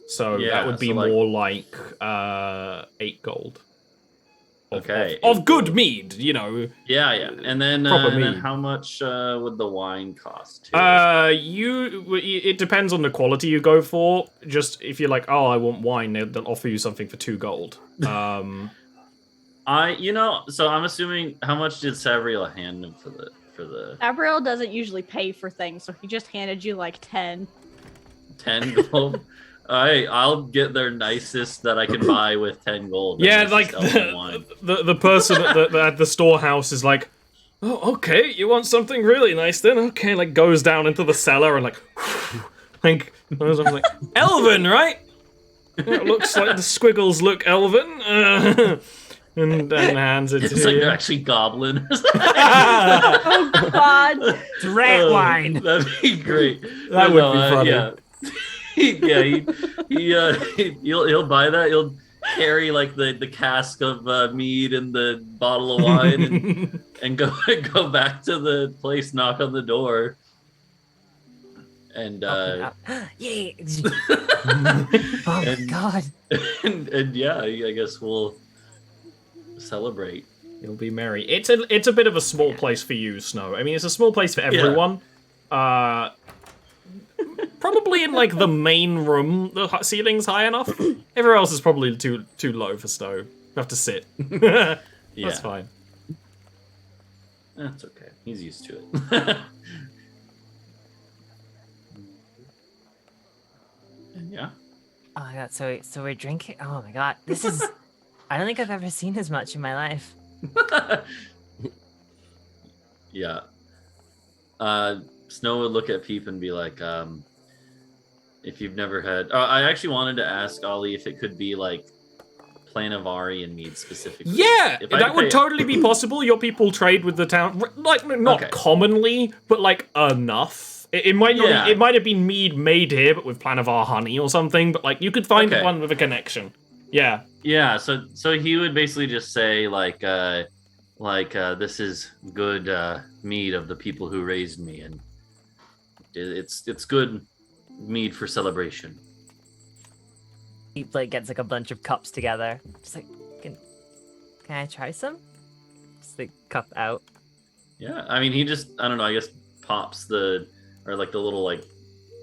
so Yeah, that would be so, like- more like 8 gold. Okay. Of good mead, you know. Yeah. And then, Proper and then mead. how much would the wine cost? Too? It depends on the quality you go for. Just if you're like, oh, I want wine, they'll offer you something for 2 gold. So I'm assuming, how much did Savriel hand him for the Abriel doesn't usually pay for things, so he just handed you like 10. 10 gold? I'll get their nicest that I can buy with 10 gold. Yeah, That's like just elven wine. the person at the storehouse is like, oh, okay, you want something really nice then? Okay, like goes down into the cellar and like elven, right? Yeah, it looks like the squiggles look elven. And hands it It's to like you. they're actually goblin. Oh God! It's rat wine. That'd be great. That would be funny. Yeah, he'll buy that. He'll carry like the cask of mead and the bottle of wine and go back to the place, knock on the door, and Yay! Oh my god! and yeah, I guess we'll celebrate. You'll be merry. It's a bit of a small place for you, Snow. I mean, it's a small place for everyone. Probably in like the main room, the ceiling's high enough. Everywhere else is probably too low for Snow. You have to sit. That's fine. That's okay. He's used to it. Yeah. Oh my god! So we're drinking. Oh my god! This is. I don't think I've ever seen as much in my life. Yeah. Snow would look at Peep and be like, if you've never had... I actually wanted to ask Ollie if it could be like Planavari and mead specifically. Yeah, If I that would pay- totally be possible. Your people trade with the town, like not Okay. commonly, but like enough. It might not. Yeah. It might have been mead made here, but with Planavar honey or something. But like you could find Okay. one with a connection. Yeah. Yeah, so he would basically just say like this is good mead of the people who raised me, and it's good mead for celebration. He like gets like a bunch of cups together. Just like, can I try some? Just the cup out. Yeah, I mean, he just, I don't know, I guess pops the little like,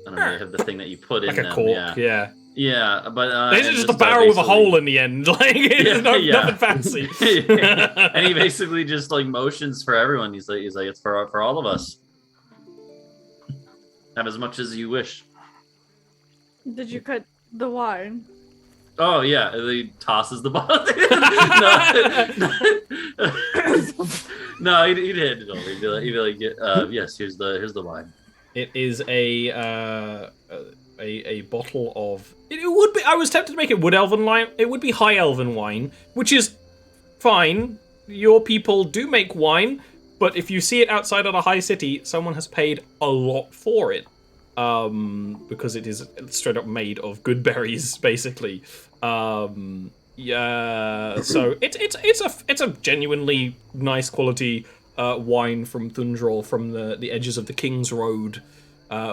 I don't know, they have the thing that you put Like in a them. cork. Yeah. Yeah, but This and is just a barrel with a basically- hole in the end. Like it's nothing fancy. And he basically just like motions for everyone. He's like it's for all of us. Have as much as you wish. Did you cut the wine? Oh yeah, and he tosses the bottle. No, he'd hand it over. He'd be like, yes, here's the wine. It is a bottle of. It would be. I was tempted to make it wood elven wine. It would be high elven wine, which is fine. Your people do make wine, but if you see it outside of a high city, someone has paid a lot for it, because it is straight up made of good berries, basically. Yeah. So it's a genuinely nice quality wine from Thundrol, from the edges of the King's Road.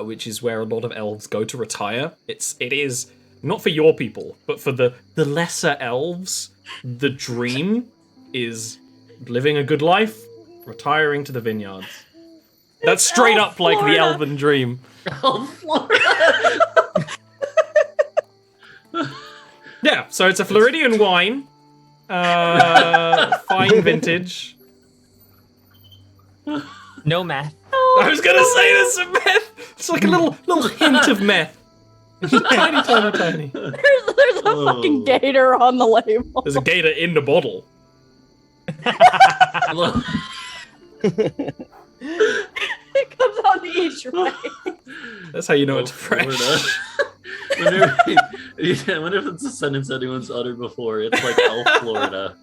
Which is where a lot of elves go to retire. It is not for your people, but for the lesser elves. The dream is living a good life, retiring to the vineyards. That's straight up like the elven dream. Yeah, so it's a Floridian wine, fine vintage. No math. I was gonna say there's some meth. It's like a little hint of meth. Tiny. There's a fucking gator on the label. There's a gator in the bottle. It comes on each way. That's how you know it's fresh. Whenever if it's a sentence anyone's uttered before, it's like Elf Florida.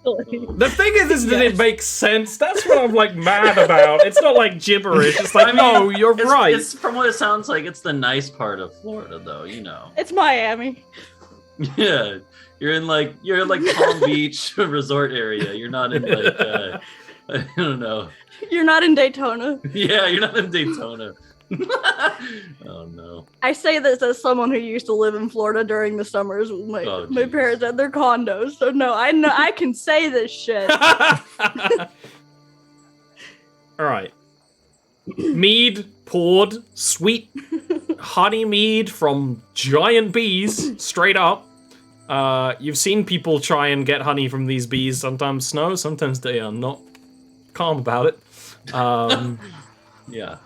The thing is that it makes sense. That's what I'm like mad about. It's not like gibberish. It's like, no, you're right. It's from what it sounds like. It's the nice part of Florida, though. You know. It's Miami. Yeah, you're in like Palm Beach resort area. You're not in like I don't know. You're not in Daytona. Yeah, you're not in Daytona. Oh no. I say this as someone who used to live in Florida during the summers with my geez. parents at their condos. So no, I know I can say this shit. All right. Mead poured, sweet honey mead from giant bees, straight up. You've seen people try and get honey from these bees. Sometimes Snow, sometimes they are not calm about it. Yeah.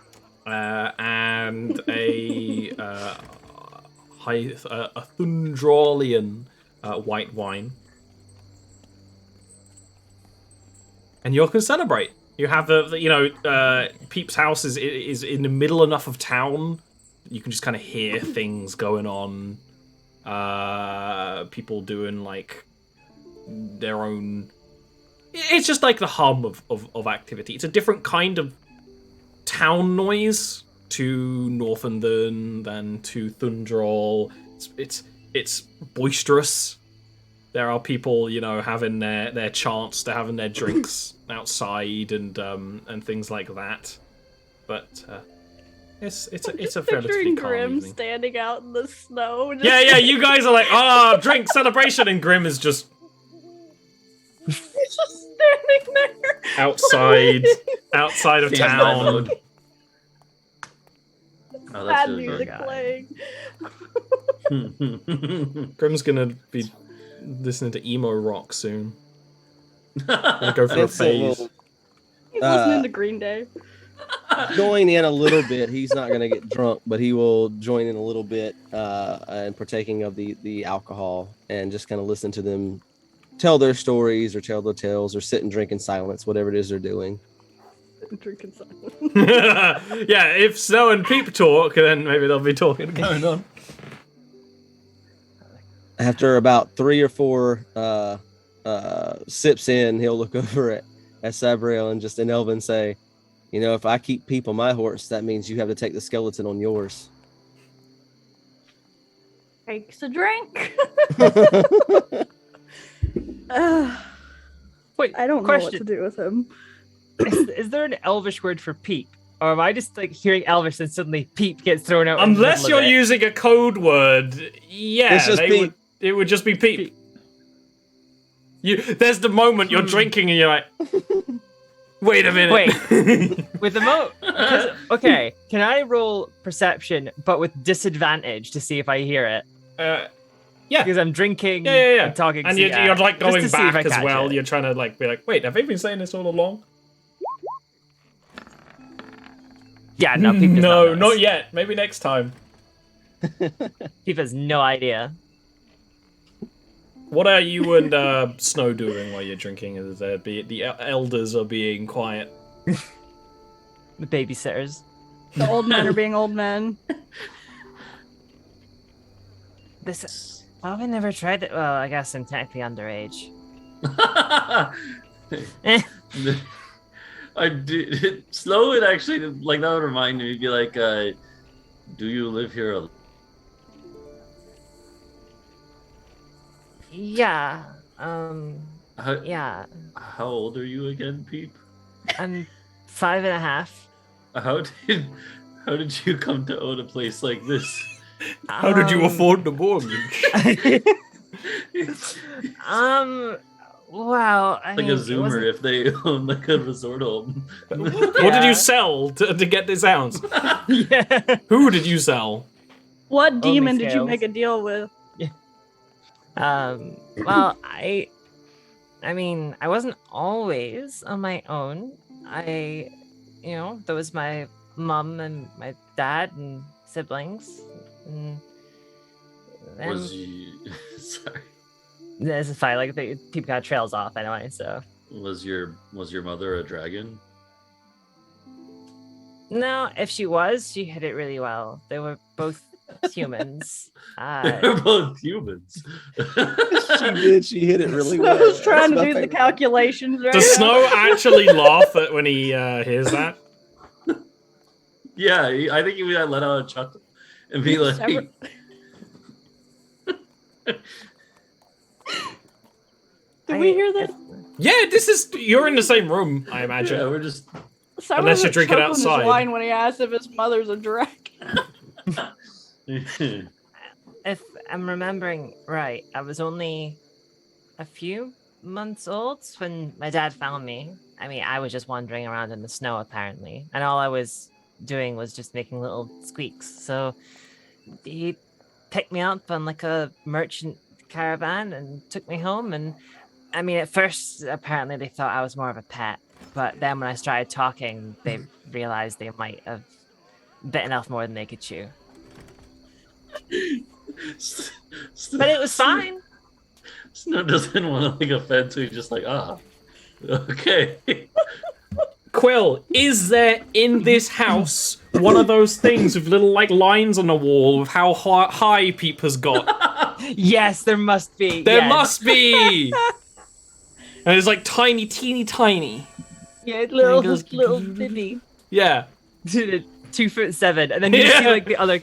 And a a Thundralian white wine. And you can celebrate. You have Peep's house is in the middle enough of town. You can just kind of hear things going on. People doing like their own. It's just like the hum of activity. It's a different kind of town noise to Northman than to Thundral. It's boisterous. There are people, having their chants, they're having their drinks outside and things like that. But it's a relatively calm Grim evening. standing out in the snow. Yeah, you guys are like, drink celebration, and Grim is just He's just standing there outside of Standby town. mode. Oh, that's sad really music playing. Grim's gonna be listening to emo rock soon. Gonna go through a phase. He's listening to Green Day. Join in a little bit. He's not going to get drunk, but he will join in a little bit and partaking of the alcohol and just kind of listen to them tell their stories or tell their tales or sit and drink in silence, whatever it is they're doing. Drinking silence. Yeah, if Snow and Peep talk, then maybe they'll be talking going on. After about 3 or 4 sips in, he'll look over at Sabriel and just in Elven say, if I keep Peep on my horse, that means you have to take the skeleton on yours. Takes a drink. Wait, I don't know what to do with him. Is there an Elvish word for peep? Or am I just like hearing Elvish and suddenly peep gets thrown out? Unless you're using a code word, yeah, it would just be peep. There's the moment you're drinking and you're like, wait a minute. Wait, with the okay, can I roll perception but with disadvantage to see if I hear it? Yeah, because I'm drinking. Yeah. And talking. And you're like going back as well. It. You're trying to like be like, wait, have they been saying this all along? Yeah, no, Peep does no, not not yet. Maybe next time. Peep has no idea. What are you and Snow doing while you're drinking? Is there the elders are being quiet? The babysitters. The old men are being old men. Well, we never tried it. Well, I guess I'm technically underage. I do. Slow would actually like that would remind me. Be like, do you live here alone? Yeah. Yeah. How old are you again, Peep? I'm 5.5. How did you come to own a place like this? How did you afford the mortgage? Well, I like mean, a Zoomer if they own like a resort home. What did you sell to get this house? Yeah. Who did you sell? What demon did you scales. make a deal with? Well, I mean, I wasn't always on my own. There was my mom and my dad and siblings. And Was you sorry? This is fine. Like people got trails off anyway. So Was your mother a dragon? no, if she was, she hit it really well. They were both humans. They're both humans. She did. She hit it really well. Snow's trying to That's do my the favorite. calculations right Does now. Snow actually laugh at when he hears that? Yeah, I think he would let out a chuckle and be like, Several- Did we hear this? Yeah, you're in the same room, I imagine. yeah, we're just Simon Unless you was drink it choking his outside. wine when he asked if his mother's a dragon. If I'm remembering right, I was only a few months old when my dad found me. I mean, I was just wandering around in the snow apparently, and all I was doing was just making little squeaks. So he picked me up on like a merchant caravan and took me home. And I mean, at first, apparently they thought I was more of a pet, but then when I started talking, they realized they might have bitten off more than they could chew. But it was fine. Snow doesn't want to like offend, so he's just like, okay. Quill, is there in this house one of those things with little like lines on the wall of how high Peep has got? Yes, there must be. There yes. must be! And it's like tiny, teeny, tiny. Yeah, little, goes- little bitty. Yeah. 2'7", and then you see like the other.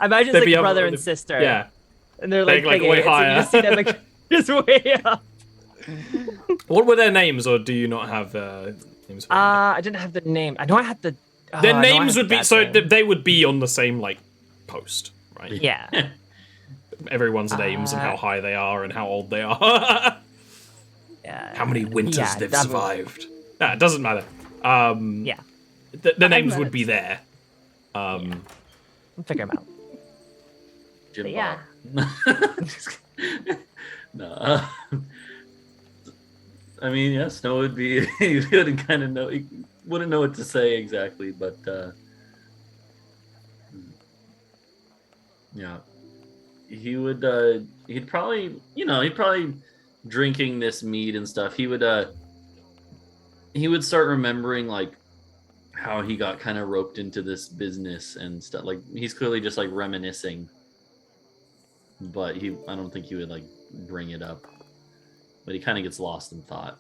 Imagine They'd it's be like up- brother and sister. Yeah. And they're like, Like, big way eights, and higher. you just see them like just way up. What were their names, or do you not have names? For them? I didn't have the name. I know I had the. Their I know I names had would be that so thing. they would be on the same like post, right? Yeah. Everyone's names and how high they are and how old they are. Yeah. How many winters Yeah, they've that would- survived. Nah, it doesn't matter. Yeah. The names minutes. would be there. We'll figure them out. Jim But yeah. Bob. No. I mean, yeah, Snow would be. He wouldn't kind of know. He wouldn't know what to say exactly, but yeah, he would. He'd probably, drinking this mead and stuff. He would start remembering like how he got kind of roped into this business and stuff. Like he's clearly just like reminiscing, but I don't think he would like bring it up. But he kind of gets lost in thought.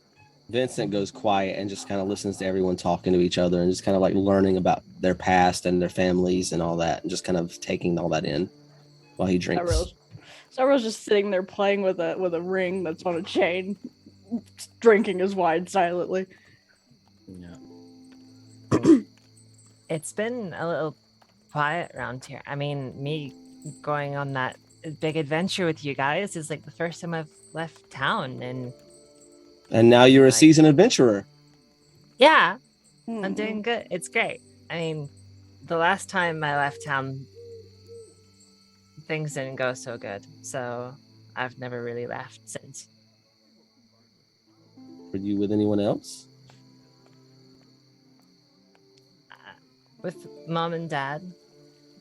Vincent goes quiet and just kind of listens to everyone talking to each other and just kind of like learning about their past and their families and all that, and just kind of taking all that in while he drinks. Several's just sitting there playing with a ring that's on a chain, drinking his wine silently. Yeah. It's been a little quiet around here. I mean, me going on that big adventure with you guys is like the first time I've left town, And now you're a Right. seasoned adventurer. yeah, I'm Mm. doing good. It's great. I mean, the last time I left town, things didn't go so good, so I've never really left since. Were you with anyone else? With mom and dad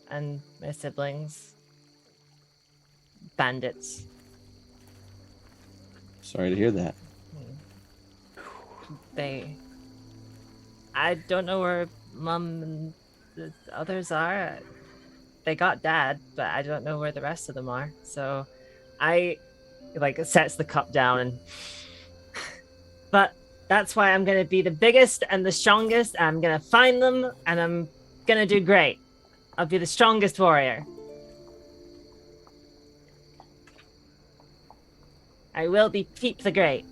and my siblings. Bandits. Sorry to hear that. I don't know where mom and the others are. They got dad, but I don't know where the rest of them are. So I like sets the cup down and but that's why I'm gonna be the biggest and the strongest. I'm gonna find them and I'm gonna do great. I'll be the strongest warrior. I will be Peep the Great.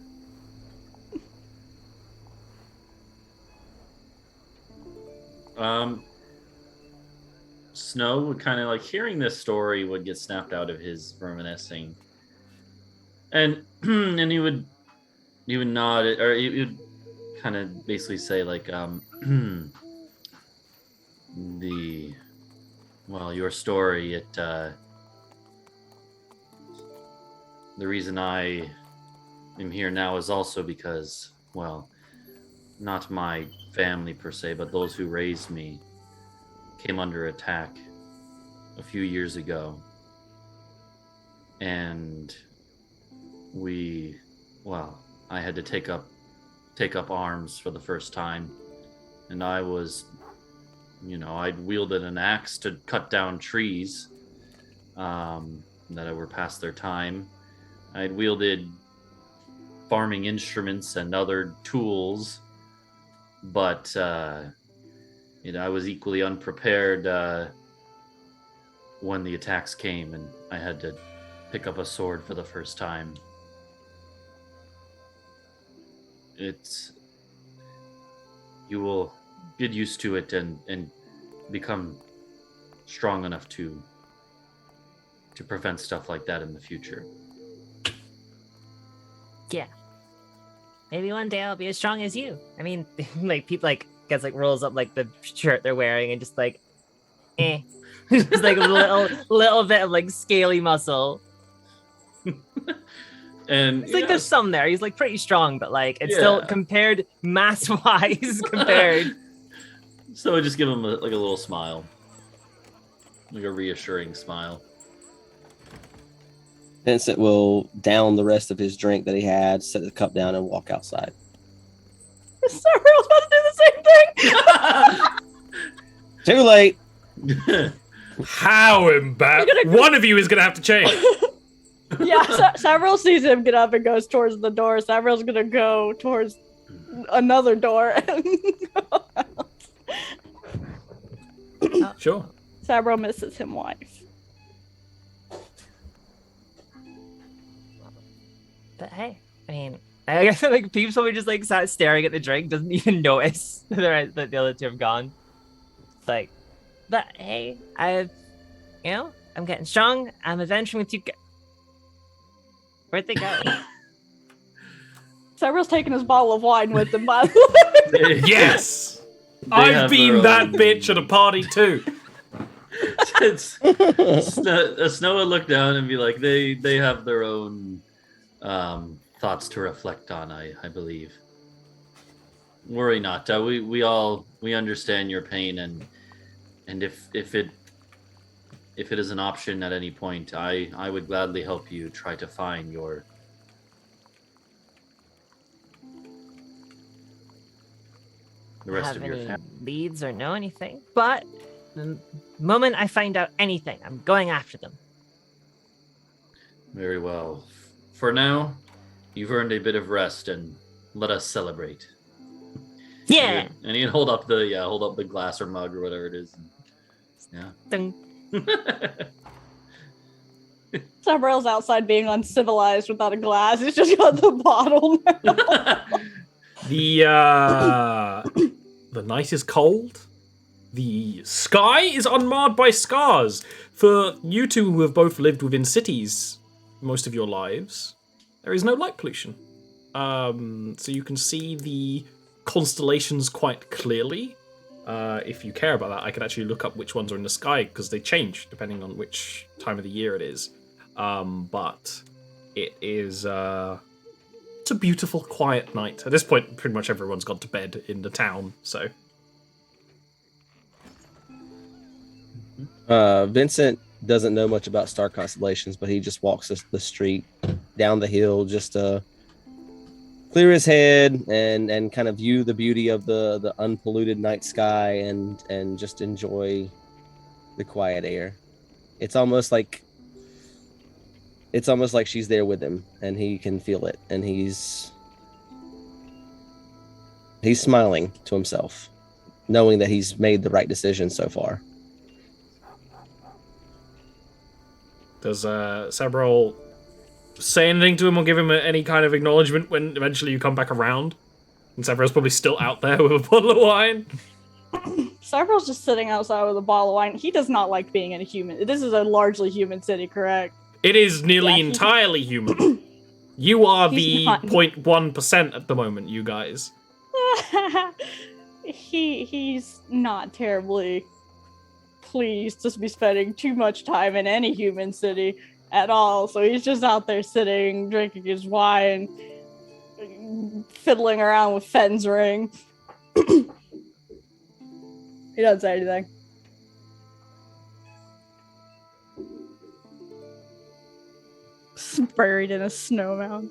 Snow would kind of like hearing this story would get snapped out of his reminiscing, and and he would nod it, or he would kind of basically say like your story, the reason I am here now is also because, well, not my family per se, but those who raised me came under attack a few years ago. And I had to take up arms for the first time. And I was, I'd wielded an axe to cut down trees that were past their time. I'd wielded farming instruments and other tools, but I was equally unprepared when the attacks came, and I had to pick up a sword for the first time. You will get used to it and become strong enough to prevent stuff like that in the future. Yeah. Maybe one day I'll be as strong as you. I mean, like people gets rolls up like the shirt they're wearing and just like, just like a little bit of like scaly muscle. And It's like there's some there. He's like pretty strong, but like it's still compared mass wise compared. So I just give him a little smile, like a reassuring smile. Vincent will down the rest of his drink that he had, set the cup down, and walk outside. Sorry, I was about to do the same thing. Too late. How embarrassing! One of you is gonna have to change. Yeah, Savril sees him get up and goes towards the door. Savril's gonna go towards another door and go out. Sure. Savril misses him wife. But hey, I mean, I guess like Peeps will be just like sat staring at the drink, doesn't even notice that the other two have gone. It's like, but hey, I'm getting strong. I'm adventuring with you. Where'd they go? Savril's taking his bottle of wine with him, by the way. Yes! I've been that bitch at a party too. Snow would look down and be like, they have their own thoughts to reflect on, I believe. Worry not. We understand your pain, and if it is an option at any point, I would gladly help you try to find the rest of your family. Leads or know anything, but the moment I find out anything, I'm going after them. Very well. For now, you've earned a bit of rest, and let us celebrate. Yeah. And he'd hold up the glass or mug or whatever it is. Yeah. Dun. Savril's outside being uncivilized without a glass. He's just got the bottle now. The night is cold. The sky is unmarred by scars. For you two who have both lived within cities most of your lives, there is no light pollution. So you can see the constellations quite clearly. If you care about that, I could actually look up which ones are in the sky, because they change depending on which time of the year it is. But it is... it's a beautiful, quiet night. At this point, pretty much everyone's gone to bed in the town, so... Vincent doesn't know much about star constellations, but he just walks the street down the hill just to clear his head and kind of view the beauty of the unpolluted night sky and just enjoy the quiet air. It's almost like she's there with him, and he can feel it, and he's smiling to himself, knowing that he's made the right decision so far. Does Sabrol say anything to him or give him any kind of acknowledgement when eventually you come back around? And Sabrol's probably still out there with a bottle of wine. Sabrol's just sitting outside with a bottle of wine. He does not like being in a human. This is a largely human city, correct? It is nearly entirely human. You are the 0.1% at the moment, you guys. He's not terribly pleased to be spending too much time in any human city at all. So he's just out there sitting, drinking his wine, fiddling around with Fenn's ring. He doesn't say anything. Buried in a snow mound.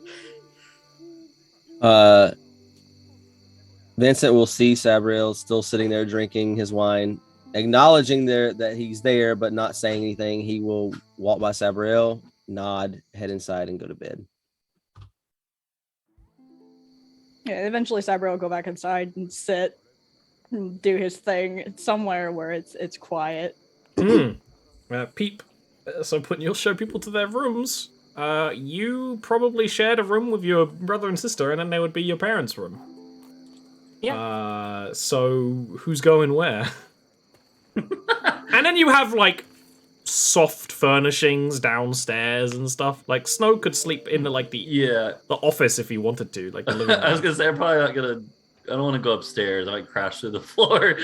Vincent will see Sabriel still sitting there drinking his wine, acknowledging that he's there, but not saying anything. He will walk by Sabriel, nod, head inside, and go to bed. Yeah, eventually Sabriel will go back inside and sit and do his thing somewhere where it's quiet. Peep. So you'll show people to their rooms. You probably shared a room with your brother and sister, and then they would be your parents' room. Yeah. So who's going where? And then you have, like, soft furnishings downstairs and stuff. Like, Snow could sleep in the office if he wanted to, like the living room. I was gonna say, I'm probably not gonna. I don't want to go upstairs. I might crash through the floor.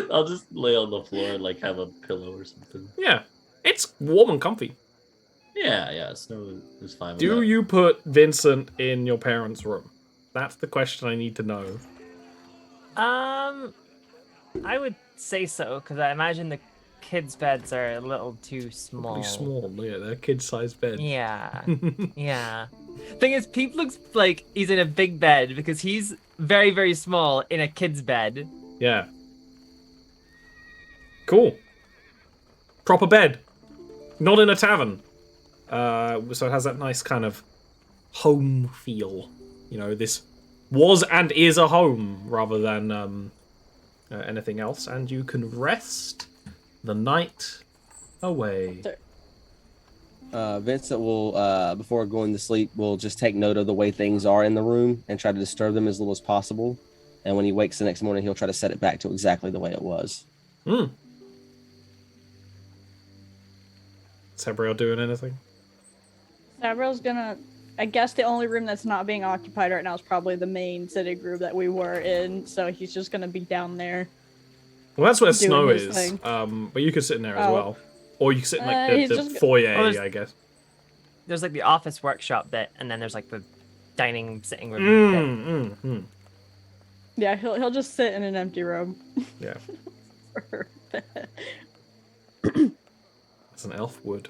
I'll just lay on the floor and like have a pillow or something. Yeah, it's warm and comfy. Yeah. Snow is fine. Do you put Vincent in your parents' room? That's the question I need to know. I would say so, because I imagine the kids' beds are a little too small. Pretty small, yeah, they're kid-sized beds. Yeah. Yeah. Thing is, Peep looks like he's in a big bed because he's very, very small in a kid's bed. Yeah. Cool. Proper bed. Not in a tavern. So it has that nice kind of home feel. You know, this was and is a home rather than anything else. And you can rest the night away. Vincent will, before going to sleep, will just take note of the way things are in the room and try to disturb them as little as possible. And when he wakes the next morning, he'll try to set it back to exactly the way it was. Sabriel doing anything? Sabriel's gonna... I guess the only room that's not being occupied right now is probably the main sitting room that we were in, so he's just gonna be down there. Well, that's where doing Snow his is. thing. But you could sit in there as well. Or you could sit in like he's the just- foyer, Oh, there's- I guess. There's like the office workshop bit, and then there's like the dining sitting room bit. Yeah, he'll just sit in an empty room. Yeah. For a bit. It's an elf wood.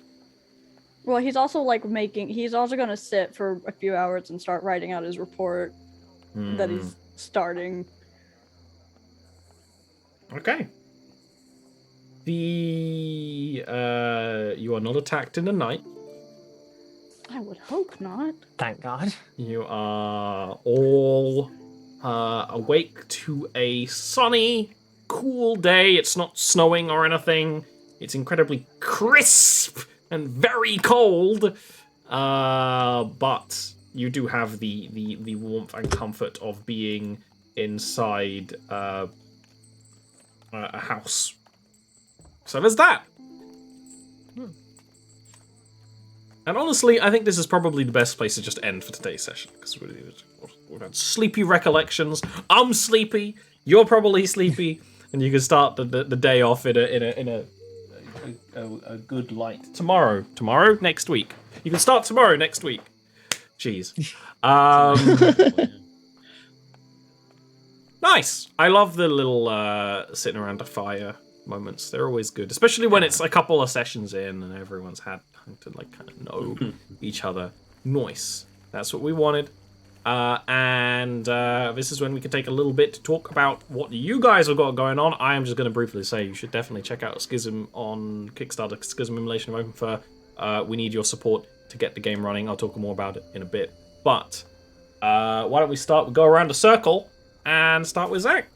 Well, he's also like he's also gonna sit for a few hours and start writing out his report that he's starting. Okay. You are not attacked in the night. I would hope not. Thank God. You are all awake to a sunny, cool day. It's not snowing or anything. It's incredibly crisp and very cold. But you do have the warmth and comfort of being inside a house. So there's that. And honestly, I think this is probably the best place to just end for today's session, because we've had sleepy recollections. I'm sleepy. You're probably sleepy, and you can start the day off in a good light. Tomorrow, next week. You can start tomorrow next week. Jeez. Nice. I love the little sitting around a fire moments. They're always good, especially when it's a couple of sessions in and everyone's had time to like kind of know each other. Nice. That's what we wanted. And this is when we can take a little bit to talk about what you guys have got going on. I am just going to briefly say you should definitely check out Schism on Kickstarter. Schism Emulation of Open Fur. We need your support to get the game running. I'll talk more about it in a bit. But why don't we start? We'll go around a circle and start with Zach.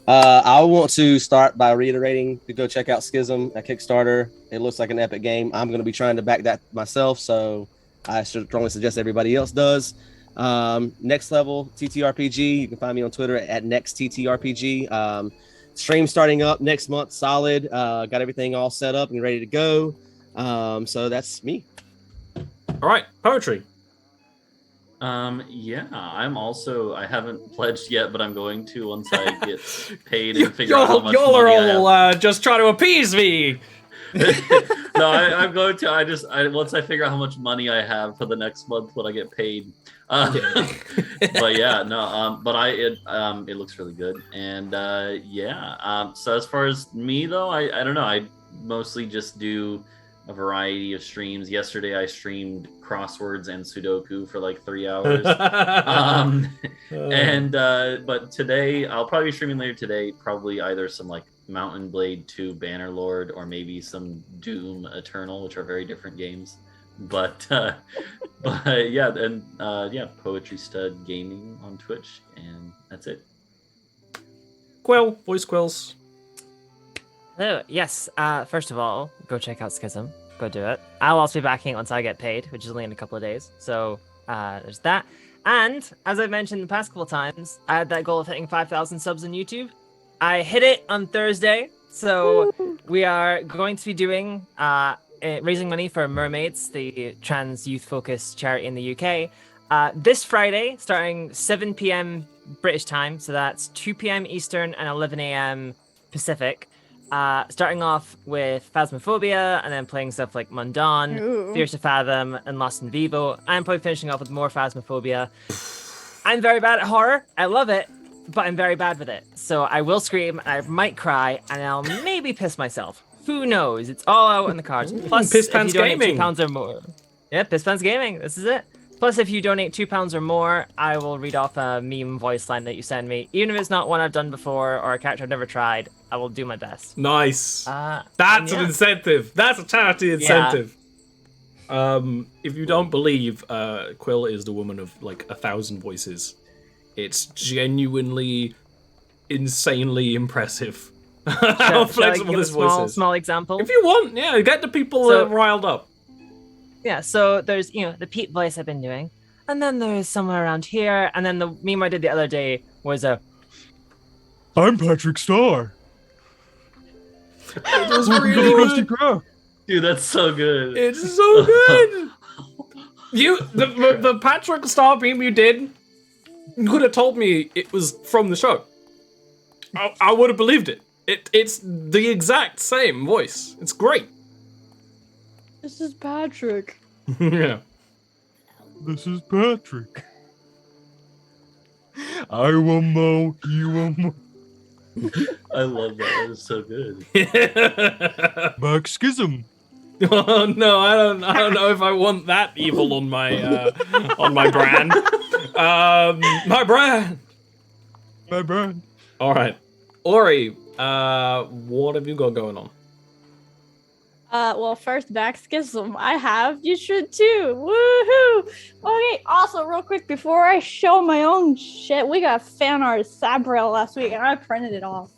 I want to start by reiterating to go check out Schism at Kickstarter. It looks like an epic game. I'm going to be trying to back that myself, so I strongly suggest everybody else does. Next Level TTRPG. You can find me on Twitter at NextTTRPG. Stream starting up next month. Solid. Got everything all set up and ready to go. So that's me. All right, poetry. Yeah, I haven't pledged yet, but I'm going to once I get paid and figure out how much y'all are money I have. all just trying to appease me. No, I'm going to. Once I figure out how much money I have for the next month when I get paid. But yeah, no. But it looks really good, and yeah. So as far as me though, I don't know. I mostly just do a variety of streams. Yesterday I streamed crosswords and Sudoku for like 3 hours. But today I'll probably be streaming later today. Probably either some like Mountain Blade 2 Bannerlord or maybe some Doom Eternal, which are very different games. But yeah, and yeah, Poetry Stud Gaming on Twitch, and that's it. Quill, voice quills. Hello. Yes. First of all, go check out Schism. Go do it. I'll also be backing it once I get paid, which is only in a couple of days. So there's that. And as I've mentioned the past couple of times, I had that goal of hitting 5,000 subs on YouTube. I hit it on Thursday. So we are going to be doing raising money for Mermaids, the trans youth focused charity in the UK. This Friday, starting 7 p.m. British time. So that's 2 p.m. Eastern and 11 a.m. Pacific. Starting off with Phasmophobia and then playing stuff like Mundan, Fears to Fathom, and Lost in Vivo. I'm probably finishing off with more Phasmophobia. I'm very bad at horror. I love it, but I'm very bad with it. So I will scream, I might cry, and I'll maybe piss myself. Who knows? It's all out in the cards. Plus, Piss if Pants you donate Gaming. £2 or more. Yeah, Piss Pants Gaming. This is it. Plus, if you donate £2 or more, I will read off a meme voice line that you send me. Even if it's not one I've done before or a character I've never tried, I will do my best. Nice. And That's yeah. an incentive. That's a charity incentive. If you don't believe Quill is the woman of like 1,000 voices, it's genuinely insanely impressive how flexible this voice is. Small example. If you want, yeah, get the people riled up. Yeah, so there's, the Pete voice I've been doing. And then there's somewhere around here. And then the meme I did the other day was I'm Patrick Starr. It was really good. Dude, that's so good. It's so good. The Patrick Star meme you did, you could have told me it was from the show. I would have believed it. It's the exact same voice. It's great. This is Patrick. Yeah. This is Patrick. I will mow, you will mow. I love that. That is so good. Mark Schism. Oh no, I don't know if I want that evil on my brand. My brand. My brand. All right, Ori. What have you got going on? Well, first, back schism. I have. You should too. Woohoo! Okay, also, real quick, before I show my own shit, we got fan art of Sabril last week, and I printed it off.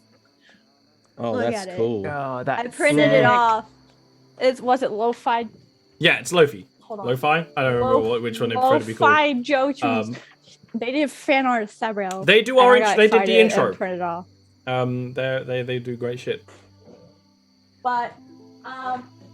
Oh, Look that's at it. cool. Oh, that's I printed it sick. off. Was it Lo-Fi? Yeah, it's Lofi. Hold on. Lo-Fi? I don't remember which one they prefer to be called. LoFiJoeToons. They did fan art of Sabril. They do and I orange. got They did the excited intro. and printed it off. They do great shit. But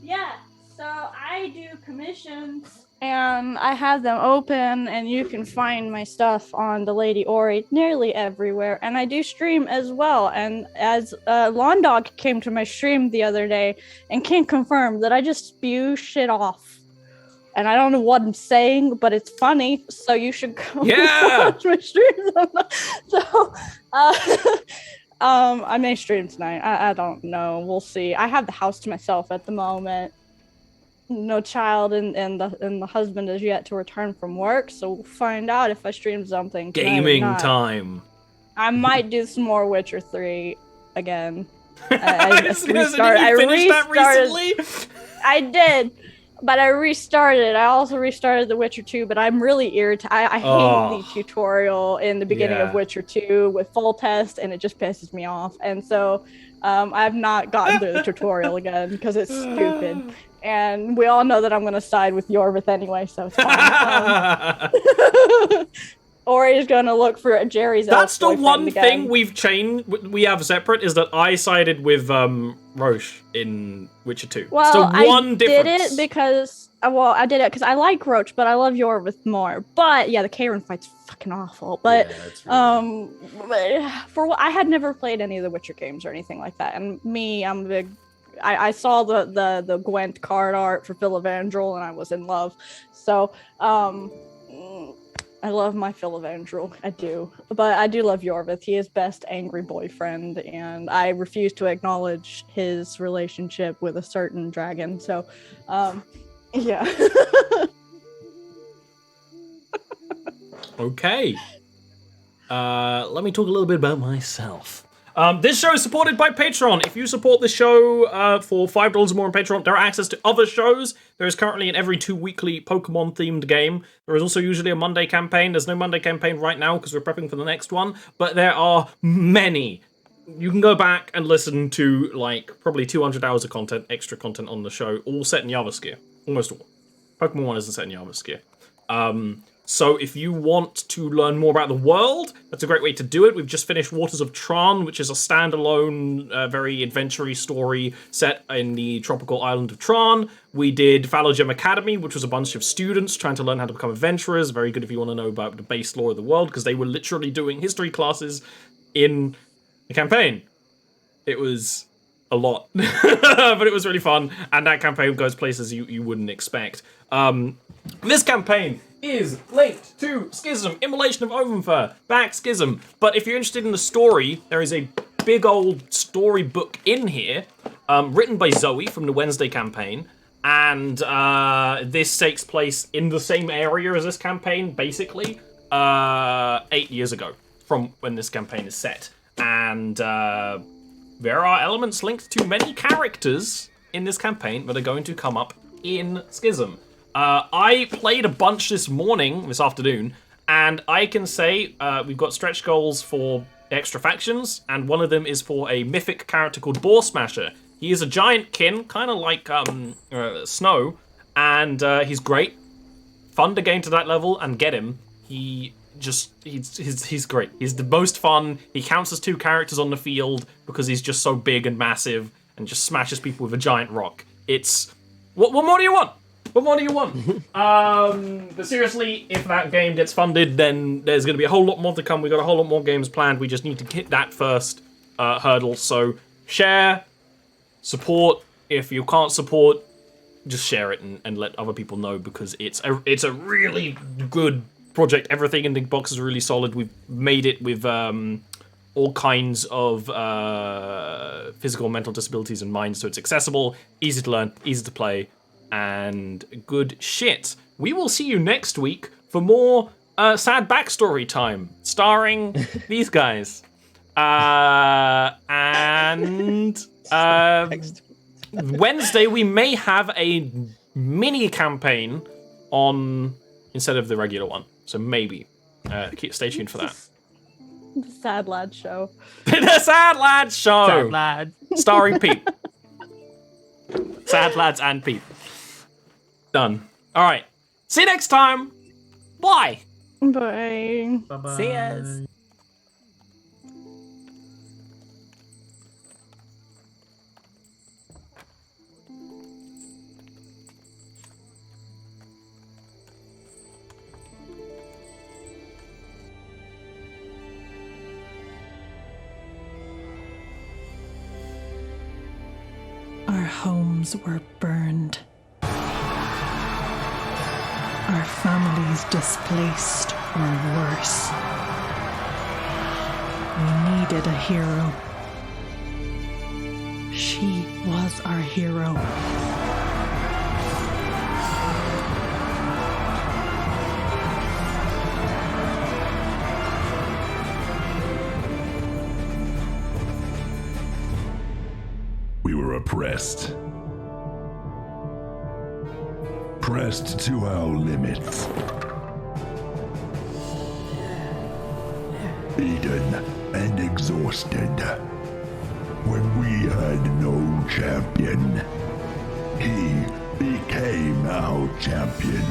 yeah, so I do commissions and I have them open, and you can find my stuff on the Lady Ori nearly everywhere. And I do stream as well. And as Lawn Dog came to my stream the other day and can confirm that I just spew shit off. And I don't know what I'm saying, but it's funny, so you should go watch my streams. So I may stream tonight. I don't know. We'll see. I have the house to myself at the moment. No child and the husband is yet to return from work, so we'll find out if I stream something. Gaming time. I might do some more Witcher 3 again. I finished that recently. I did. But I restarted. I also restarted The Witcher 2, but I'm really irritated. I hate the tutorial in the beginning of Witcher 2 with full test, and it just pisses me off. And so I've not gotten through the tutorial again because it's stupid. And we all know that I'm going to side with Jorvith anyway, so it's fine. Ori's going to look for Jerry's. That's the one again. thing we have separate is that I sided with Roche in Witcher 2. Well, so one I difference. did it because I did it because I like Roach, but I love Jorvith more. But yeah, the Karen fight's fucking awful. But I had never played any of the Witcher games or anything like that, and I'm a big. I saw the Gwent card art for Philevandrel, and I was in love. So I love my Philevandrel. I do. But I do love Jorvith. He is best angry boyfriend, and I refuse to acknowledge his relationship with a certain dragon. So, yeah. Okay. Let me talk a little bit about myself. This show is supported by Patreon. If you support this show for $5 or more on Patreon, there are access to other shows. There is currently an every 2 weekly Pokemon-themed game. There is also usually a Monday campaign. There's no Monday campaign right now because we're prepping for the next one, but there are many. You can go back and listen to, like, probably 200 hours of content, extra content on the show, all set in Jarviskjir. Almost all. Pokemon 1 isn't set in Jarviskjir. So if you want to learn more about the world, that's a great way to do it. We've just finished Waters of Tron, which is a standalone, very adventure-y story set in the tropical island of Tron. We did Phallogem Academy, which was a bunch of students trying to learn how to become adventurers. Very good if you want to know about the base lore of the world, because they were literally doing history classes in the campaign. It was a lot, but it was really fun, and that campaign goes places you wouldn't expect. This campaign is linked to Schism, Immolation of Ovenfur, back Schism. But if you're interested in the story, there is a big old storybook in here, written by Zoe from the Wednesday campaign. And this takes place in the same area as this campaign, basically, 8 years ago from when this campaign is set. And there are elements linked to many characters in this campaign that are going to come up in Schism. I played a bunch this afternoon, and I can say we've got stretch goals for extra factions, and one of them is for a mythic character called Boar Smasher. He is a giant kin, kind of like Snow, and he's great. Fun to gain to that level and get him. He's great. He's the most fun. He counts as 2 characters on the field because he's just so big and massive and just smashes people with a giant rock. It's what more do you want? What more do you want? But seriously, if that game gets funded, then there's going to be a whole lot more to come. We've got a whole lot more games planned. We just need to hit that first hurdle. So share, support. If you can't support, just share it and let other people know, because it's a really good project. Everything in the box is really solid. We've made it with all kinds of physical and mental disabilities in mind, so it's accessible, easy to learn, easy to play, and good shit. We will see you next week for more sad backstory time, starring these guys. And Wednesday we may have a mini campaign on instead of the regular one, so maybe stay tuned for that. The Sad Lad Show. The Sad Lads Show. Sad lad. Starring Pete. Sad Lads and Pete. Done. All right. See you next time. Bye. Bye. Bye-bye. See us. Our homes were burned. Our families displaced or worse. We needed a hero. She was our hero. We were oppressed. Pressed to our limits. Beaten and exhausted. When we had no champion, he became our champion.